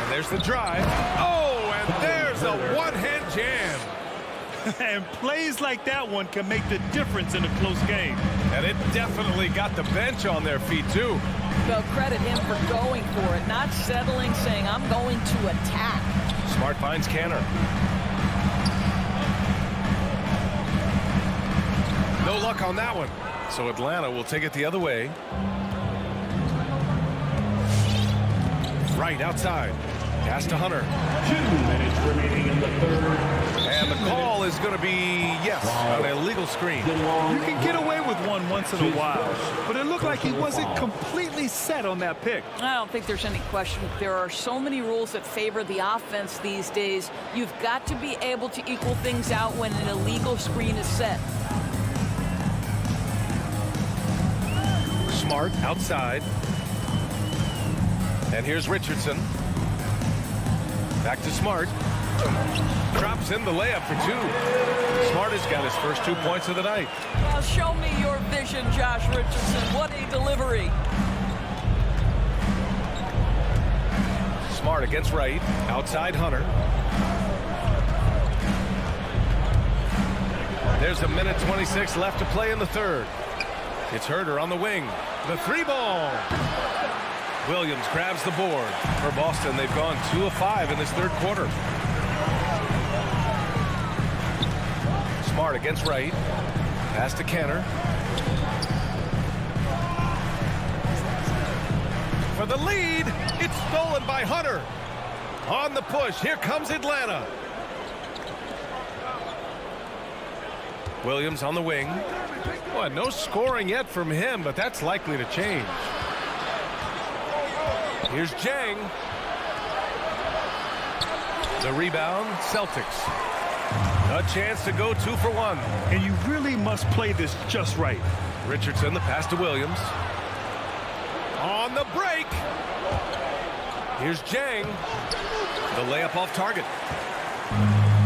And there's the drive. Oh, and there's a one-hand jam. And plays like that one can make the difference in a close game. And it definitely got the bench on their feet, too. Well, credit him for going for it, not settling, saying, I'm going to attack. Smart finds Canner. No luck on that one. So Atlanta will take it the other way. Right outside. Pass to Hunter. 2 minutes remaining in the third. And the call is going to be, yes, an illegal screen. You can get away with one once in a while, but it looked like he wasn't completely set on that pick. I don't think there's any question. There are so many rules that favor the offense these days. You've got to be able to equal things out when an illegal screen is set. Smart outside. And here's Richardson. Back to Smart. Drops in the layup for 2. Smart has got his first 2 points of the night. Well, show me your vision, Josh Richardson. What a delivery. Smart against Wright. Outside Hunter. There's a minute 26 left to play in the third. It's Herder on the wing. The 3-ball. Williams grabs the board. For Boston, they've gone 2 of 5 in this third quarter. Smart against Wright. Pass to Canner. For the lead, it's stolen by Hunter. On the push, here comes Atlanta. Williams on the wing. Well, no scoring yet from him, but that's likely to change. Here's Zhang. The rebound, Celtics. A chance to go 2 for 1. And you really must play this just right. Richardson, the pass to Williams. On the break. Here's Zhang. The layup off target.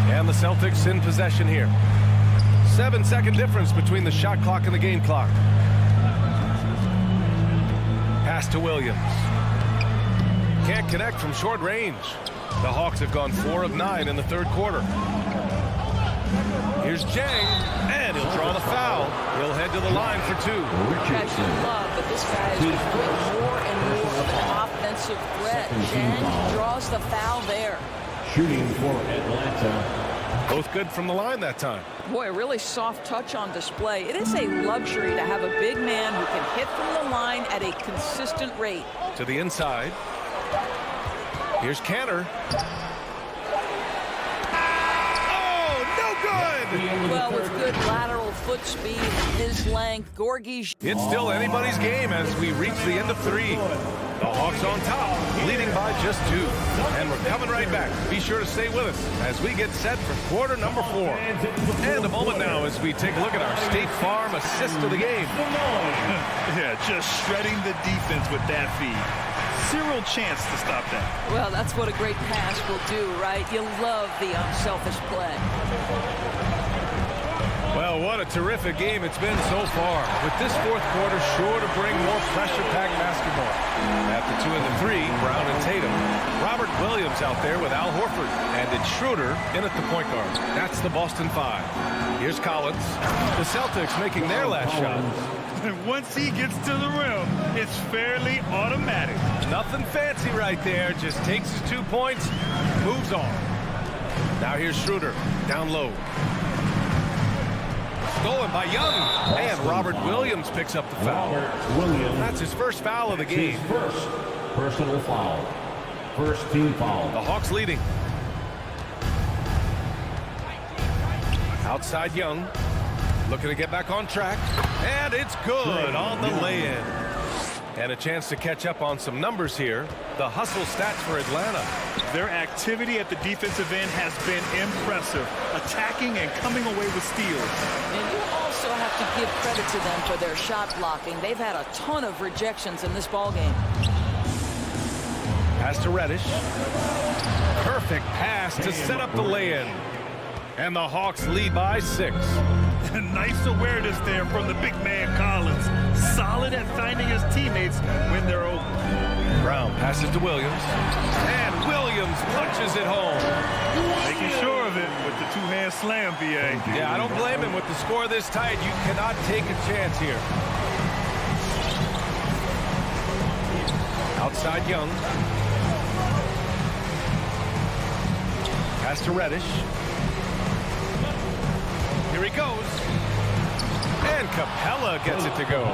And the Celtics in possession here. 7-second difference between the shot clock and the game clock. Pass to Williams. Can't connect from short range. The Hawks have gone 4 of 9 in the third quarter. Here's Zhang, and he'll draw the foul. He'll head to the line for 2. Guys, you love that this guy is becoming more and more of an offensive threat. Zhang draws the foul there. Shooting for Atlanta. Both good from the line that time. Boy, a really soft touch on display. It is a luxury to have a big man who can hit from the line at a consistent rate. To the inside. Here's Canner. Oh, no good! Well, with good lateral foot speed and his length, Gorgui. It's still anybody's game as we reach the end of 3. The Hawks on top, leading by just 2. And we're coming right back. Be sure to stay with us as we get set for quarter number 4. And a moment now as we take a look at our State Farm assist of the game. Yeah, just shredding the defense with that feed. Zero chance to stop that. Well, that's what a great pass will do, right? You love the unselfish play. Well, what a terrific game it's been so far. With this fourth quarter sure to bring more pressure-packed basketball. After 2 and 3, Brown and Tatum. Robert Williams out there with Al Horford. And it's Schroeder in at the point guard. That's the Boston 5. Here's Collins. The Celtics making their last shot. And once he gets to the rim, it's fairly automatic. Nothing fancy right there. Just takes his 2 points, moves on. Now here's Schroeder, down low. Stolen by Young. And Robert Williams picks up the foul. Williams. That's his first foul of the game. His first personal foul. First team foul. The Hawks leading. Outside Young. Looking to get back on track. And it's good on the lay-in. And a chance to catch up on some numbers here. The hustle stats for Atlanta. Their activity at the defensive end has been impressive. Attacking and coming away with steals. And you also have to give credit to them for their shot blocking. They've had a ton of rejections in this ballgame. Pass to Reddish. Perfect pass to set up the lay-in. And the Hawks lead by 6. Nice awareness there from the big man Collins. Solid at finding his teammates when they're open. Brown passes to Williams. And Williams punches it home. Making sure of it with the two-hand slam, B.A. Yeah, I don't blame him. With the score this tight, you cannot take a chance here. Outside Young. Pass to Reddish. Here he goes. And Capella gets it to go.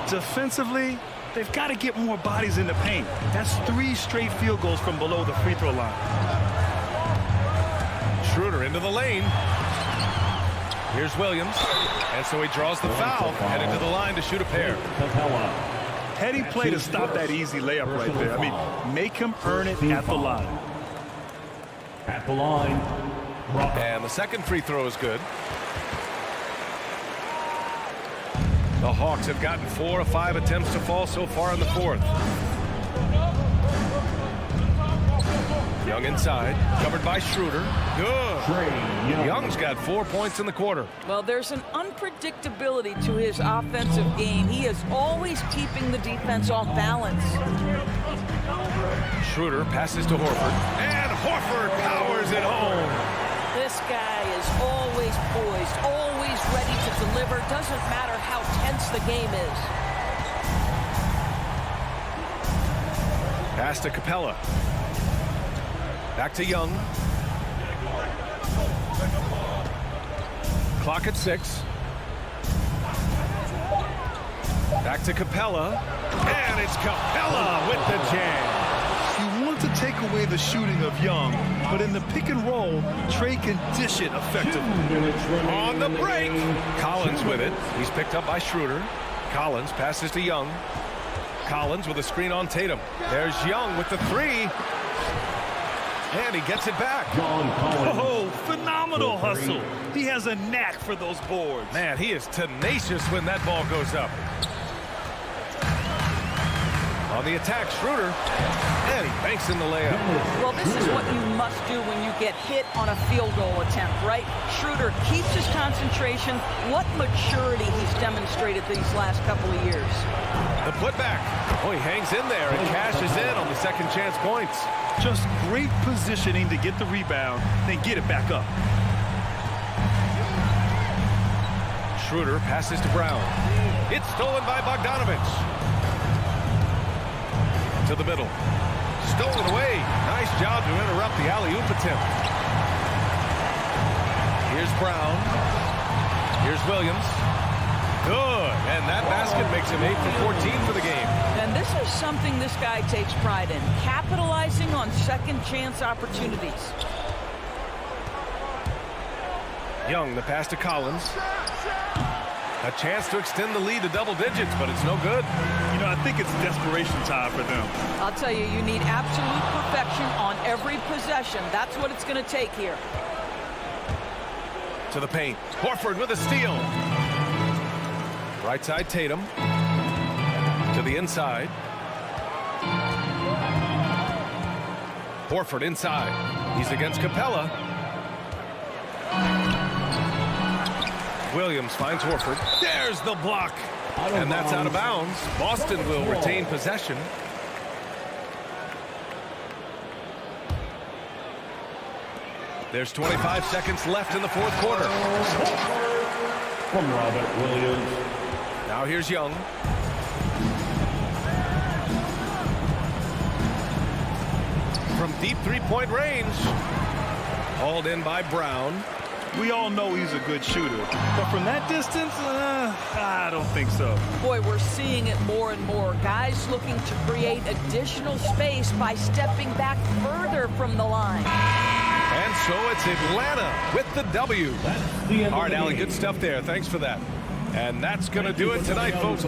Defensively, they've got to get more bodies in the paint. That's 3 straight field goals from below the free throw line. Schroeder into the lane. Here's Williams. And so he draws the foul. Headed to the line to shoot a pair. Heady play to stop that easy layup right there. I mean, make him earn it at the line. At the line. And the second free throw is good. The Hawks have gotten 4 of 5 attempts to fall so far in the fourth. Young inside, covered by Schroeder. Good. Young's got 4 points in the quarter. Well, there's an unpredictability to his offensive game. He is always keeping the defense off balance. Schroeder passes to Horford. And Horford powers it home. This guy is always poised, always ready to deliver. Doesn't matter how tense the game is. Pass to Capella. Back to Young. Clock at 6. Back to Capella. And it's Capella with the jam. You want to take away the shooting of Young, but in the pick and roll, Trey can dish it effectively. On the break. Collins with it. He's picked up by Schroeder. Collins passes to Young. Collins with a screen on Tatum. There's Young with the 3. And he gets it back. Oh, phenomenal hustle. He has a knack for those boards. Man, he is tenacious when that ball goes up. On the attack, Schroeder. And he banks in the layup. Well, this is what you must do when you get hit on a field goal attempt, right? Schroeder keeps his concentration. What maturity he's demonstrated these last couple of years. The putback. Oh, he hangs in there and cashes in on the second chance points. Just great positioning to get the rebound, then get it back up. Schroeder passes to Brown. It's stolen by Bogdanovich. To the middle. Stolen away. Nice job to interrupt the alley-oop attempt. Here's Brown. Here's Williams. Good. And that basket makes him 8 for 14 for the game. And this is something this guy takes pride in. Capitalizing on second chance opportunities. Young, the pass to Collins. A chance to extend the lead to double digits, but it's no good. You know, I think it's desperation time for them. I'll tell you, you need absolute perfection on every possession. That's what it's going to take here. To the paint. Horford with a steal. Right side, Tatum. To the inside. Horford inside. He's against Capella. Williams finds Horford. There's the block. And that's out of bounds. Boston will retain possession. There's 25 seconds left in the fourth quarter. From Robert Williams. Now here's Young. From deep three-point range. Hauled in by Brown. We all know he's a good shooter. But from that distance, I don't think so. Boy, we're seeing it more and more. Guys looking to create additional space by stepping back further from the line. And so it's Atlanta with the W. All right, Allie, good stuff there. Thanks for that. And that's going to do it tonight, folks.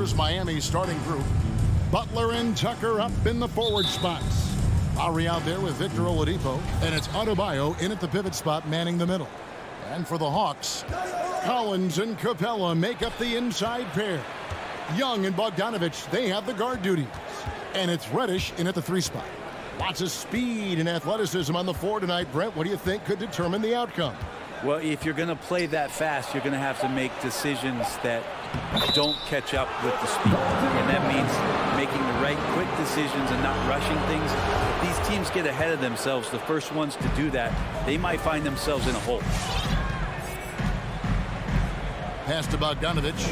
Here's Miami's starting group. Butler and Tucker up in the forward spots. Lowry out there with Victor Oladipo, and it's Adebayo in at the pivot spot manning the middle. And for the Hawks, Collins and Capella make up the inside pair. Young and Bogdanovich, they have the guard duties. And it's Reddish in at the 3 spot. Lots of speed and athleticism on the floor tonight. Brent, what do you think could determine the outcome? Well, if you're going to play that fast, you're going to have to make decisions that don't catch up with the speed. And that means making the right quick decisions and not rushing things. If these teams get ahead of themselves, the first ones to do that, they might find themselves in a hole. Pass to Bogdanovich.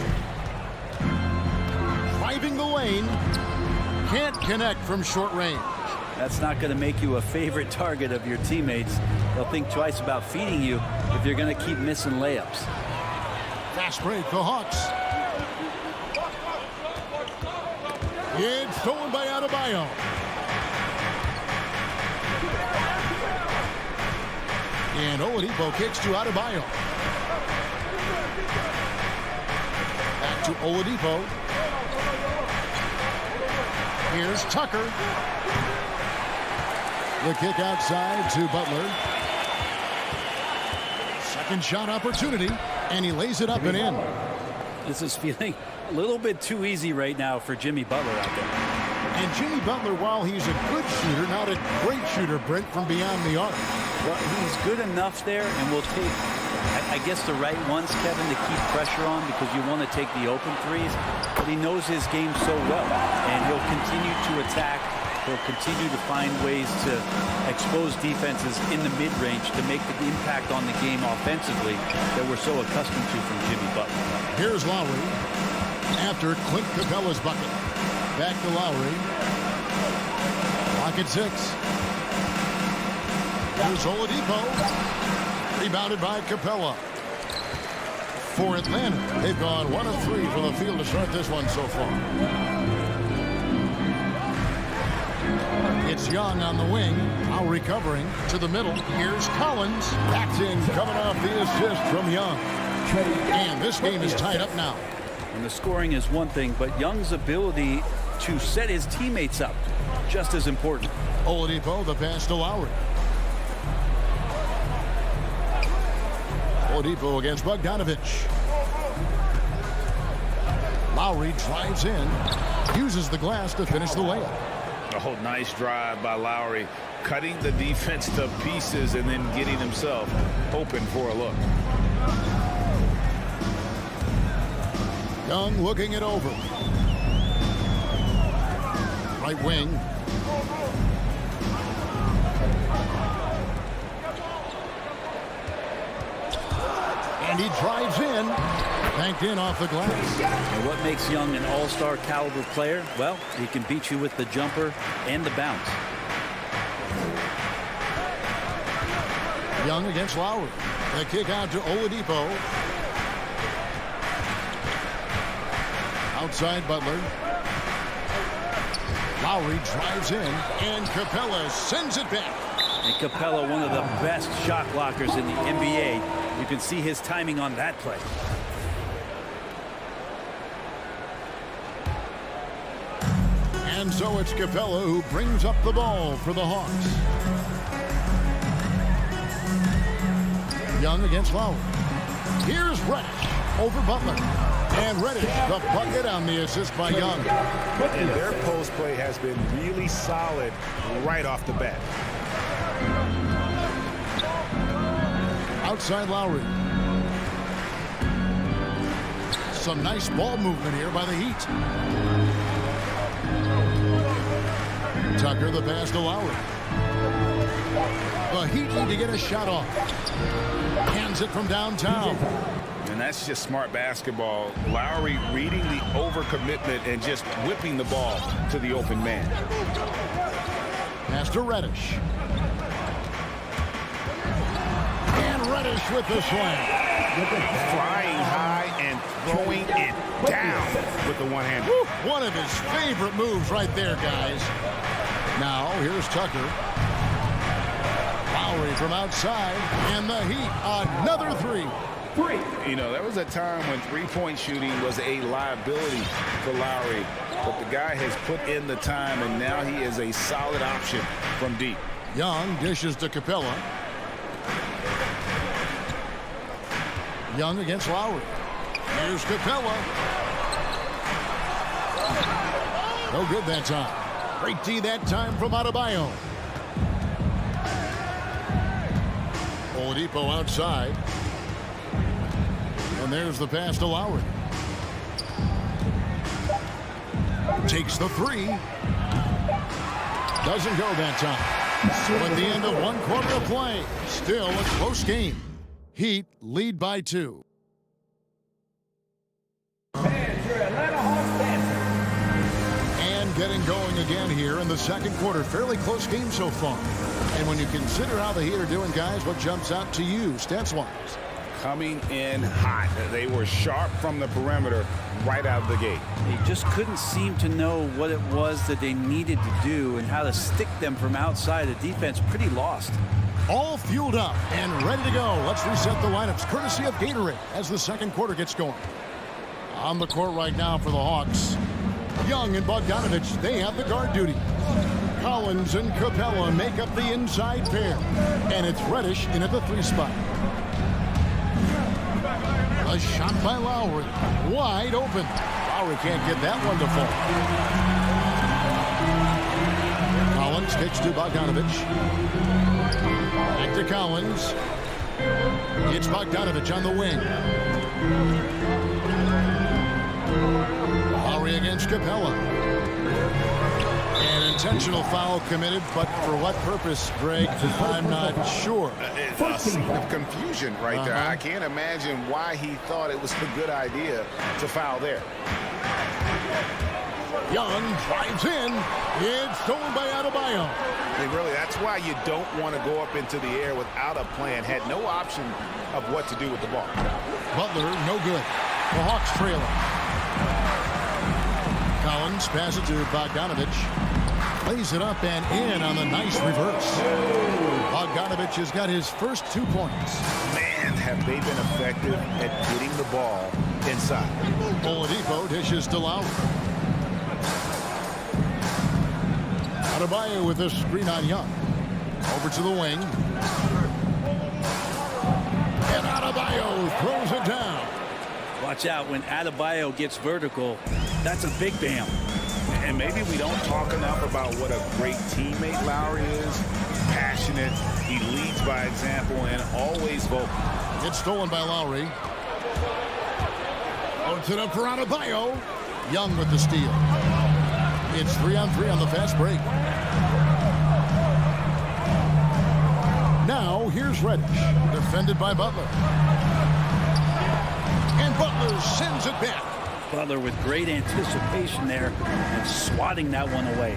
Driving the lane. Can't connect from short range. That's not going to make you a favorite target of your teammates. They'll think twice about feeding you if you're going to keep missing layups. Fast break, the Hawks. It's stolen by Adebayo. And Oladipo kicks to Adebayo. Back to Oladipo. Here's Tucker. The kick outside to Butler. Second shot opportunity, and he lays it up and in. This is feeling a little bit too easy right now for Jimmy Butler out there. And Jimmy Butler, while he's a good shooter, not a great shooter, Brent, from beyond the arc. Well, he's good enough there, and will take, I guess, the right ones, Kevin, to keep pressure on because you want to take the open threes. But he knows his game so well, and he'll continue to attack. He'll continue to find ways to expose defenses in the mid-range to make the impact on the game offensively that we're so accustomed to from Jimmy Butler. Here's Lowry after Clint Capella's bucket. Back to Lowry. Clock at 6. Here's Oladipo. Rebounded by Capella. For Atlanta, they've gone 1 of 3 from the field to start this one so far. It's Young on the wing, now recovering to the middle. Here's Collins. Backed in, coming off the assist from Young. And this game is tied up now. And the scoring is one thing, but Young's ability to set his teammates up, just as important. Oladipo, the pass to Lowry. Oladipo against Bogdanovich. Lowry drives in, uses the glass to finish the layup. Oh, nice drive by Lowry, cutting the defense to pieces and then getting himself open for a look. Young looking it over. Right wing. And he drives in. Banked in off the glass. And what makes Young an all-star caliber player? Well, he can beat you with the jumper and the bounce. Young against Lowry. The kick out to Oladipo. Outside Butler. Lowry drives in, and Capella sends it back. And Capella, one of the best shot blockers in the NBA. You can see his timing on that play. And so it's Capella who brings up the ball for the Hawks. Young against Lowry. Here's Reddish over Butler. And Reddish, the bucket on the assist by Young. And their post play has been really solid right off the bat. Outside Lowry. Some nice ball movement here by the Heat. Tucker, the pass to Lowry. The Heat need to get a shot off. Hands it from downtown. And that's just smart basketball. Lowry reading the overcommitment and just whipping the ball to the open man. Pass to Reddish. And Reddish with the slam. Flying high and throwing it down with the one hand. One of his favorite moves right there, guys. Now, here's Tucker. Lowry from outside, and the Heat, another three. 3. You know, there was a time when three-point shooting was a liability for Lowry, but the guy has put in the time, and now he is a solid option from deep. Young dishes to Capella. Young against Lowry. Here's Capella. No good that time. Great D that time from Adebayo. Oladipo outside. And there's the pass to Lowry. Takes the three. Doesn't go that time. So at the end of 1 quarter of play, still a close game. Heat lead by 2. And getting going again here in the second quarter. Fairly close game so far. And when you consider how the Heat are doing, guys, what jumps out to you stats-wise? Coming in hot. They were sharp from the perimeter right out of the gate. They just couldn't seem to know what it was that they needed to do and how to stick them from outside. The defense pretty lost. All fueled up and ready to go. Let's reset the lineups courtesy of Gatorade as the second quarter gets going. On the court right now for the Hawks, Young and Bogdanovich, they have the guard duty. Collins and Capella make up the inside pair. And it's Reddish in at the 3 spot. A shot by Lowry. Wide open. Lowry can't get that one to fall. Collins kicks to Bogdanovich. Back to Collins. It's Bogdanovich on the wing. Lowry against Capella. An intentional foul committed, but for what purpose, Greg? I'm not sure. A scene of confusion right there. I can't imagine why he thought it was a good idea to foul there. Young drives in. It's stolen by Adebayo. Really, that's why you don't want to go up into the air without a plan. Had no option of what to do with the ball. Butler, no good. The Hawks trailing. Collins passes to Bogdanovich. Lays it up and in on the nice reverse. Bogdanovich has got his first 2 points. Man, have they been effective at getting the ball inside. Oladipo dishes to Lowry. Adebayo with a screen on Young. Over to the wing. And Adebayo throws it down. Watch out when Adebayo gets vertical. That's a big bam. And maybe we don't talk enough about what a great teammate Lowry is. Passionate, he leads by example, and always vocal. It's stolen by Lowry. Puts it up for Adebayo. Young with the steal. It's 3-on-3 on the fast break. Now here's Reddish, defended by Butler. And Butler sends it back. Butler with great anticipation there and swatting that one away.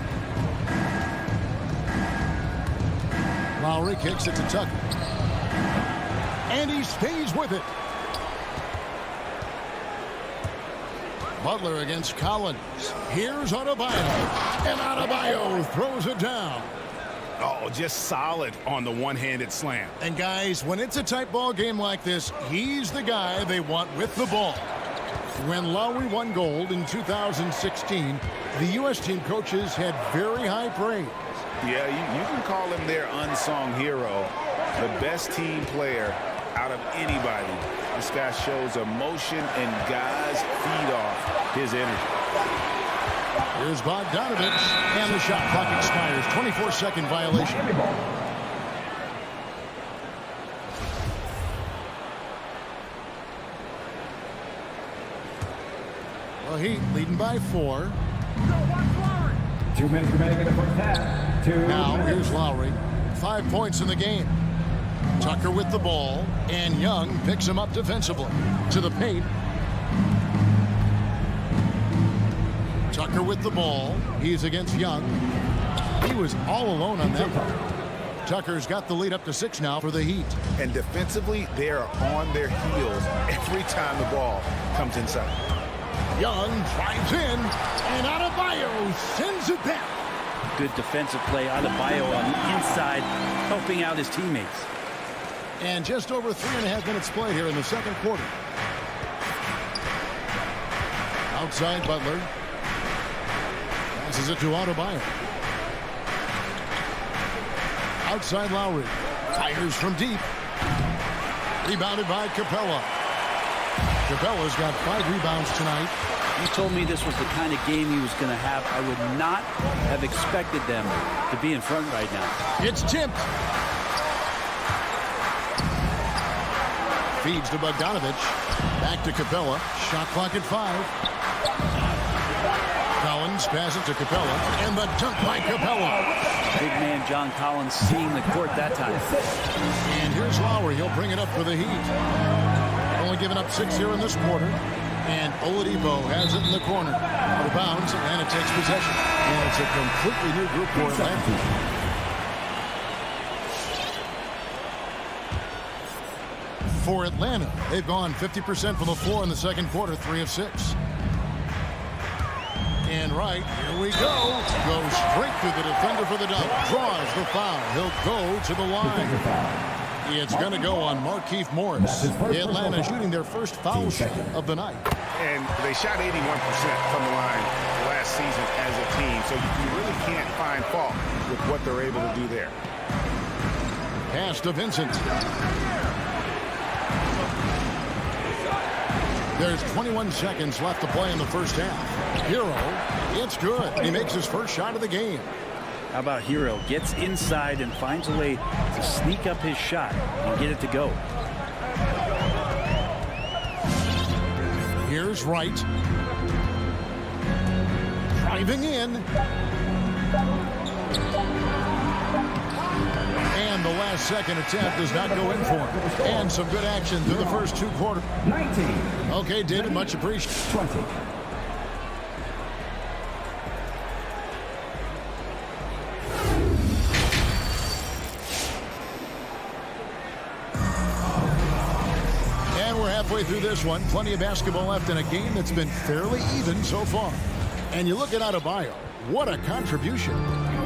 Lowry kicks it to Tucker. And he stays with it. Butler against Collins. Here's Adebayo. And Adebayo throws it down. Oh, just solid on the one-handed slam. And guys, when it's a tight ball game like this, he's the guy they want with the ball. When Lowry won gold in 2016, the U.S. team coaches had very high praise. Yeah, you can call him their unsung hero, the best team player out of anybody. This guy shows emotion, and guys feed off his energy. Here's Bogdanovich, and the shot clock expires. 24-second violation. Well, Heat leading by 4. 2 minutes remaining in the first half. Now here's Lowry. 5 points in the game. Tucker with the ball, and Young picks him up defensively. To the paint. Tucker with the ball. He's against Young. He was all alone on that one. Tucker's got the lead up to 6 now for the Heat. And defensively, they are on their heels every time the ball comes inside. Young drives in, and Adebayo sends it back. Good defensive play. Adebayo on the inside, helping out his teammates. And just over 3.5 minutes played here in the second quarter. Outside Butler. Passes it to Adebayo. Outside Lowry. Fires from deep. Rebounded by Capella. Capella's got 5 rebounds tonight. You told me this was the kind of game he was going to have. I would not have expected them to be in front right now. It's tipped. Feeds to Bogdanovich. Back to Capella. Shot clock at 5. Collins passes to Capella. And the dunk by Capella. Big man John Collins seeing the court that time. And here's Lowry. He'll bring it up for the Heat. Only given up 6 here in this quarter. And Oladipo has it in the corner. Out of bounds, and it takes possession. And it's a completely new group for Atlanta. For Atlanta, they've gone 50% from the floor in the second quarter, 3 of 6. And right, here we go. Goes straight through the defender for the dunk. Draws the foul. He'll go to the line. It's going to go on Markieff Morris. Atlanta shooting their first foul shot of the night. And they shot 81% from the line last season as a team, so you really can't find fault with what they're able to do there. Pass to Vincent. There's 21 seconds left to play in the first half. Hero, it's good. He makes his first shot of the game. How about Hero? Gets inside and finds a way to sneak up his shot and get it to go. Here's Wright. Driving in. And the last second attempt does not go in for him. And some good action through the first 2 quarters. 19. Okay, David, much appreciated. 20. Halfway through this one, plenty of basketball left in a game that's been fairly even so far. And you look at Adebayo, what a contribution.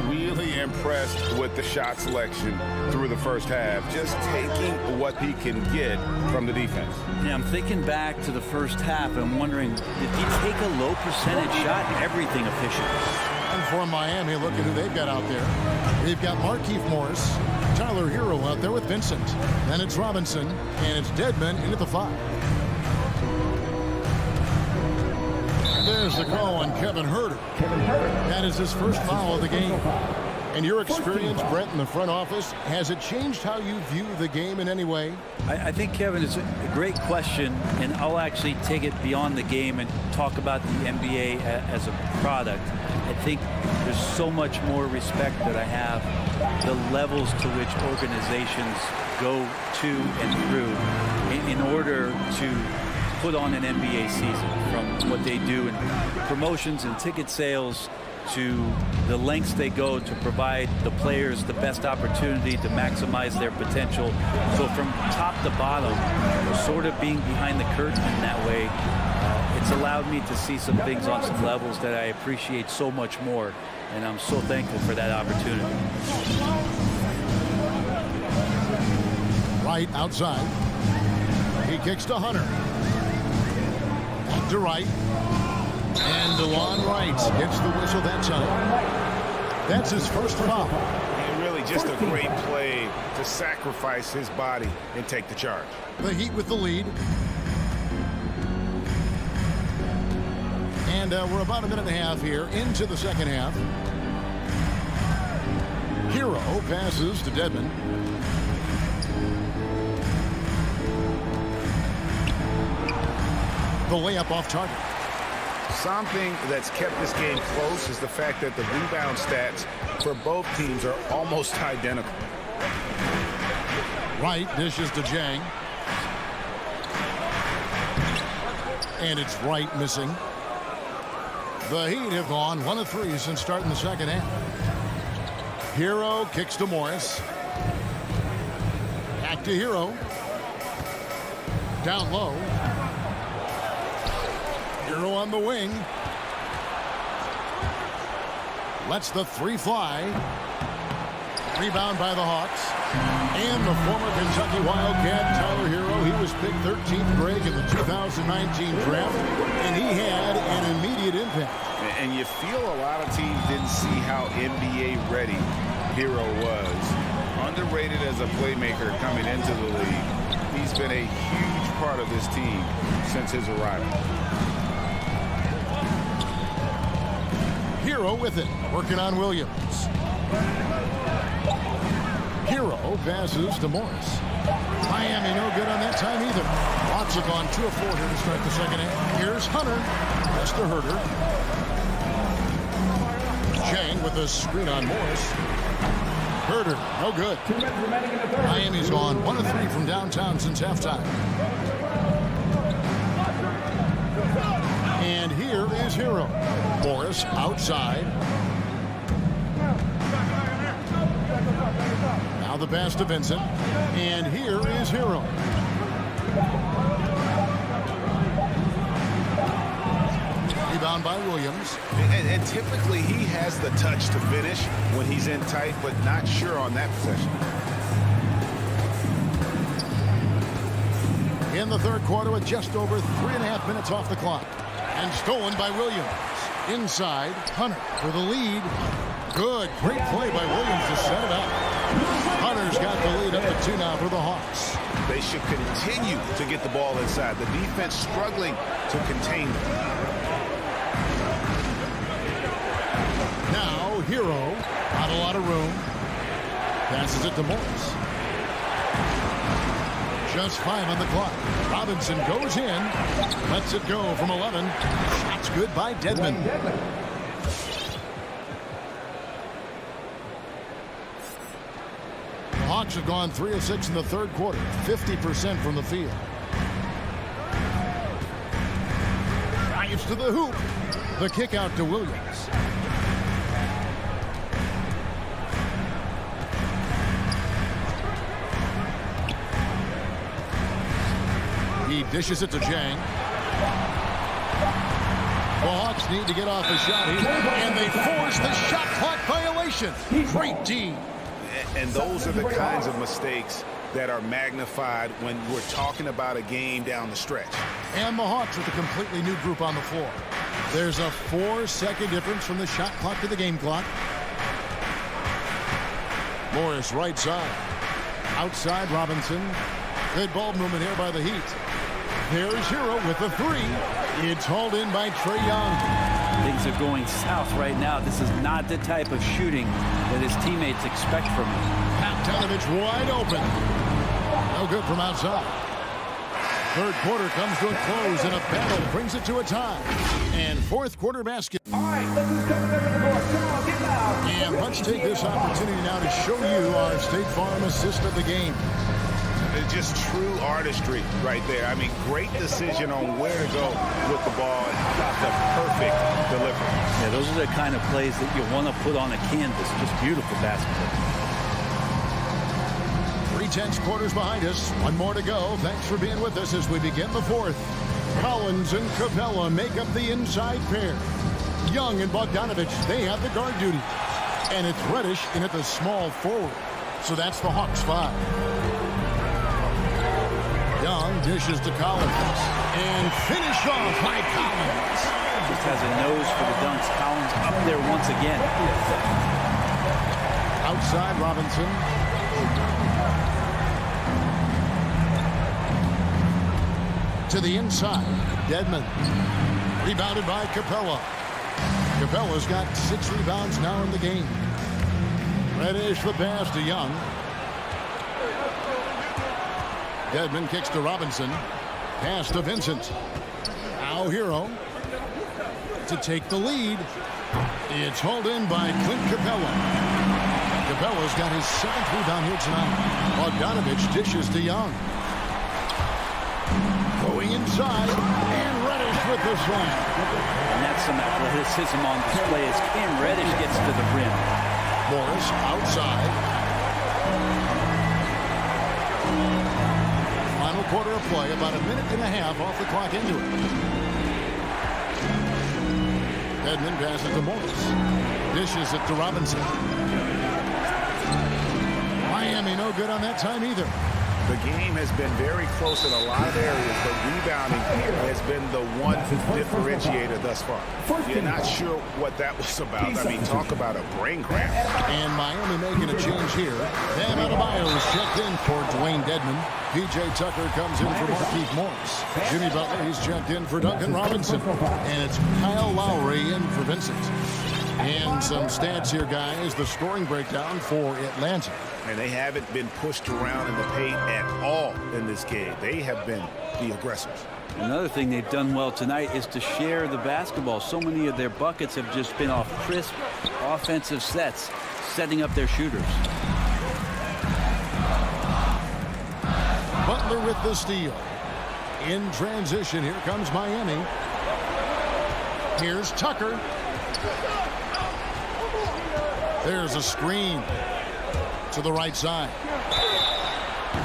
Really impressed with the shot selection through the first half, just taking what he can get from the defense. Yeah, I'm thinking back to the first half and wondering, did he take a low percentage shot? Everything efficient. And for Miami, look at who they've got out there. They've got Markieff Morris, Tyler Hero out there with Vincent. Then it's Robinson, and it's Dedmon in at the 5. There's the call on Kevin Huerter. That is his first foul of the game. And your experience, Brett, in the front office, has it changed how you view the game in any way? I think, Kevin, it's a great question, and I'll actually take it beyond the game and talk about the NBA as a product. I think there's so much more respect that I have, the levels to which organizations go to and through in order to put on an NBA season, from what they do in promotions and ticket sales to the lengths they go to provide the players the best opportunity to maximize their potential. So from top to bottom, sort of being behind the curtain in that way, it's allowed me to see some things on some levels that I appreciate so much more, and I'm so thankful for that opportunity. Right outside. He kicks to Hunter. Back to Wright. And DeLon Wright gets the whistle that time. That's his first foul. And really just a great play to sacrifice his body and take the charge. The Heat with the lead. And we're about a minute and a half here into the second half. Hero passes to Dedmon. The layup off target. Something that's kept this game close is the fact that the rebound stats for both teams are almost identical. Wright dishes to Jang. And it's Wright missing. The Heat have gone 1 of 3 since starting the second half. Hero kicks to Morris. Back to Hero. Down low. Hero on the wing. Lets the 3 fly. Rebound by the Hawks. And the former Kentucky Wildcat, Tyler Hero, he was picked 13th grade in the 2019 draft, and he had an immediate impact. And you feel a lot of teams didn't see how NBA ready Hero was. Underrated as a playmaker coming into the league. He's been a huge part of this team since his arrival. Hero with it, working on Williams. Hero passes to Morris. Miami no good on that time either. Hawks have gone 2 of 4 here to start the second half. Here's Hunter. That's to Herter. Chang with a screen on Morris. Herter, no good. Miami's gone 1 of 3 from downtown since halftime. And here is Hero. Morris outside. Now the pass to Vincent. And here is Hero. Rebound by Williams. And typically he has the touch to finish when he's in tight, but not sure on that possession. In the third quarter with just over 3.5 minutes off the clock. And stolen by Williams. Inside, Hunter for the lead. Good, great play by Williams to set it up. Hunter's got the lead up to 2 now for the Hawks. They should continue to get the ball inside. The defense struggling to contain them. Now, Hero, not a lot of room. Passes it to Morris. Just 5 on the clock. Robinson goes in. Lets it go from 11. Shot's good by Dedmon. The Hawks have gone 3 of 6 in the third quarter. 50% from the field. Drives to the hoop. The kick out to Williams. He dishes it to Chang. The Hawks need to get off a shot here, and they force the shot clock violation. Great D. And those are the kinds of mistakes that are magnified when we're talking about a game down the stretch. And the Hawks with a completely new group on the floor. There's a 4-second difference from the shot clock to the game clock. Morris right side. Outside Robinson. Good ball movement here by the Heat. There's Hero with the 3. It's hauled in by Trae Young. Things are going south right now. This is not the type of shooting that his teammates expect from him. Bogdanovich wide open. No good from outside. Third quarter comes to a close, and a battle brings it to a tie. And fourth quarter basket. All right, look who's coming over the board. Come on, get loud. And let's take this opportunity now to show you our State Farm assist of the game. It's just true artistry right there. I mean, great decision on where to go with the ball and how about the perfect delivery. Yeah, those are the kind of plays that you want to put on a canvas. Just beautiful basketball. 3/10 quarters behind us. 1 more to go. Thanks for being with us as we begin the fourth. Collins and Capella make up the inside pair. Young and Bogdanovich, they have the guard duty. And it's Reddish in at the small forward. So that's the Hawks 5. Young dishes to Collins. And finish off by Collins. Just has a nose for the dunks. Collins up there once again. Outside Robinson. To the inside. Dedmon. Rebounded by Capella. Capella's got 6 rebounds now in the game. Reddish the pass to Young. Dedmon kicks to Robinson. Pass to Vincent. Now Hero to take the lead. It's hauled in by Clint Capella. Capella's got his 7th rebound here tonight. Bogdanovich dishes to Young. Going inside, and Reddish with the slam. And that's some athleticism on display as Cam Reddish gets to the rim. Morris outside. Final quarter of play, about 1.5 minutes off the clock into it. Dedmon passes to Morris. Dishes it to Robinson. Miami no good on that time either. The game has been very close in a lot of areas, but rebounding has been the one differentiator thus far. You're not sure what that was about. I mean, talk about a brain cramp. And Miami making a change here. Bam Adebayo is checked in for Dwayne Dedman. P.J. Tucker comes in for Markieff Morris. Jimmy Butler, he's checked in for Duncan Robinson. And it's Kyle Lowry in for Vincent. And some stats here, guys. The scoring breakdown for Atlanta. And they haven't been pushed around in the paint at all in this game. They have been the aggressors. Another thing they've done well tonight is to share the basketball. So many of their buckets have just been off crisp offensive sets, setting up their shooters. Butler with the steal. In transition, here comes Miami. Here's Tucker. There's a screen to the right side.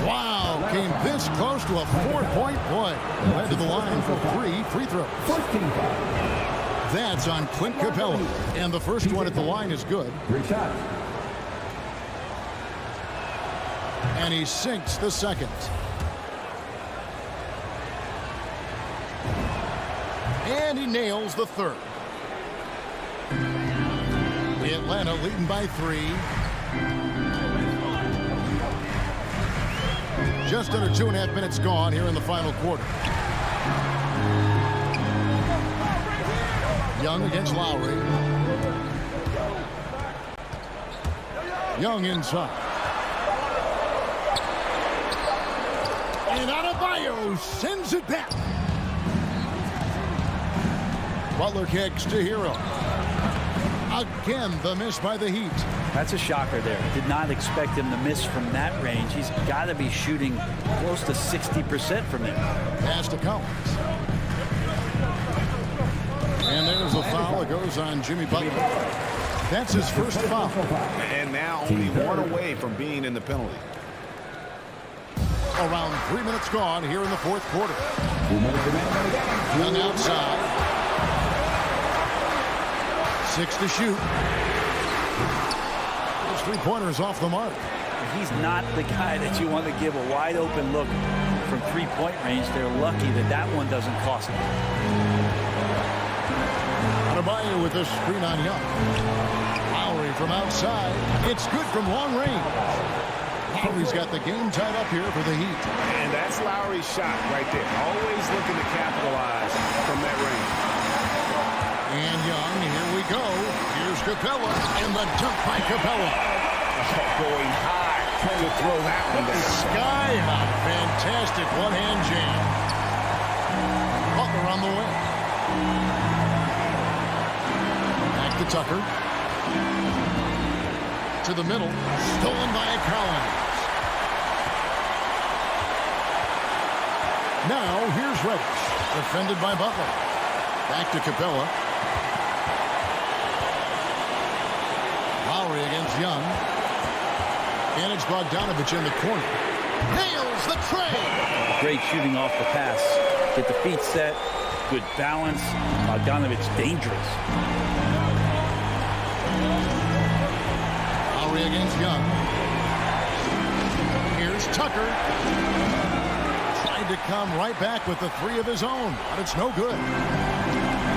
Wow, came this close to a 4-point play. Led to the line for 3 free throws. That's on Clint Capella. And the first one at the line is good. And he sinks the second. And he nails the third. Atlanta leading by 3. Just under 2.5 minutes gone here in the final quarter. Young against Lowry. Young inside. And Adebayo sends it back. Butler kicks to Hero. Again, the miss by the Heat. That's a shocker there. Did not expect him to miss from that range. He's got to be shooting close to 60% from there. Pass to Collins. And there's a foul. It goes on Jimmy Butler. That's his first foul. And now only one away from being in the penalty. Around 3 minutes gone here in the fourth quarter. Young outside. 6 to shoot. Those three-pointers off the mark. He's not the guy that you want to give a wide open look from three-point range. They're lucky that that one doesn't cost them. Adebayo with a screen on Young. Lowry from outside. It's good from long range. Lowry's got the game tied up here for the Heat. And that's Lowry's shot right there. Always looking to capitalize from that range. And Young, here we go. Here's Capella, and the dunk by Capella. Going high to throw that one down. Sky high. Fantastic one-hand jam. Butler on the way. Back to Tucker. To the middle. Stolen by Collins. Now, here's Reddish. Defended by Butler. Back to Capella. Lowry against Young. And it's Bogdanovich in the corner. Nails the tray. Great shooting off the pass. Get the feet set. Good balance. Bogdanovich dangerous. Lowry against Young. Here's Tucker. Tried to come right back with the 3 of his own, but it's no good.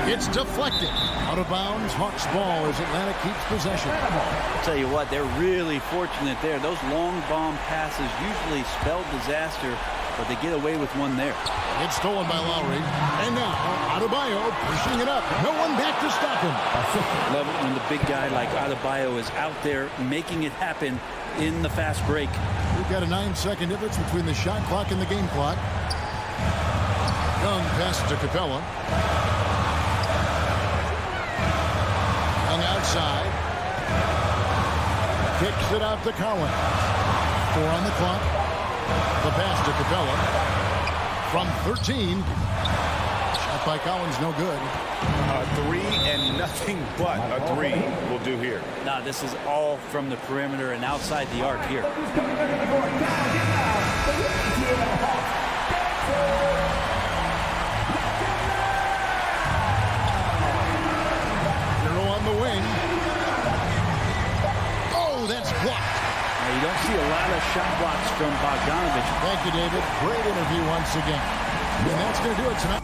It's deflected. Out of bounds, Hawks ball as Atlanta keeps possession. I'll tell you what, they're really fortunate there. Those long bomb passes usually spell disaster, but they get away with one there. It's stolen by Lowry. And now, Adebayo pushing it up. No one back to stop him. Love it when the big guy like Adebayo is out there making it happen in the fast break. We've got a 9-second difference between the shot clock and the game clock. Young passes to Capella. Outside. Kicks it out to Collins. 4 on the clock. The pass to Capella. From 13. Shot by Collins, no good. A 3 and nothing but a 3 will do here. Nah, this is all from the perimeter and outside the arc here. On the wing. Oh, that's blocked. You don't see a lot of shot blocks from Bogdanovich. Thank you, David. Great interview once again. And that's going to do it tonight.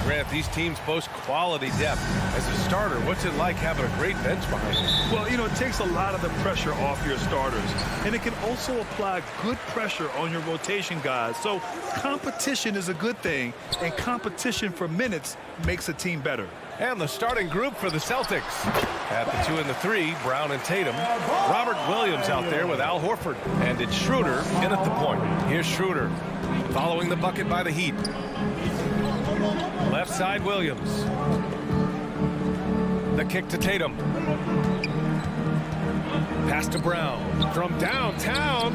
Grant, these teams boast quality depth. As a starter, what's it like having a great bench behind you? Well, you know, it takes a lot of the pressure off your starters, and it can also apply good pressure on your rotation guys. So competition is a good thing, and competition for minutes makes a team better. And the starting group for the Celtics. At the 2 and the 3, Brown and Tatum. Robert Williams out there with Al Horford. And it's Schroeder in at the point. Here's Schroeder following the bucket by the Heat. Left side, Williams. The kick to Tatum. Pass to Brown from downtown.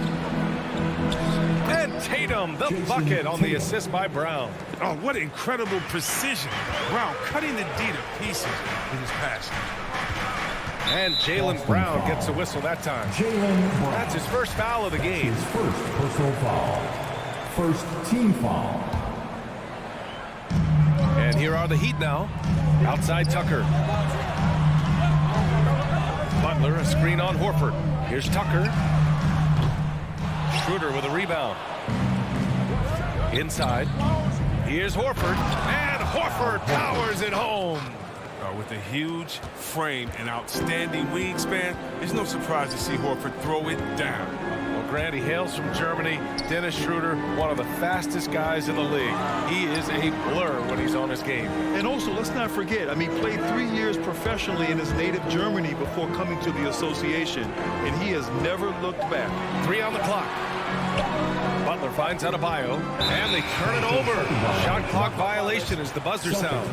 And Tatum, the bucket on the assist by Brown. Oh, what incredible precision. Brown cutting the D to pieces with his pass. And Jaylen Brown gets a whistle that time. That's his first foul of the game. His first personal foul. First team foul. And here are the Heat now. Outside Tucker. Butler, a screen on Horford. Here's Tucker. Schroeder with a rebound. Inside. Here's Horford. And Horford powers it home. With a huge frame and outstanding wingspan, it's no surprise to see Horford throw it down. Well, Grant, he hails from Germany. Dennis Schroeder, one of the fastest guys in the league. He is a blur when he's on his game. And also, let's not forget, he played 3 years professionally in his native Germany before coming to the association, and he has never looked back. 3 on the clock. Butler finds Adebayo, and they turn it over. Shot clock violation as the buzzer sounds.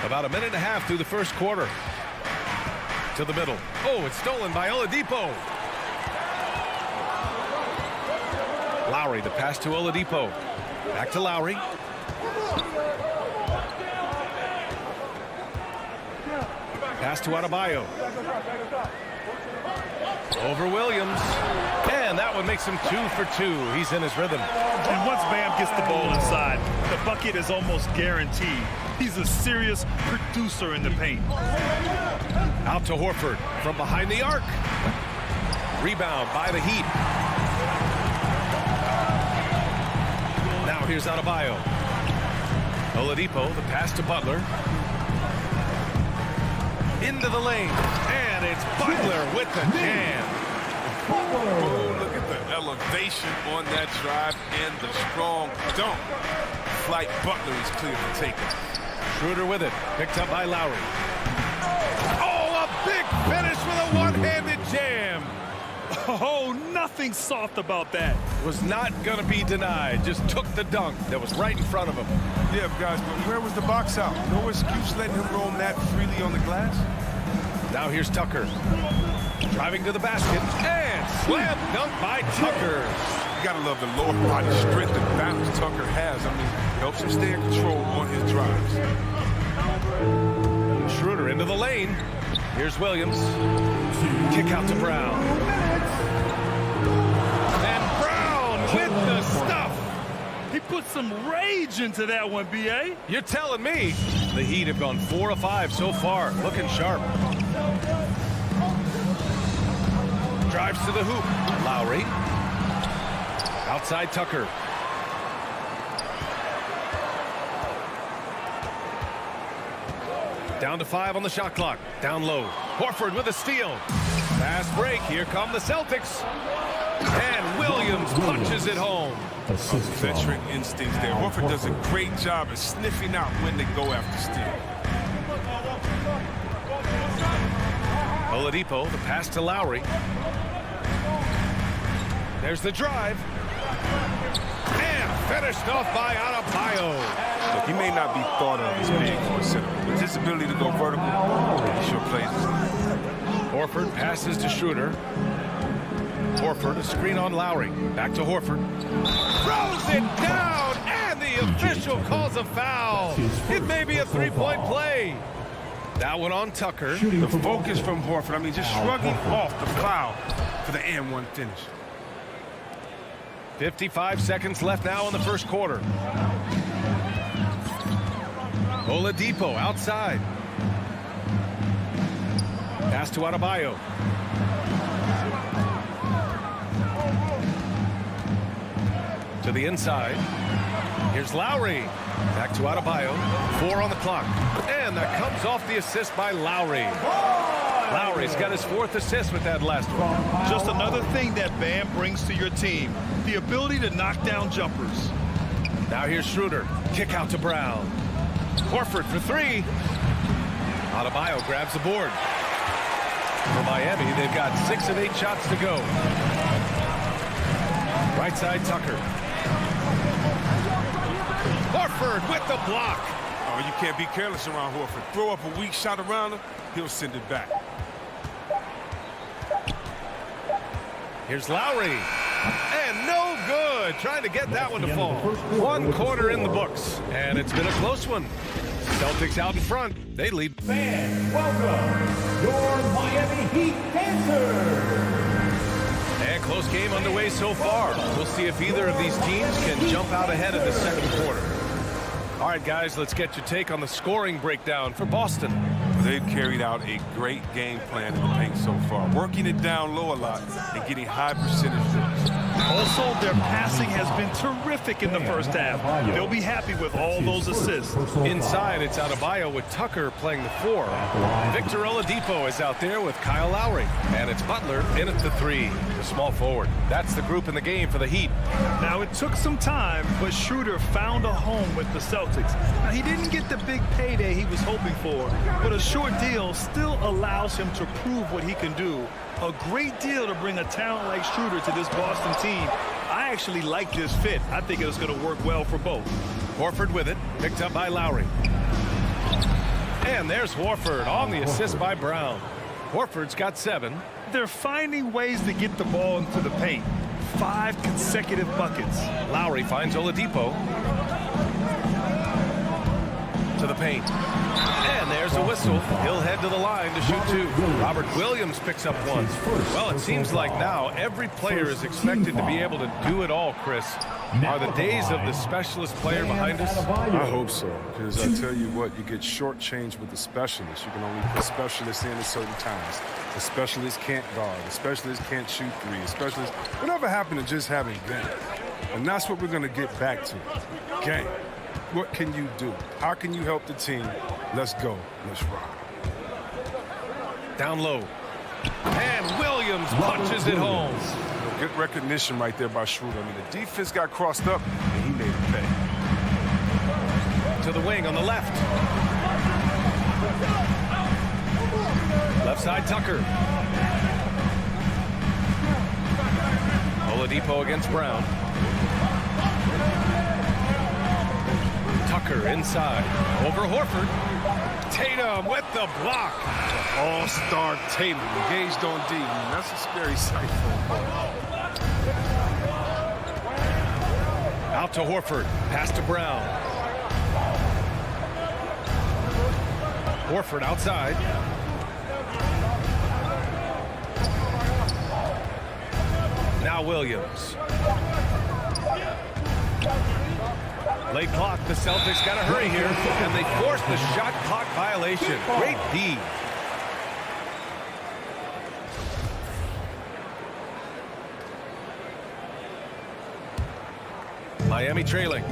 About a minute and a half through the first quarter. To the middle. Oh, it's stolen by Oladipo. Lowry, the pass to Oladipo. Back to Lowry. Pass to Adebayo. Over Williams. And that one makes him 2 for 2. He's in his rhythm. And once Bam gets the ball inside, the bucket is almost guaranteed. He's a serious producer in the paint. Out to Horford from behind the arc. Rebound by the Heat. Now here's Adebayo. Oladipo, the pass to Butler. Into the lane. And it's Butler with the jam. Oh, look at the elevation on that drive and the strong dunk. Flight Butler is clear for taking. Schroeder with it. Picked up by Lowry. Oh, a big finish with a one-handed jam. Oh, nothing soft about that. Was not going to be denied. Just took the dunk that was right in front of him. Yeah, guys, but where was the box out? No excuse letting him roam that freely on the glass. Now here's Tucker. Driving to the basket. And slam dunk by Tucker. You got to love the lower body strength and balance Tucker has. Helps him stay in control on his drives. Schroeder into the lane. Here's Williams. Kick out to Brown. And Brown with the stuff. He put some rage into that one, B.A. You're telling me. The Heat have gone 4 of 5 so far. Looking sharp. Drives to the hoop. Lowry. Outside Tucker. Down to 5 on the shot clock. Down low. Horford with a steal. Fast break. Here come the Celtics. And Williams punches it home. Veteran instincts there. Horford does a great job of sniffing out when they go after steal. Oladipo, the pass to Lowry. There's the drive. And finished off by Adebayo. Look, he may not be thought of as big for a center, but his ability to go vertical, he sure plays it. Horford passes to Schroeder. Horford, a screen on Lowry. Back to Horford. Throws it down, and the official calls a foul. It may be a three-point play. That one on Tucker. The focus from Horford, just shrugging off the foul for the and one finish. 55 seconds left now in the first quarter. Oladipo outside. Pass to Adebayo. the inside. Here's Lowry. Back to Adebayo. 4 on the clock. And that comes off the assist by Lowry. Lowry's got his 4th assist with that last one. Just another thing that Bam brings to your team. The ability to knock down jumpers. Now here's Schroeder. Kick out to Brown. Horford for 3. Adebayo grabs the board. For Miami, they've got 6 of 8 shots to go. Right side, Tucker. Horford with the block. Oh, you can't be careless around Horford. Throw up a weak shot around him, he'll send it back. Here's Lowry. And no good. Trying to get that one to fall. 1 quarter in the books. And it's been a close one. Celtics out in front. They lead. Fans, welcome your Miami Heat Panthers. And close game underway so far. We'll see if either of these teams can jump out ahead in the second quarter. All right, guys, let's get your take on the scoring breakdown for Boston. They've carried out a great game plan in the paint so far, working it down low a lot and getting high percentage drives. Also, their passing has been terrific in the first half. They'll be happy with all those assists. Inside, it's Adebayo with Tucker playing the 4. Victor Oladipo is out there with Kyle Lowry. And it's Butler in at the 3, the small forward. That's the group in the game for the Heat. Now, it took some time, but Schroeder found a home with the Celtics. Now, he didn't get the big payday he was hoping for, but a short deal still allows him to prove what he can do. A great deal to bring a talent like Schroeder to this Boston team. I actually like this fit. I think it's going to work well for both. Horford with it, picked up by Lowry. And there's Horford on the assist by Brown. Horford's got 7. They're finding ways to get the ball into the paint. 5 consecutive buckets. Lowry finds Oladipo. To the paint. And there's a whistle. He'll head to the line to shoot 2. Robert Williams picks up 1. Well, it seems like now every player is expected to be able to do it all, Chris. Are the days of the specialist player behind us? I hope so, because I tell you what, you get shortchanged with the specialists. You can only put specialists in at certain times. The specialists can't guard. The specialists can't shoot 3. The specialists, whatever happened to just having game? And that's what we're going to get back to. Game. What can you do? How can you help the team? Let's go. Let's rock. Down low. And Williams punches it home. Good recognition right there by Schroeder. I mean, the defense got crossed up, and he made it pay. To the wing on the left. Left side, Tucker. Oladipo against Brown. Tucker inside. Over Horford. Tatum with the block. All-star Tatum engaged on D. That's a scary sight for him. Out to Horford. Pass to Brown. Horford outside. Now Williams. Late clock. The Celtics got to hurry here, and they force the shot clock violation. Great D. Miami trailing.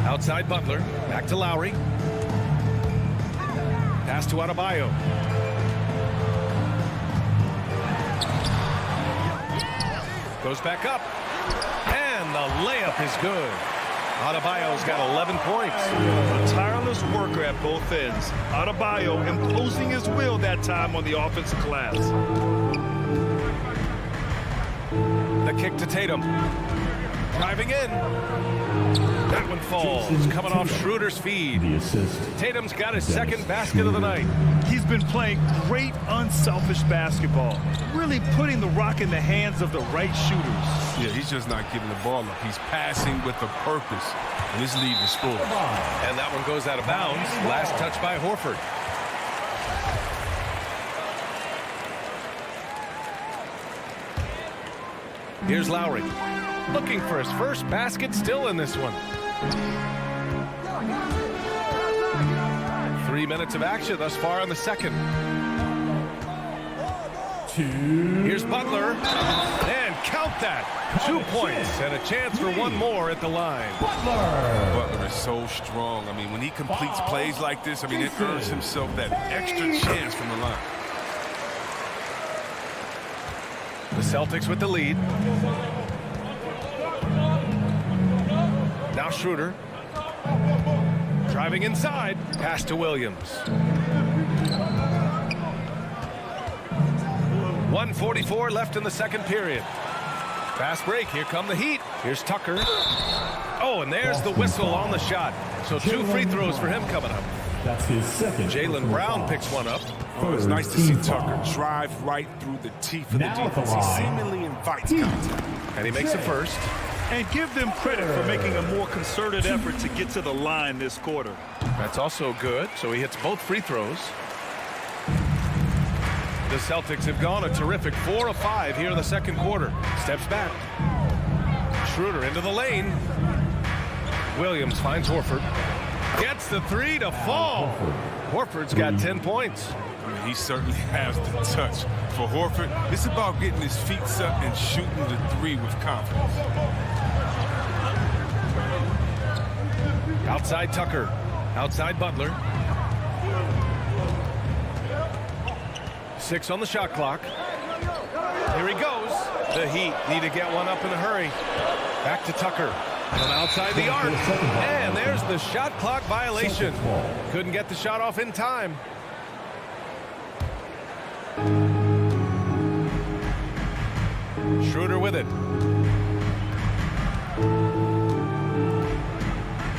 Outside Butler. Back to Lowry. Pass to Adebayo. Goes back up. And the layup is good. Adebayo's got 11 points. A tireless worker at both ends. Adebayo imposing his will that time on the offensive glass. The kick to Tatum. Driving in. That one falls. Coming off Schroeder's feed. Tatum's got his second basket of the night. He's been playing great, unselfish basketball. Really putting the rock in the hands of the right shooters. Yeah, he's just not giving the ball up. He's passing with a purpose. And his lead is full. And that one goes out of bounds. Last touch by Horford. Here's Lowry. Looking for his first basket, still in this one. 3 minutes of action thus far in the second. Here's Butler. And count that. 2 points and a chance for one more at the line. Butler is so strong. I mean, when he completes plays like this, I mean, it earns himself that extra chance from the line. The Celtics with the lead. Now Schroeder. Driving inside. Pass to Williams. 1:44 left in the second period. Fast break. Here come the Heat. Here's Tucker. Oh, and there's the whistle on the shot. So 2 free throws for him coming up. That's his second. Jaylen Brown picks one up. Oh, it's nice to see Tucker drive right through the teeth of the defense. He seemingly invites contact. And he makes the first. And give them credit for making a more concerted effort to get to the line this quarter. That's also good. So he hits both free throws. The Celtics have gone a terrific 4 of 5 here in the second quarter. Steps back. Schroeder into the lane. Williams finds Horford. Gets the 3 to fall. Horford's got 10 points. I mean, he certainly has the touch. For Horford, it's about getting his feet up and shooting the 3 with confidence. Outside Tucker. Outside Butler. 6 on the shot clock. Here he goes. The Heat need to get one up in a hurry. Back to Tucker. From outside the arc. And there's the shot clock violation. Couldn't get the shot off in time. Schroeder with it.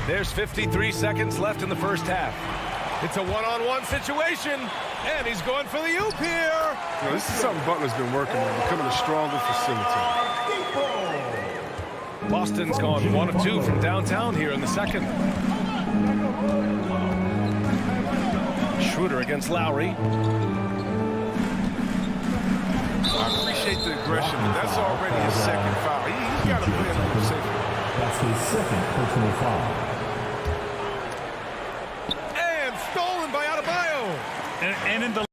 There's 53 seconds left in the first half. It's a one-on-one situation, and he's going for the oop here. You know, this is something Butler's been working on, becoming a stronger facilitator. Boston's gone 1 of 2 from downtown here in the second. Schroeder against Lowry. I appreciate the aggression, but that's already his second foul. He's got to play a little safer. That's his second personal foul. And stolen by Adebayo. And in the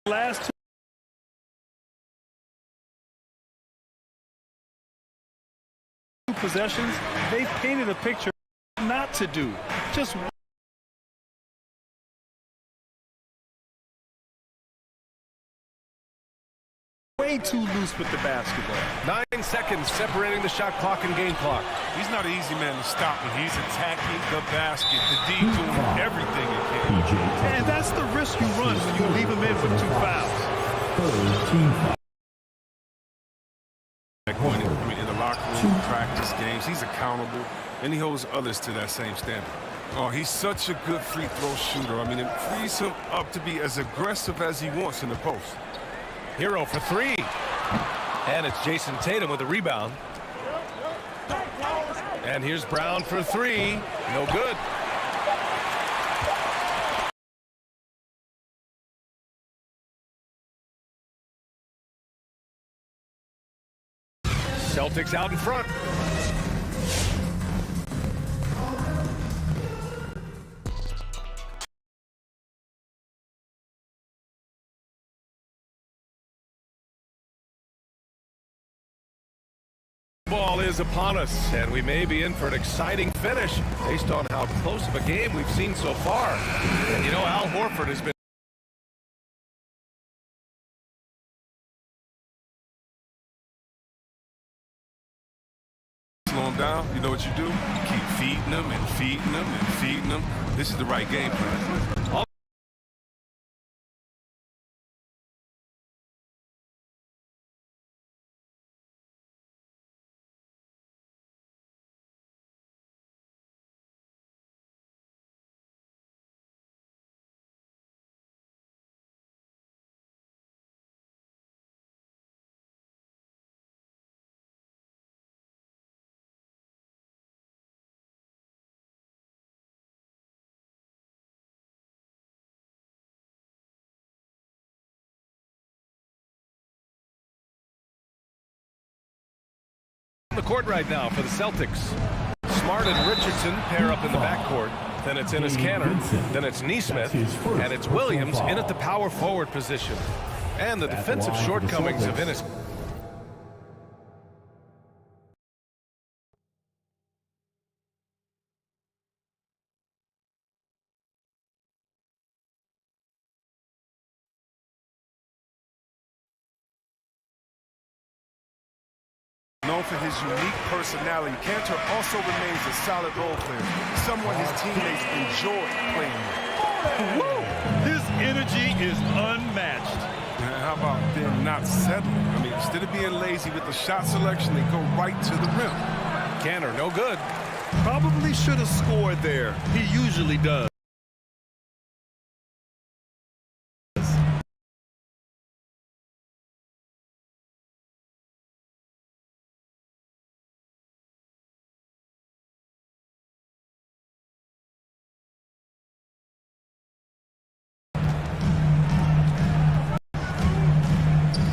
last 2 possessions, they've painted a picture not to do. Just way too loose with the basketball. 9 seconds separating the shot clock and game clock. He's not an easy man to stop when he's attacking the basket. The D doing everything he can. And that's the risk you run when you leave him in with 2 fouls. I mean, in the locker room, practice games, he's accountable, and he holds others to that same standard. Oh, he's such a good free throw shooter. I mean, it frees him up to be as aggressive as he wants in the post. Hero for 3. And it's Jason Tatum with the rebound. And here's Brown for 3. No good. Celtics out in front. Ball is upon us, and we may be in for an exciting finish based on how close of a game we've seen so far. And you know, Al Horford has been slow him down. You know what you do? You keep feeding them and feeding them and feeding them. This is the right game plan. on the court right now for the Celtics. Smart and Richardson pair up in the backcourt. Then it's Ennis Canner. Then it's Neesmith. And it's Williams in at the power forward position. And the defensive shortcomings of Ennis. Known for his unique personality, Cantor also remains a solid role player, someone his teammates enjoy playing with. Woo! His energy is unmatched. And how about them not settling? I mean, instead of being lazy with the shot selection, they go right to the rim. Cantor, no good. Probably should have scored there. He usually does.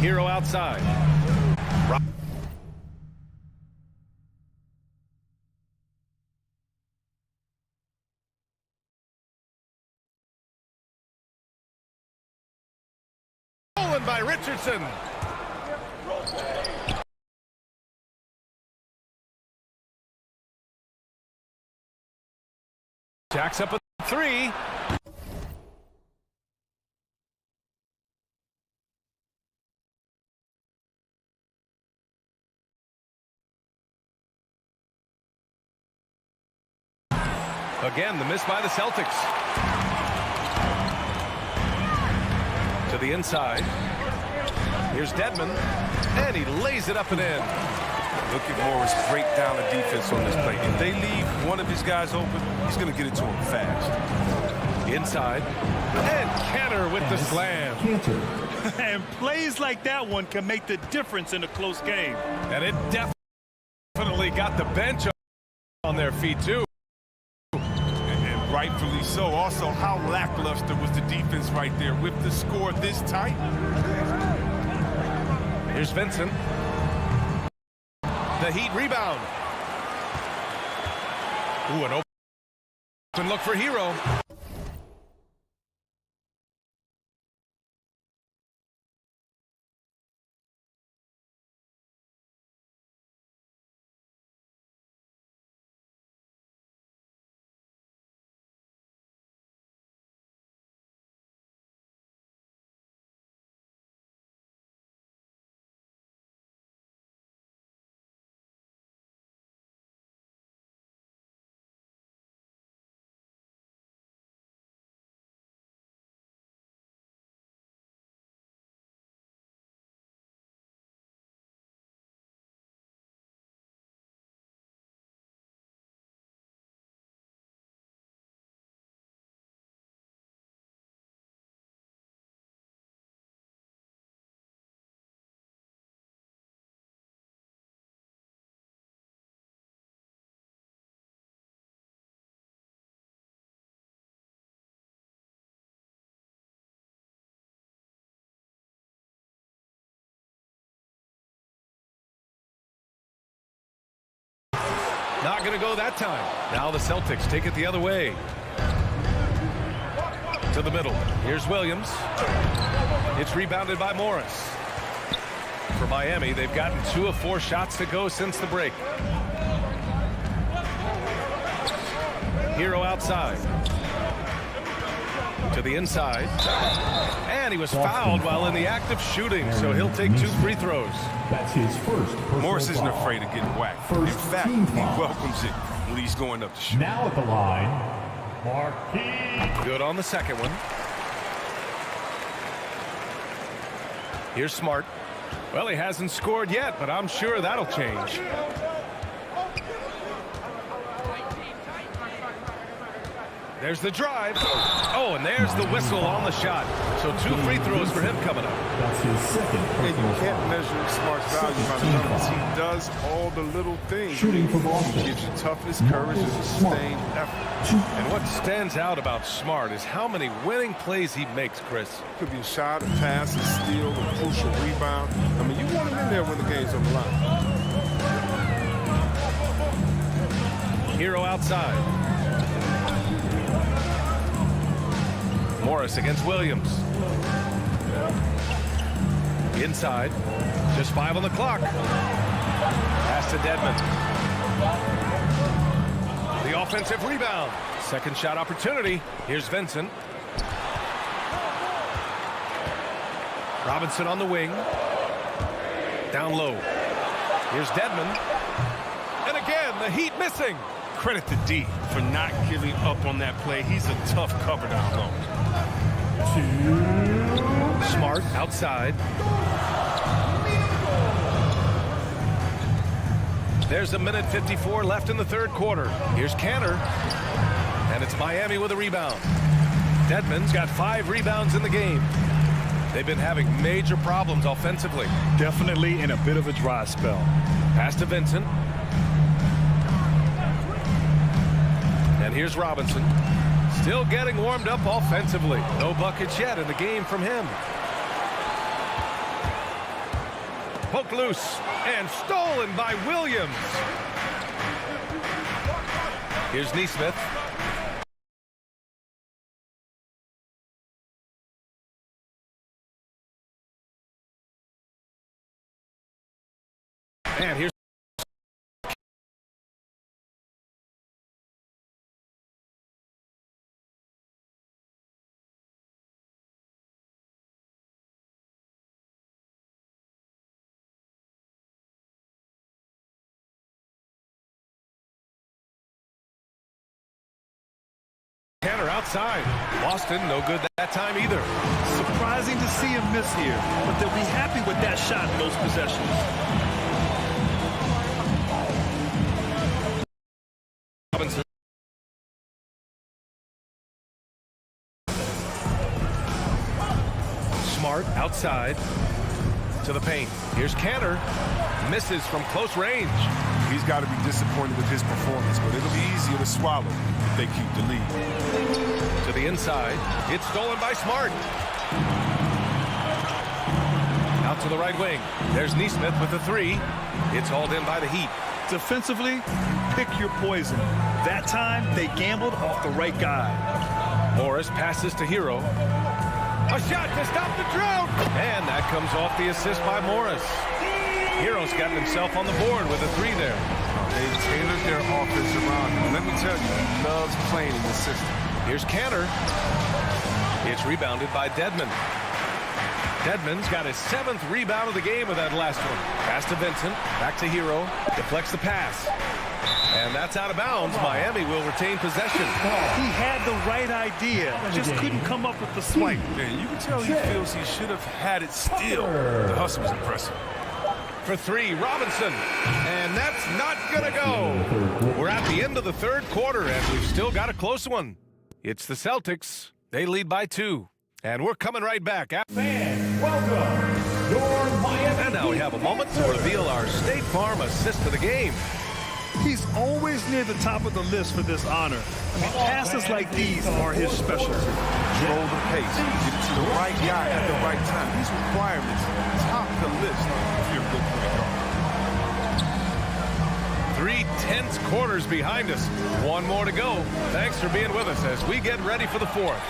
Hero outside. Stolen by Richardson. Jacks up a three. Again, the miss by the Celtics. To the inside. Here's Dedmon. And he lays it up and in. Look at Morris break down the defense on this play. If they leave one of his guys open, he's going to get it to him fast. Inside. And Cantor with the slam. And plays like that one can make the difference in a close game. And it definitely got the bench on their feet, too. Rightfully so. Also, how lackluster was the defense right there with the score this tight? Here's Vincent. The Heat rebound. Ooh, an open look for Hero. Not going to go that time. Now the Celtics take it the other way. To the middle. Here's Williams. It's rebounded by Morris. For Miami, they've gotten 2 of 4 shots to go since the break. Hero outside. To the inside. And he was fouled while in the act of shooting, so he'll take 2 free throws. That's his first. Morris isn't afraid of getting whacked. In fact, he welcomes it when he's going up to shoot. Now at the line, Marquis. Good on the second one. Here's Smart. Well, he hasn't scored yet, but I'm sure that'll change. There's the drive. Oh, and there's the whistle on the shot. So 2 free throws for him coming up. That's his second. And you can't measure Smart's value by the numbers. He does all the little things. Shooting for Boston. He gives you toughness, courage, and sustained effort. And what stands out about Smart is how many winning plays he makes, Chris. Could be a shot, a pass, a steal, a crucial rebound. I mean, you want him in there when the game's on the line. Hero outside. Morris against Williams. Inside. Just 5 on the clock. Pass to Dedmon. The offensive rebound. Second shot opportunity. Here's Vincent. Robinson on the wing. Down low. Here's Dedmon. And again, the Heat missing. Credit to D for not giving up on that play. He's a tough cover down low. Smart outside. There's a minute 54 left in the third quarter. Here's Cantor. And it's Miami with a rebound. Dedmon's got 5 rebounds in the game. They've been having major problems offensively. Definitely in a bit of a dry spell. Pass to Vincent. And here's Robinson. Still getting warmed up offensively. No buckets yet in the game from him. Poked loose and stolen by Williams. Here's Nesmith. And here's Cantor outside. Boston no good that time either. Surprising to see him miss here, but they'll be happy with that shot in those possessions. Robinson. Smart outside to the paint. Here's Cantor. Misses from close range. He's got to be disappointed with his performance, but it'll be easier to swallow if they keep the lead. To the inside. It's stolen by Smart. Out to the right wing. There's Nesmith with the 3. It's hauled in by the Heat. Defensively, pick your poison. That time, they gambled off the right guy. Morris passes to Hero. A shot to stop the drought. And that comes off the assist by Morris. Hero's gotten himself on the board with a 3 there. They've tailored their offense around him. Let me tell you, he loves playing in the system. Here's Cantor. It's rebounded by Dedmon. Dedmon's got his 7th rebound of the game with that last one. Pass to Vincent. Back to Hero. Deflects the pass. And that's out of bounds. Miami will retain possession. He had the right idea, just couldn't come up with the swipe. Man, you can tell he feels he should have had it still. The hustle was impressive. For 3, Robinson. And that's not going to go. We're at the end of the third quarter, and we've still got a close one. It's the Celtics. They lead by 2. And we're coming right back. Fans, welcome your Miami. And now we have a moment to reveal our State Farm assist of the game. He's always near the top of the list for this honor. I mean, passes like these are his specialty. Control the pace. Get it to the right guy at the right time. These requirements top the list if you're a good point guard. 3 tense quarters behind us. 1 more to go. Thanks for being with us as we get ready for the 4th.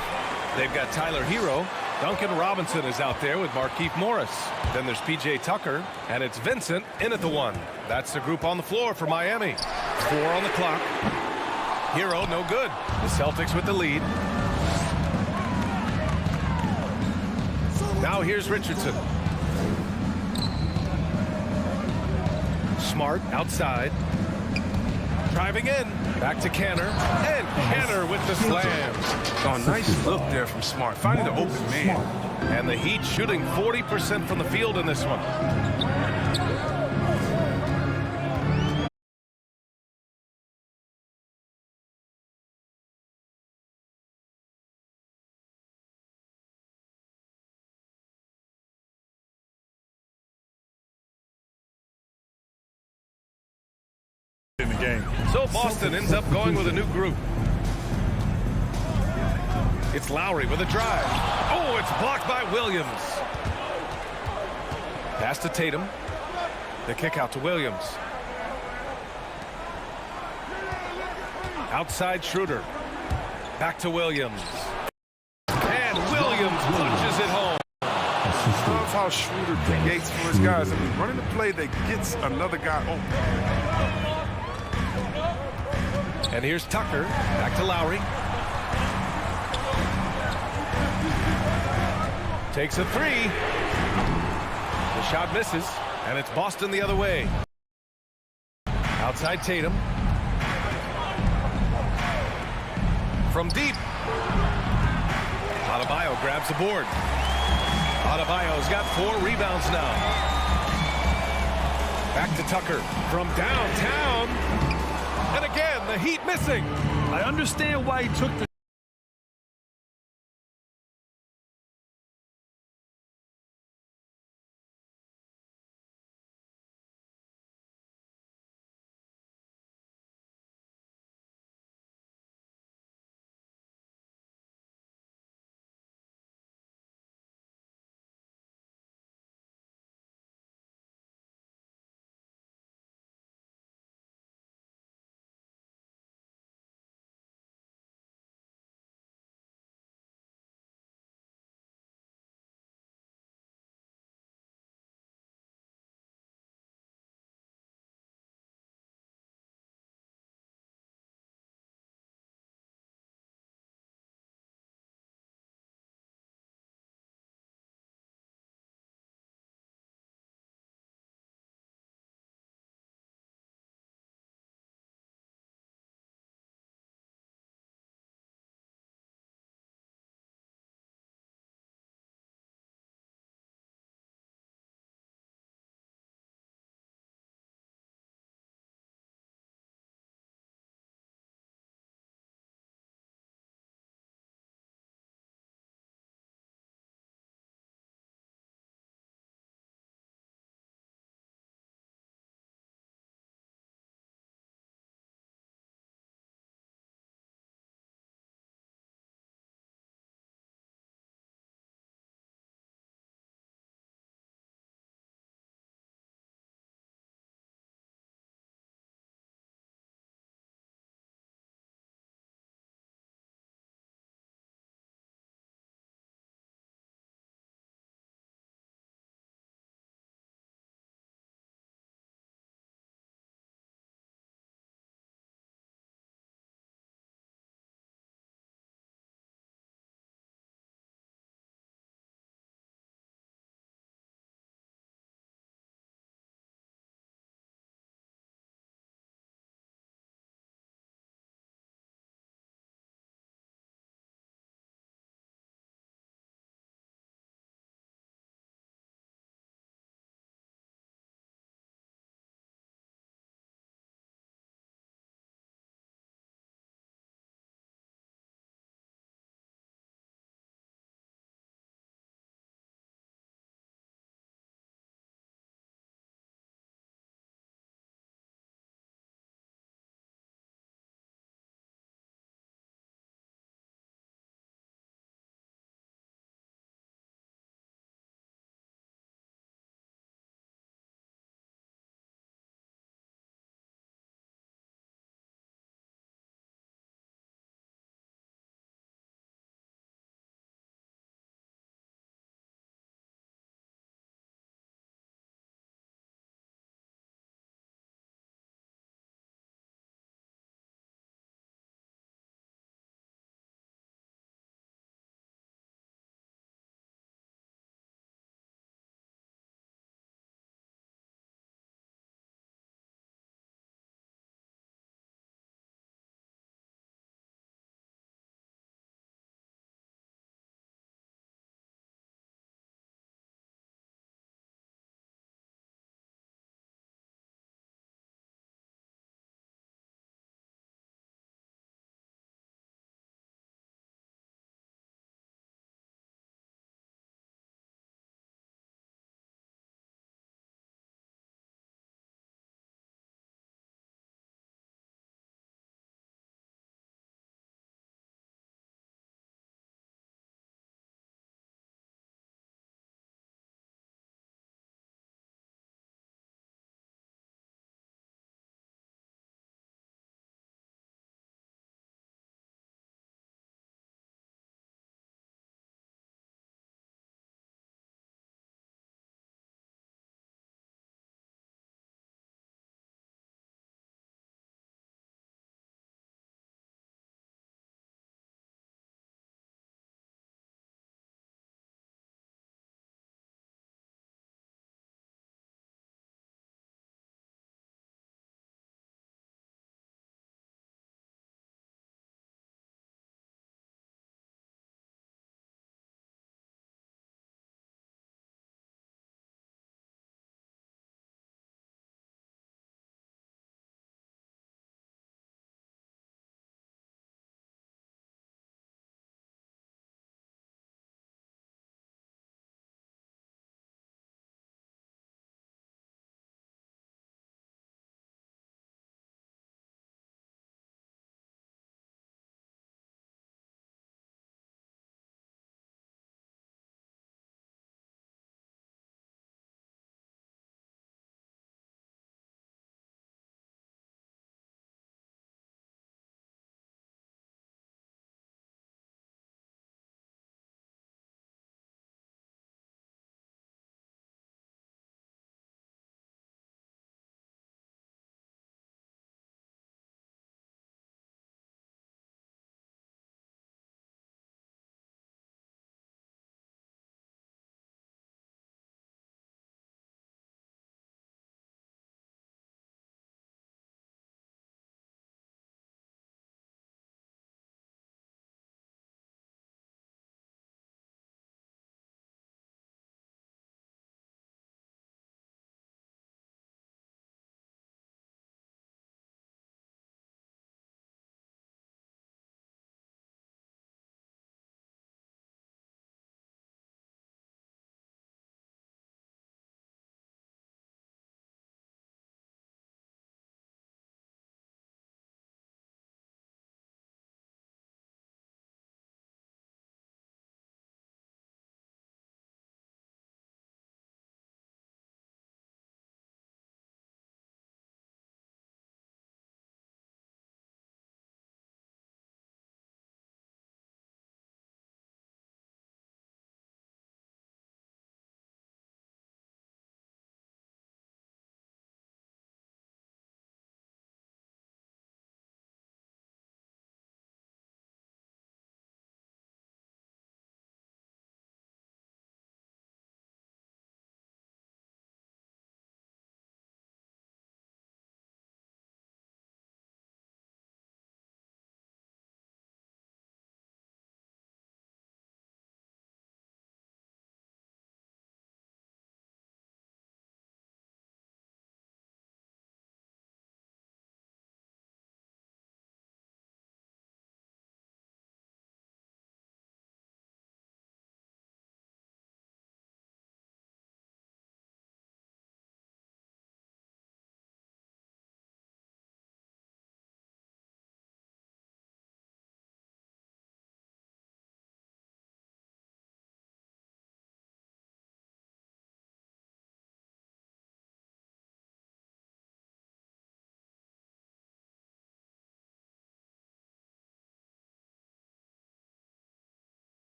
They've got Tyler Hero. Duncan Robinson is out there with Markieff Morris. Then there's P.J. Tucker, and it's Vincent in at the 1. That's the group on the floor for Miami. 4 on the clock. Hero, no good. The Celtics with the lead. Now here's Richardson. Smart outside. Driving in. Back to Cantor. And Cantor with the slam. Oh, nice look there from Smart. Finding the open man. And the Heat shooting 40% from the field in this one. In the game. So Boston ends up going with a new group. It's Lowry with a drive. Oh, it's blocked by Williams. Pass to Tatum. The kick out to Williams. Outside Schroeder. Back to Williams. And punches it home. I love how Schroeder creates for his guys. I mean, running the play that gets another guy open. And here's Tucker. Back to Lowry. Takes a three. The shot misses, and it's Boston the other way. Outside Tatum. From deep. Adebayo grabs the board. Adebayo's got 4 rebounds now. Back to Tucker from downtown. And again, the Heat missing. I understand why he took the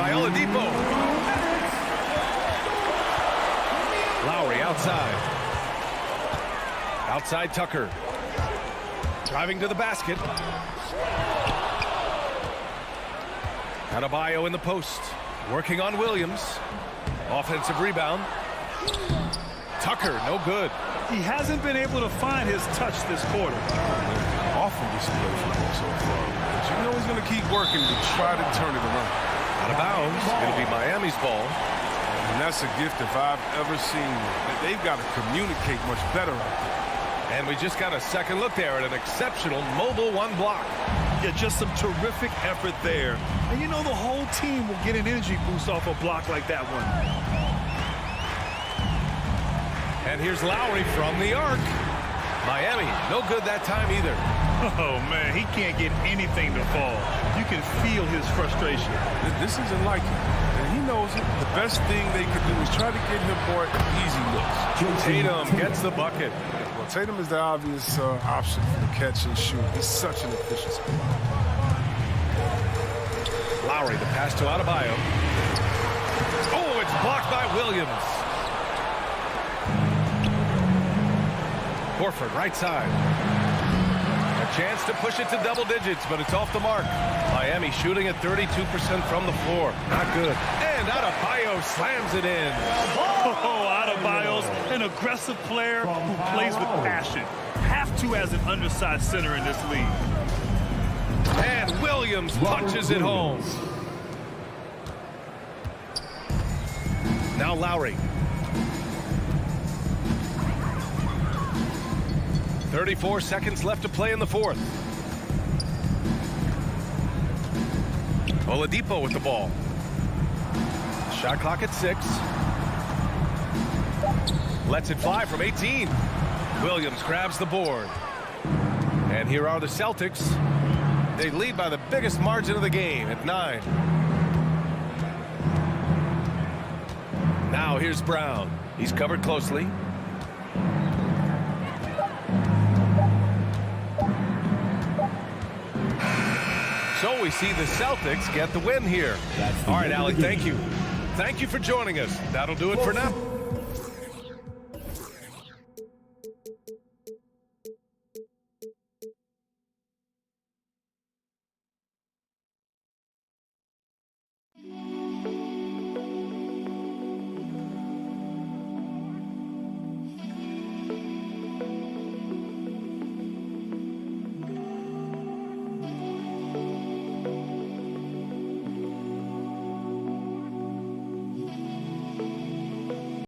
by Oladipo. Lowry outside. Outside Tucker. Driving to the basket. Adebayo in the post. Working on Williams. Offensive rebound. Tucker, no good. He hasn't been able to find his touch this quarter. Awful display from him so far. But you know he's going to keep working to try to turn it around. Out of bounds. Going to be Miami's ball. And that's a gift if I've ever seen one. They've got to communicate much better out there. And we just got a second look there at an exceptional mobile one block. Yeah, just some terrific effort there. And you know the whole team will get an energy boost off a block like that one. And here's Lowry from the arc. Miami, no good that time either. Oh, man, he can't get anything to fall. You can feel his frustration. This isn't like him. And he knows it. The best thing they could do is try to get him more easy looks. Tatum gets the bucket. Well, Tatum is the obvious option for the catch and shoot. He's such an efficient scorer. Lowry, the pass to Adebayo. Oh, it's blocked by Williams. Horford, right side. A chance to push it to double digits, but it's off the mark. Miami shooting at 32% from the floor. Not good. And Adebayo slams it in. Oh, Adebayo's an aggressive player who plays with passion. Have to as an undersized center in this league. And Williams punches it home. Now Lowry. 34 seconds left to play in the fourth. Oladipo with the ball. Shot clock at 6. Lets it fly from 18. Williams grabs the board. And here are the Celtics. They lead by the biggest margin of the game at 9. Now here's Brown. He's covered closely. So we see the Celtics get the win here. All right, Alec, thank you. Thank you for joining us. That'll do it for now.